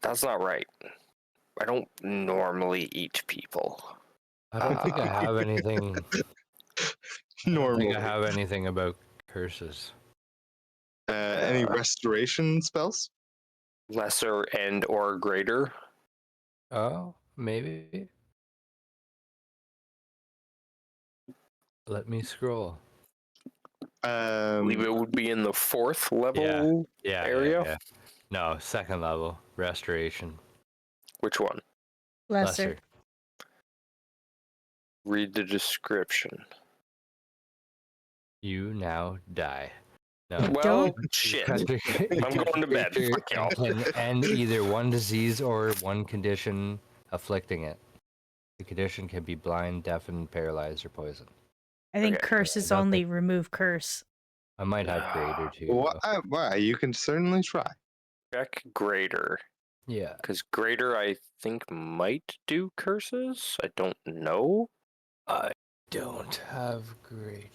that's not right. I don't normally eat people. I don't think I have anything. I don't Normally. think I have anything about curses. Any restoration spells? Lesser and or greater. Oh, maybe. Let me scroll. I believe it would be in the 4th level area. Yeah. No, second level restoration. Which one? Lesser. Read the description. You now die. No. Well, Don't. shit. I'm going to bed. Fuck y'all. Can end either one disease or one condition afflicting it. The condition can be blind, deafened, paralyzed, or poisoned. I think Okay. curses Nothing. only remove curse. I might have greater too. Why? You can certainly try. Check greater. Yeah. Because greater, I think, might do curses. I don't know. I don't have greater.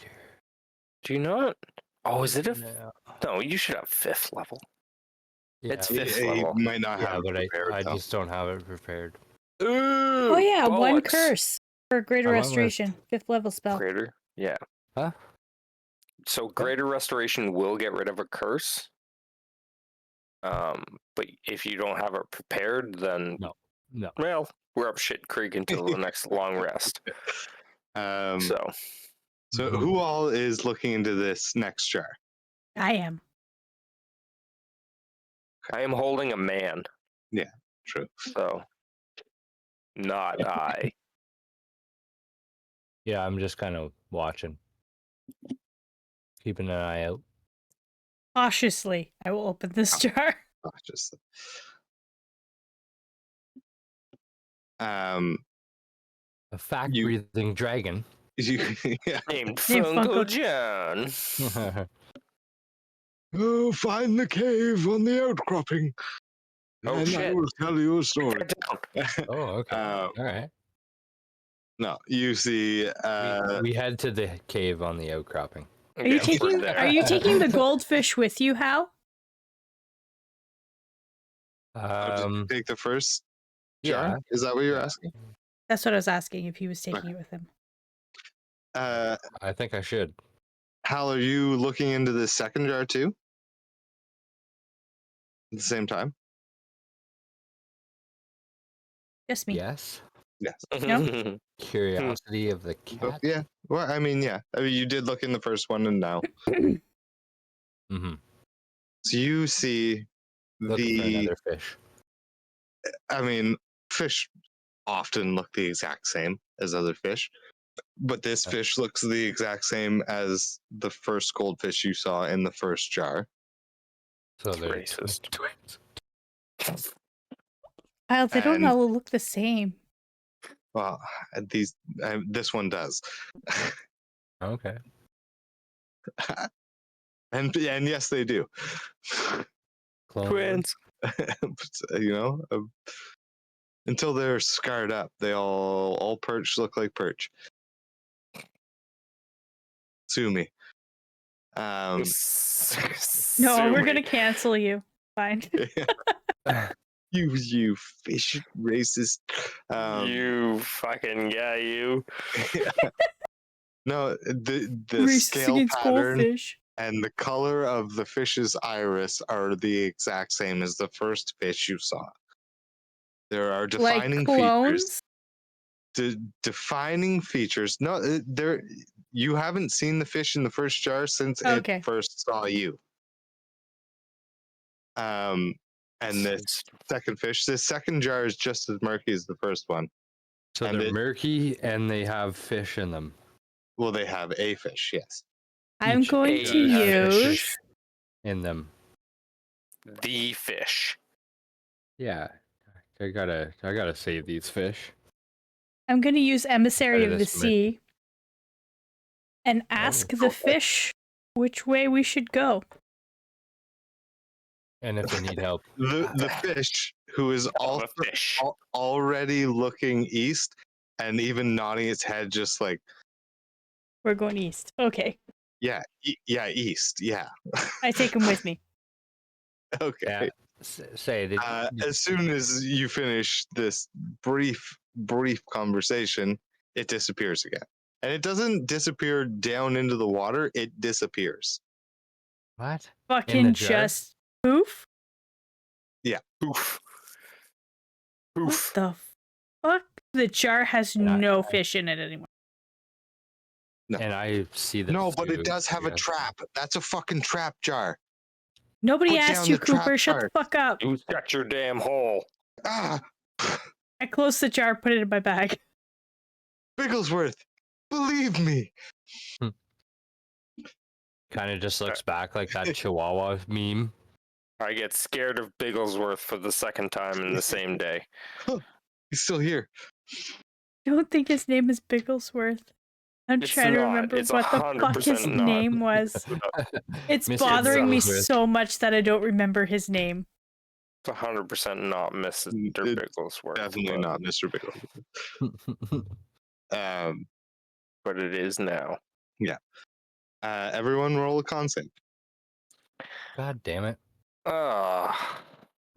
Do you not? Oh, is it a? No. No, you should have 5th level. Yeah, It's You 5th level. might not yeah, have but it prepared, I though. just don't have it prepared. Oh yeah, one bollocks. curse for greater I went with- restoration. 5th level spell. Greater, yeah. Huh? So greater restoration will get rid of a curse. But if you don't have it prepared, then No. well, we're up shit creek until the next long rest. So Mhm. who all is looking into this next jar? I am. I am holding a man, True. so not I. Yeah, I'm just kind of watching, keeping an eye out. Cautiously, I will open this jar. Just A fact-breathing dragon. yeah. Named Named Funko Funko. John. Oh, find the cave on the outcropping. Oh, and I shit. will tell you a story. Get down. Oh, okay. All right. No, you see. We head to the cave on the outcropping. Are you Yeah, we're taking there. are you taking the goldfish with you, Hal? Take the first jar. Yeah. Is that what you're Yeah. asking? That's what I was asking, if he was taking it with him. I think I should. Hal, are you looking into this second jar too? At the same time? Just me. Yes. Yes. Curiosity of the Oh, cat. yeah. Well, I mean, yeah. I mean, you did look in the first one, and now. Mm-hmm. So you see Looking for another fish. I mean, fish often look the exact same as other fish, but this fish looks the exact same as the first goldfish you saw in the first jar. So they're Racist. twins. Kyle, they don't And- all look the same. Well, this one does, Okay. and yes, they do. Clone Twins. You know, until they're scarred up, they all perch look like perch. Sue me. No, we're Sue gonna me. cancel you. Fine. You fish racist. You fucking you. No, the Racist scale against pattern goldfish. and the color of the fish's iris are the exact same as the first fish you saw. There are Like defining clones. features. Defining features. No, there. You haven't seen the fish in the first jar since Okay. it first saw you. And this second fish, this second jar is just as murky as the first one. So And they're murky and they have fish in them. Well, they have a fish, yes. I'm Each going to jar has use. fish. In them. The fish. Yeah. I gotta save these fish. I'm going to use Emissary Better of the this mission. Sea and ask the fish which way we should go. And if they need help. The fish, who is Of a fish. already looking east and even nodding its head, just like, We're going east. Okay. yeah, east, yeah. I take him with me. Okay. Yeah. Say it. As soon as you finish this brief conversation, it disappears again. And it doesn't disappear down into the water, it disappears. What? Fucking jar? just poof. Poof. What Poof. the fuck? The jar has no fish in it anymore. No. And I see this. No, but it too, does have a yes. trap. That's a fucking trap jar. Nobody Put asked down you, the trap Cooper. Shut the jar. fuck up. You shut your damn hole. Ah, I closed the jar, put it in my bag. Bigglesworth, believe me. Kind of just looks back like that Chihuahua meme. I get scared of Bigglesworth for the second time in the same day. He's still here. I don't think his name is Bigglesworth. I'm It's trying to not. remember It's what the fuck 100% his not. name was. It's Mr. bothering me Bigglesworth. so much that I don't remember his name. It's 100% not Mr. It's Bigglesworth. Definitely but, not Mr. Bigglesworth. but it is now. Everyone roll a con save. God damn it. Ah.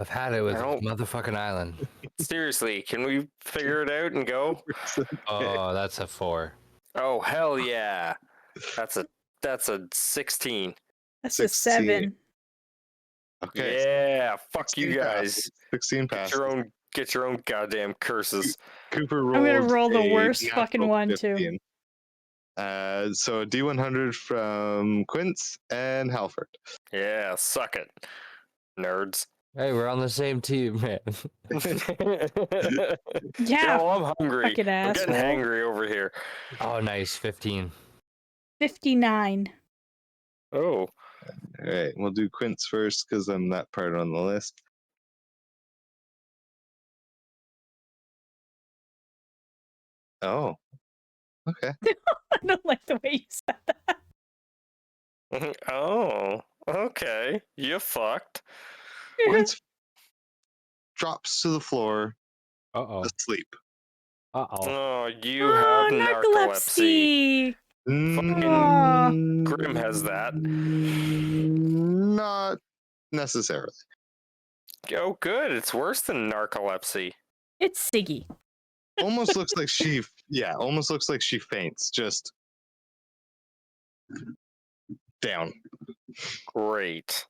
I've had it with I don't- motherfucking island. Seriously, can we figure it out and go? Oh, that's a 4. Oh hell yeah! That's a 16. That's 16. a 7. Okay. Yeah, fuck you 16 guys. passes. 16 Get passes. your own goddamn curses. Cooper I'm gonna rolled roll the a worst natural fucking one, too. 15. So a D100 from Quince and Halford. Yeah, suck it, nerds. Hey, we're on the same team, man. Yeah, Yo, I'm hungry. fucking I'm getting asshole. hangry over here. Oh, nice. 15. 59. Oh, All right, we'll do Quince first because I'm that part on the list. Oh, okay. I don't like the way you said that. oh, okay. You fucked. Quince drops to the floor Uh-oh. asleep. Uh-oh. Oh, you have narcolepsy. Fucking Grim has that. Not necessarily. Oh, good. It's worse than narcolepsy. It's Siggy. Almost looks like almost looks like she faints, just down. Great.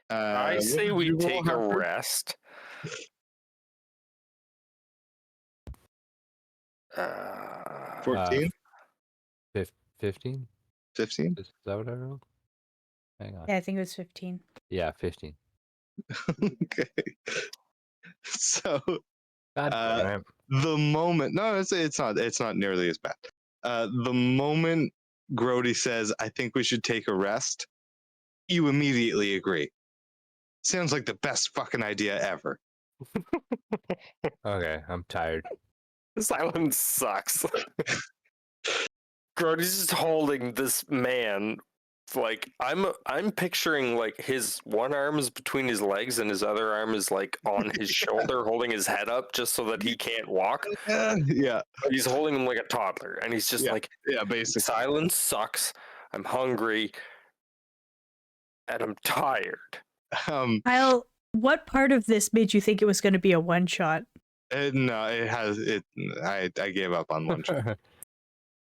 I say what did we you roll, take a Halford? rest. 14? 15? 15? Is that what I rolled? Hang on. Yeah, I think it was 15. Yeah, 15. Okay. So God damn it. the moment it's not nearly as bad. The moment Grody says, I think we should take a rest, you immediately agree. Sounds like the best fucking idea ever. Okay, I'm tired. This island sucks. Grody's just holding this man. Like I'm picturing like his one arm is between his legs and his other arm is like on his shoulder, holding his head up just so that he can't walk. Yeah, But he's holding him like a toddler, and he's just like, yeah, basically. "Silence sucks. I'm hungry. and I'm tired. Kyle, what part of this made you think it was going to be a one shot? No, it has it. I gave up on one shot.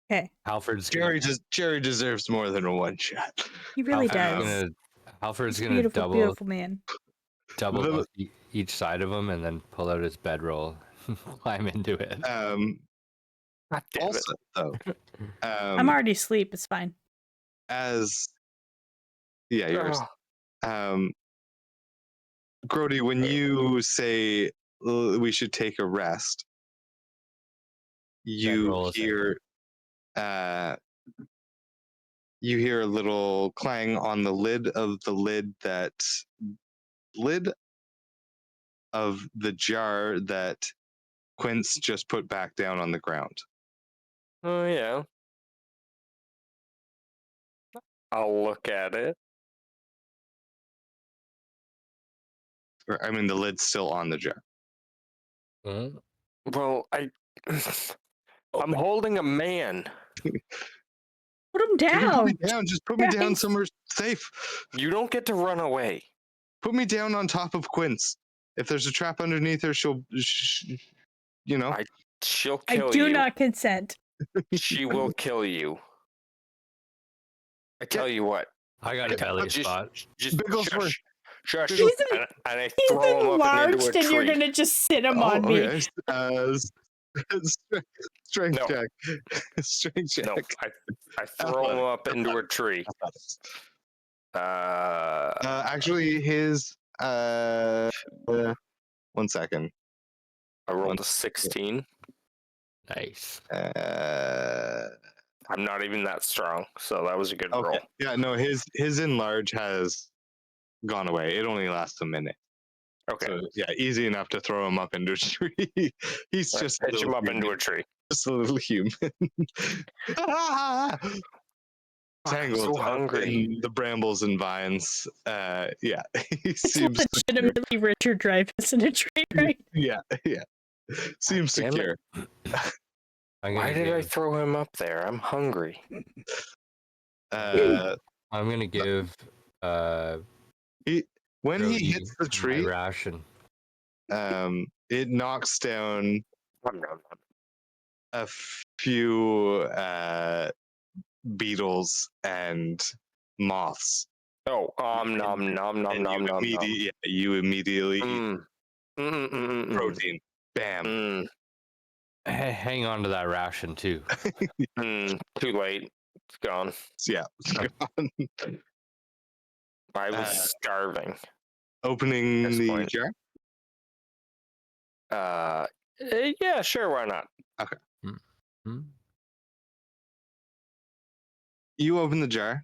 Okay, Halford's Gerry deserves more than a one shot. he really Halford's does. Halford's He's a gonna beautiful, double beautiful man. The- up each side of him and then pull out his bedroll, climb into it. God damn Also, it. though, I'm already asleep. It's fine. as yeah, yours. Oh, Grody, when you say we should take a rest, you Bedroll is hear you hear a little clang on the lid of the jar that Quince just put back down on the ground. oh yeah. I'll look at it. Or, I mean, the lid's still on the jar. Mhm. Well, I'm holding a man. Put him You can put down. me down. Just put me down Guys. somewhere safe. You don't get to run away. Put me down on top of Quince. If there's a trap underneath her, she'll, you know. She'll I kill do you. not consent. She will kill you. I tell you what. I got a belly Just, spot. just Bigglesworth. shush. He's And I He's throw him up and into a enlarged, and you're tree. gonna just sit him on me. Okay. Strength No. check. Strength check. No, I throw him up into a tree. Actually, his. 1 second. I rolled a 16. Nice. I'm not even that strong, so that was a good Okay. roll. Yeah, no, his enlarge has gone away. It only lasts a minute. Okay. So yeah, easy enough to throw him up into a tree. He's I just pitch him up into a tree. just a little human. I'm Tangled so up hungry. in the brambles and vines. Yeah, he It's seems secure. legitimately Richard Dreyfuss in a tree, right? Yeah. Seems Damn it. secure. Why did I throw him up there? I'm hungry. Uh, I'm gonna give when Grody he hits the my tree, ration. it knocks down Nom, nom, nom. a few beetles and moths. Oh, nom nom nom And nom nom. you immediately eat Mm. protein. Bam. Mm. Hang on to that ration too. Too late. It's gone. Yeah. I was starving. Opening At this the point. jar. Yeah, sure, why not? Hmm? You open the jar,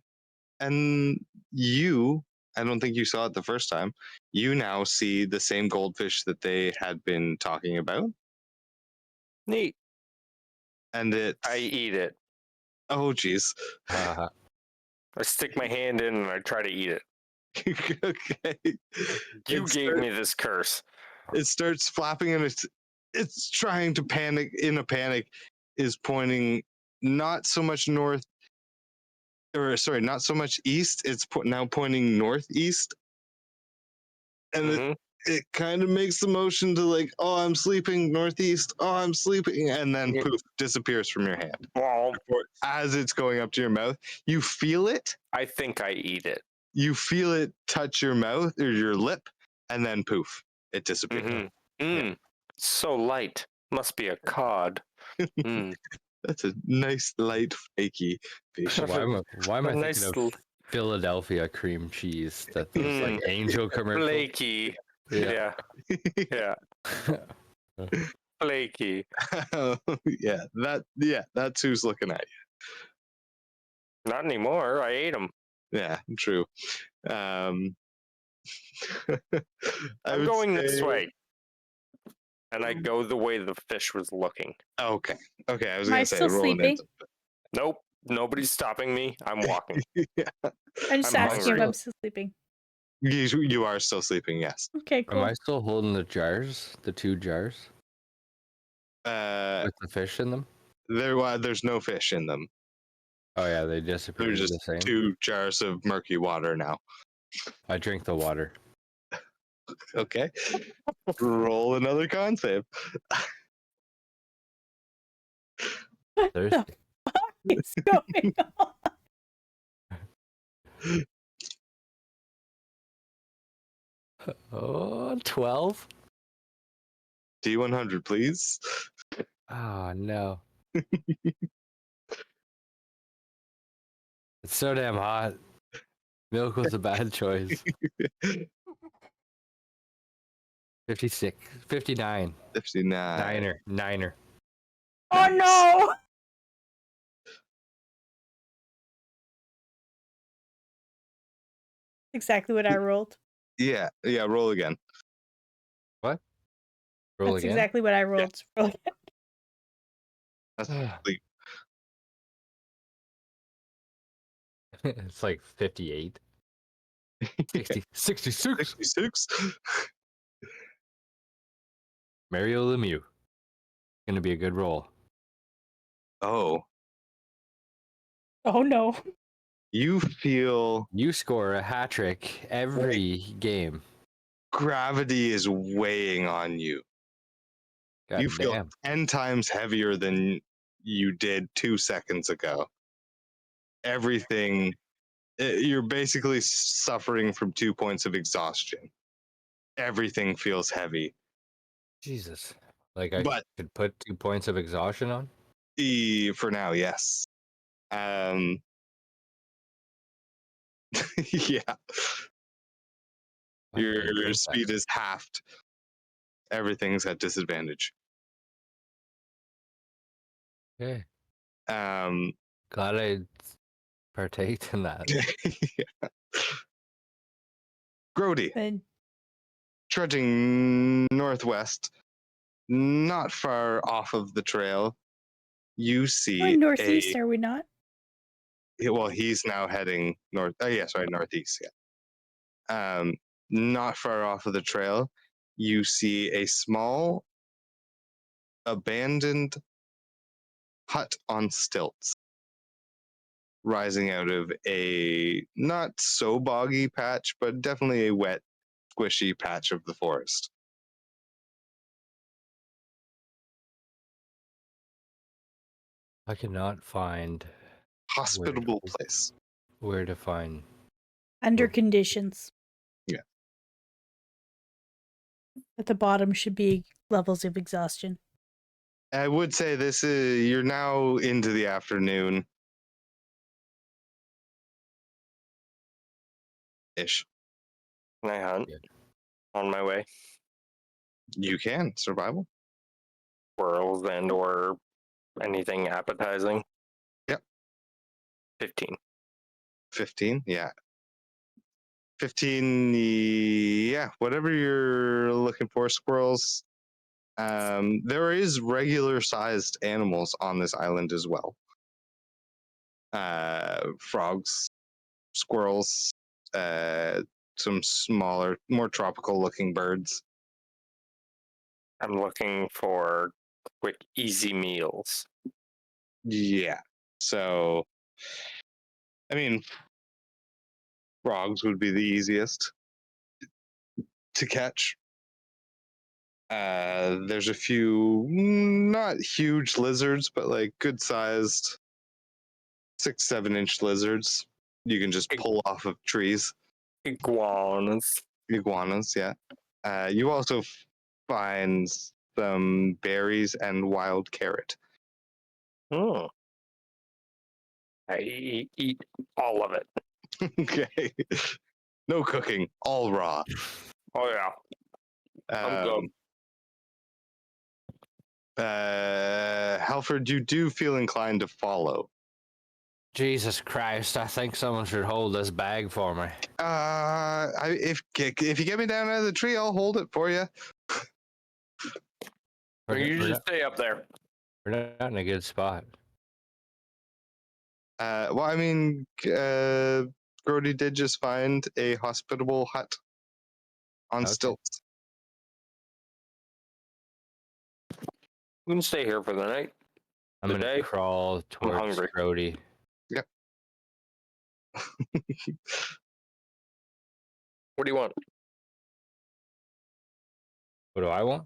and I don't think you saw it the first time. You now see the same goldfish that they had been talking about, Neat. and I eat it. oh geez. Uh, I stick my hand in and I try to eat it. Okay. You gave me this curse. It starts flapping, and it's trying to panic. In a panic, is pointing not so much north, or sorry, not so much east. It's now pointing northeast, and Mhm. it kind of makes the motion to like, oh, I'm sleeping northeast. Oh, I'm sleeping, and then Yeah. poof, disappears from your hand. Well, As it's going up to your mouth, you feel it. I think I eat it. You feel it touch your mouth or your lip, and then poof, it disappears. Mm-hmm. So light. Must be a cod. Mm. That's a nice light flaky fish. why am I Nice thinking of Philadelphia cream cheese? That those like Angel commercial. flaky. Yeah. Yeah. Flaky. That's who's looking at Not anymore. I ate them. you. Yeah, true. I'm going this way. And I go the way the fish was looking. Okay. I was Am I gonna say still rolling sleeping? Nope. Nobody's stopping me. I'm walking. Yeah. I'm just I'm asking if hungry. I'm still sleeping. You are still sleeping, yes. Okay, Am cool. I still holding the jars? The 2 jars Uh, with the fish in them? there's no fish in them. Oh yeah, they They're disappeared just the same. 2 jars of murky water now. I drink the water. Okay. Roll another con save. What Thirsty. the fuck is going on? Oh, 12? D100, please. Oh, no. It's so damn hot. Milk was a bad choice. 56. 59. 59. Niner. Oh Nice. no! Exactly what I rolled. Yeah, roll again. What? Roll That's again? exactly what I rolled. Roll again. That's Ah. sleep. It's like 58. 60, 66. 66. Mario Lemieux. Gonna be a good roll. Oh, Oh no. you feel You score a hat trick every game. gravity is weighing on you. God You feel damn. 10 times heavier than you did 2 seconds ago. Everything, you're basically suffering from 2 points of exhaustion. Everything feels heavy. Jesus. Like I But could put 2 points of exhaustion on? for now, yes. Yeah, Why did I your drink speed is halved. Everything's at disadvantage. that? Okay. Um, Glad I partaked in that. yeah. Grody, Then trudging northwest, not far off of the trail, you we're see northeast, are we not? well, he's now heading north. Oh, yeah, sorry, northeast. Yeah. Not far off of the trail, you see a small, abandoned hut on stilts, rising out of a not so boggy patch, but definitely a wet, squishy patch of the forest. I cannot find Hospitable place. where to find. Under Oh. conditions. Yeah. At the bottom should be levels of exhaustion. I would say this is you're now into the afternoon ish. Can I hunt Yeah. on my way? You can survival. Squirrels and or anything appetizing? Yep. 15. 15, yeah. 15, yeah, whatever you're looking for, squirrels. There is regular sized animals on this island as well. Frogs, squirrels, some smaller, more tropical looking birds. I'm looking for quick, easy meals. Yeah. So, I mean, frogs would be the easiest to catch. There's a few not huge lizards, but like good sized 6-7 inch lizards you can just pull off of trees. Iguanas. Iguanas, yeah. You also find some berries and wild carrot. Hmm. I eat all of it. Okay. No cooking, all raw. Oh yeah, I'm good. Halford, you do feel inclined to follow. Jesus Christ, I think someone should hold this bag for me. If you get me down out of the tree, I'll hold it for you. Or you We're just stay up there. not in a good spot. Well, I mean, Grody did just find a hospitable hut on Okay. stilts. We can stay here for the night. I'm gonna Today, crawl towards hungry. Grody. Yep. What do you want? What do I want?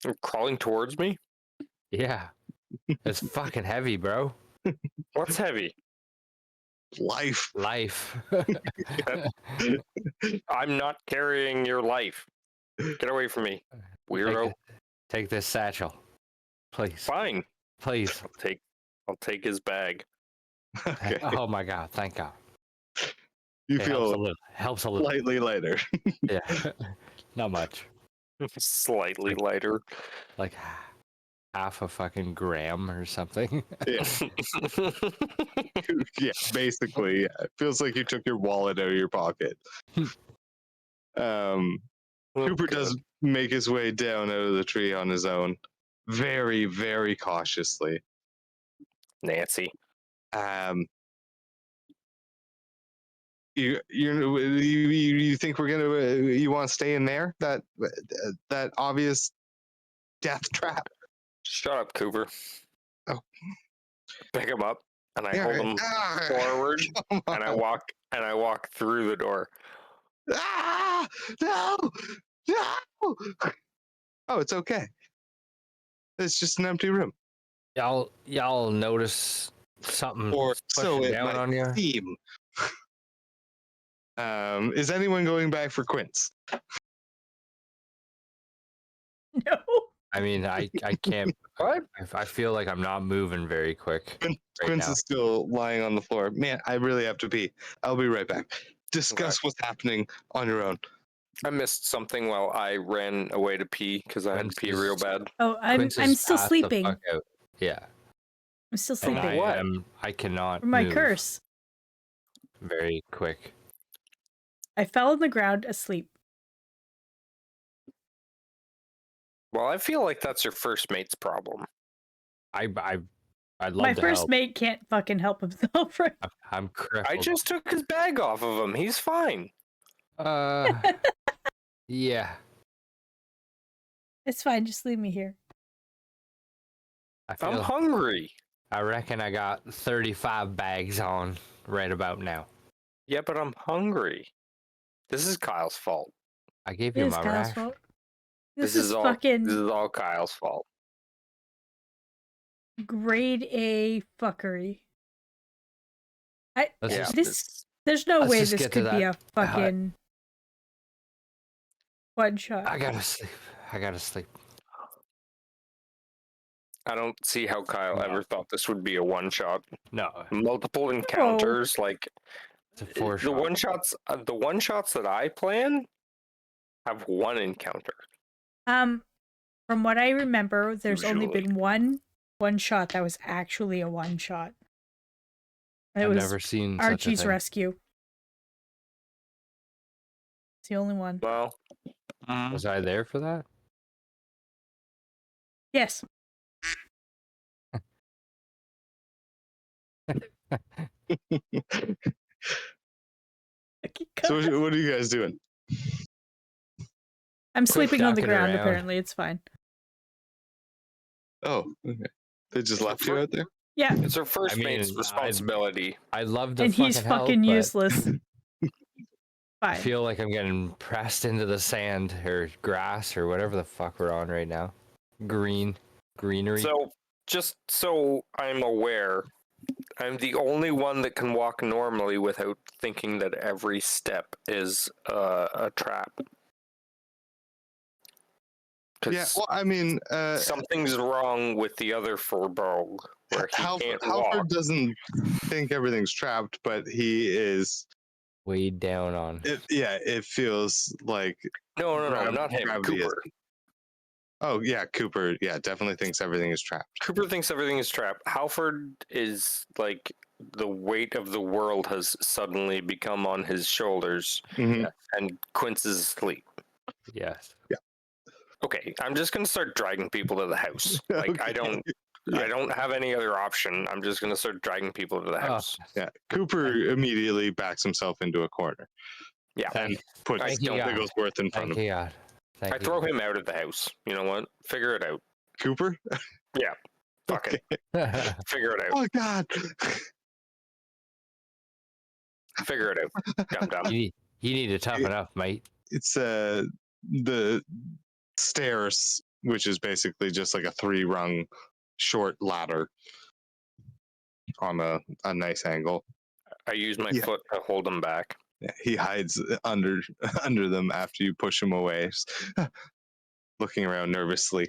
You're crawling towards me? Yeah. It's fucking heavy, bro. What's heavy? Life. Life. I'm not carrying your life. Get away from me, weirdo. Take this satchel. Please. Fine. Please. I'll take his bag. Okay. Oh my god, thank god. You It helps a feel little. Helps a little. slightly lighter. Yeah. Not much. Slightly lighter. Like half a fucking gram or something. Yeah. Yeah, basically. Yeah. It feels like you took your wallet out of your pocket. Cooper does make his way down out of the tree on his own, very, very cautiously. Nancy. You think we're gonna you want to stay in there? That obvious death trap. Shut up, Cooper. Oh. Pick him up, and I Yeah, hold him forward, come and I on. walk through the door. Ah! No! No! Oh, it's okay. It's just an empty room. Y'all notice something Or so pushing it down might on you? seem. Is anyone going back for Quince? No. I mean, I can't. What? I feel like I'm not moving very quick. Quince now. is still lying on the floor. Man, I really have to pee. I'll be right back. Discuss what's happening on your own. I missed something while I ran away to pee because I had to pee real bad. Oh, I'm Quince is still passed the sleeping. fuck out. Yeah. I'm still And sleeping. I cannot For my move curse. very quick. I fell on the ground asleep. Well, I feel like that's your first mate's problem. I'd love My to first help. mate can't fucking help himself, right? I'm crippled. I just took his bag off of him. He's fine. Yeah. It's fine, just leave me here. I'm hungry. I reckon I got 35 bags on right about now. Yeah, but I'm hungry. This is Kyle's fault. I gave It you is my Kyle's rash. fault. This is fucking This is all Kyle's fault. grade A fuckery. Let's Yeah, just- There's no let's way just this get to could be that. a fucking one shot. I gotta sleep. I don't see how Kyle ever thought this would be a one shot. No, Multiple encounters, like it's a 4 the shot. one shots that I plan have one encounter. From what I remember, there's only Usually. been one shot that was actually a one shot. It I've was never seen Archie's such a thing. rescue. It's the only one. Well, Was I there for that? Yes. So what are you guys doing? I'm sleeping on the jacking ground, around. apparently. It's fine. Oh, okay. They just left you out there? Yeah. it's our first I mean, mate's responsibility. I'd love to And he's fucking help, fucking but useless. I Fine. feel like I'm getting pressed into the sand or grass or whatever the fuck we're on right now. Greenery. So, just so I'm aware, I'm the only one that can walk normally without thinking that every step is a trap. Yeah, well, I mean, Something's wrong with the other Furbolg, where he can't walk. Halford doesn't think everything's trapped, but he is. Weighed down on. It feels like. No, not him. Gravity is- Cooper. Oh yeah, Cooper. Yeah, definitely thinks everything is trapped. Cooper thinks everything is trapped. Halford is like the weight of the world has suddenly become on his shoulders, Mhm. and Quince is asleep. Yes. Okay, I'm just gonna start dragging people to the house. Like I Okay. don't have any other option. I'm just gonna start dragging people to the house. Yeah, Cooper immediately backs himself into a corner Yeah, and puts Thank you, God. Bigglesworth in front Thank of him. you, God. Thank I you. throw him out of the house. You know what? Figure it out. Cooper? Fuck it. Figure it out. Oh God! Figure it out. Dumb. You need to toughen up, mate. It's the stairs, which is basically just like a 3-rung short ladder on a nice angle. I use my Yeah. foot to hold him back. Yeah, he hides under under them after you push him away, just looking around nervously.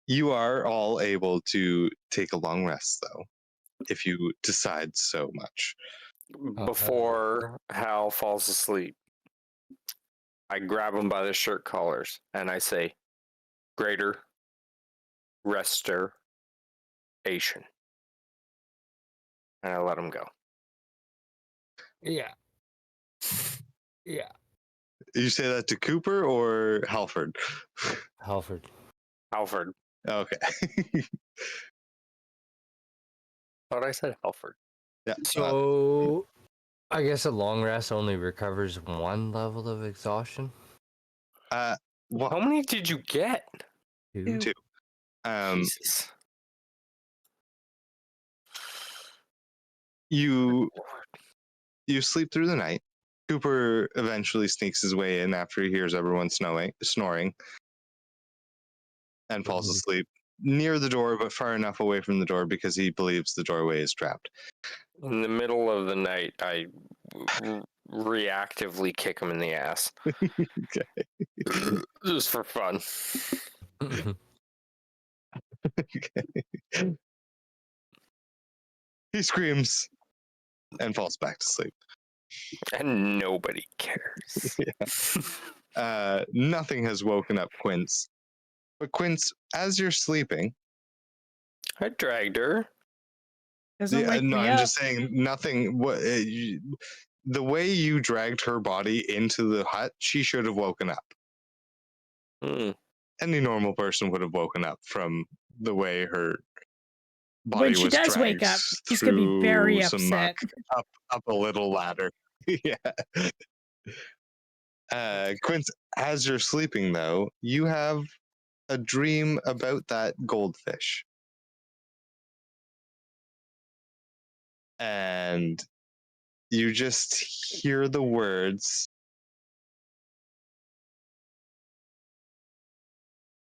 You are all able to take a long rest, though, if you decide so much. Before Hal falls asleep, I grab him by the shirt collars and I say, "Greater restoration." And I let him go. Yeah. Yeah. You say that to Cooper or Halford? Halford. Alfred. Okay. Thought I said Alfred. Yeah. So, I guess a long rest only recovers 1 level of exhaustion. How Well, many did you get? 2. Two. Jesus. You sleep through the night. Cooper eventually sneaks his way in after he hears everyone snoring, and falls asleep near the door, but far enough away from the door because he believes the doorway is trapped. In the middle of the night, I reactively kick him in the ass. Okay. Just for fun. Okay. He screams and falls back to sleep. And nobody cares. Nothing has woken up Quince. But Quince, as you're sleeping, I dragged her. Doesn't wake no, me I'm up. just saying nothing. The way you dragged her body into the hut, she should have woken up. Any normal person would have woken up from the way her body When she was does dragged wake up, she's gonna be very through some upset. muck, up a little ladder. Yeah. Quince, as you're sleeping, though, you have a dream about that goldfish. And you just hear the words,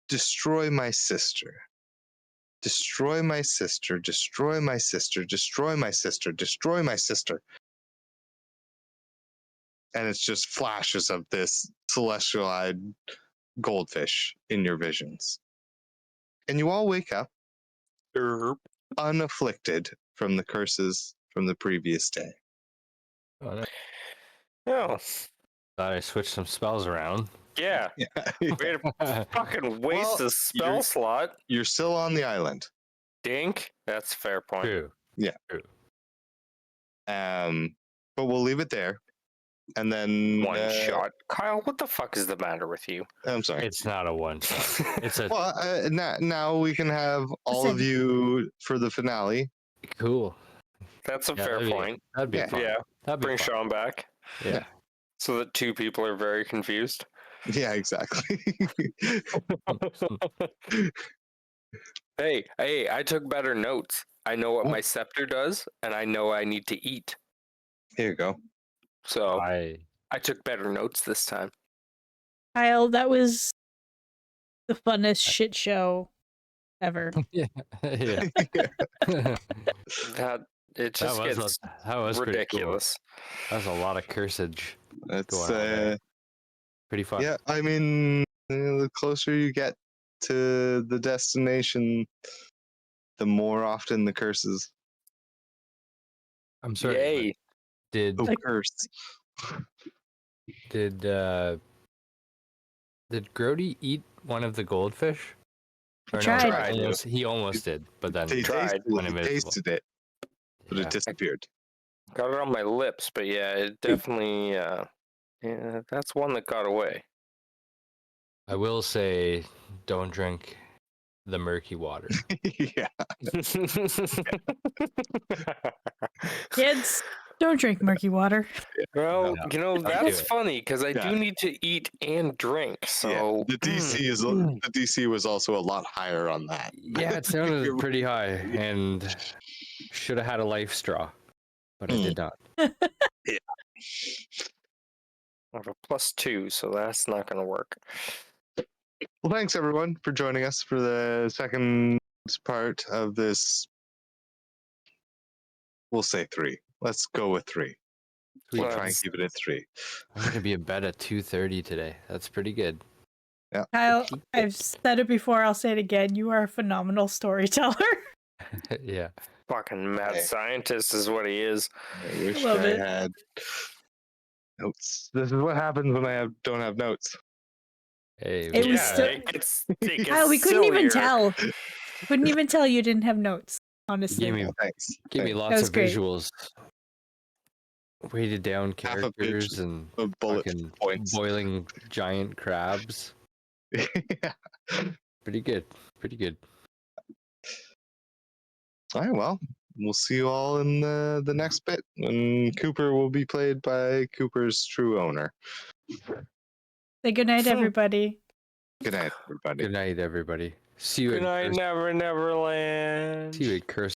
"Destroy my sister. Destroy my sister. Destroy my sister. Destroy my sister. Destroy my sister." And it's just flashes of this celestial-eyed goldfish in your visions. And you all wake up unafflicted from the curses from the previous day. Oh, no. Oh, Thought I switched some spells around. yeah. Yeah. We had to fucking waste Well, a spell slot. You're still on the island. Dink. That's a fair point. True. But we'll leave it there. And then One shot. Kyle, what the fuck is the matter with you? I'm sorry. It's not a one shot. It's a Well, now we can have all of you for the finale. cool. That's a Yeah, fair point. That'd be Yeah. fun. Yeah. That'd be Bring fun. Sean back Yeah. so that 2 people are very confused. Yeah, exactly. Hey, I took better notes. I know what my scepter does, and I know I need to eat. Here you go. So I I took better notes this time. Kyle, that was the funnest shit show ever. yeah. That it just gets that was ridiculous. Pretty cool. That's a lot of cursage. That's Going on there. Pretty fun. yeah. I mean, the closer you get to the destination, the more often the curses. I'm sorry. Yay! Did Curse. did Grody eat one of the goldfish? Or tried. No, he almost did, but then They tried. tasted, went he invisible. tasted it, but Yeah. it disappeared. Got it on my lips, but yeah, it definitely. Yeah, that's one that got away. I will say, don't drink the murky water. Yeah. Kids, don't drink murky water. Well, No, that's do it. funny because I Yeah. do need to eat and drink. So The DC was also a lot higher on that. Yeah, it sounded pretty high, and should have had a life straw. but I did not. I have a +2, so that's not going to work. Well, thanks everyone for joining us for the second part of this. We'll say 3. Let's go with 3. Sweet. We'll try and keep it at 3. I'm gonna be in bed at 2:30 today. That's pretty good. Yeah. Kyle, I've said it before, I'll say it again. You are a phenomenal storyteller. Yeah. Fucking mad Hey. scientist is what he is. I wish Love I it. had notes. This is what happens when I don't have notes. Hey. It was Yeah, still- it gets Kyle, we couldn't even sillier. tell. Couldn't even tell you didn't have notes, honestly. Give me, Oh, thanks. give me Thanks. lots was of great. visuals. Weighted down Half a characters page and of bullet fucking points. boiling giant crabs. Yeah. Pretty good. Pretty good. All right, well, we'll see you all in the next bit. And Cooper will be played by Cooper's true owner. Say goodnight, everybody. Good night, everybody. Good night, everybody. See you Good at night, Curse. Never Neverland. See you at Curse.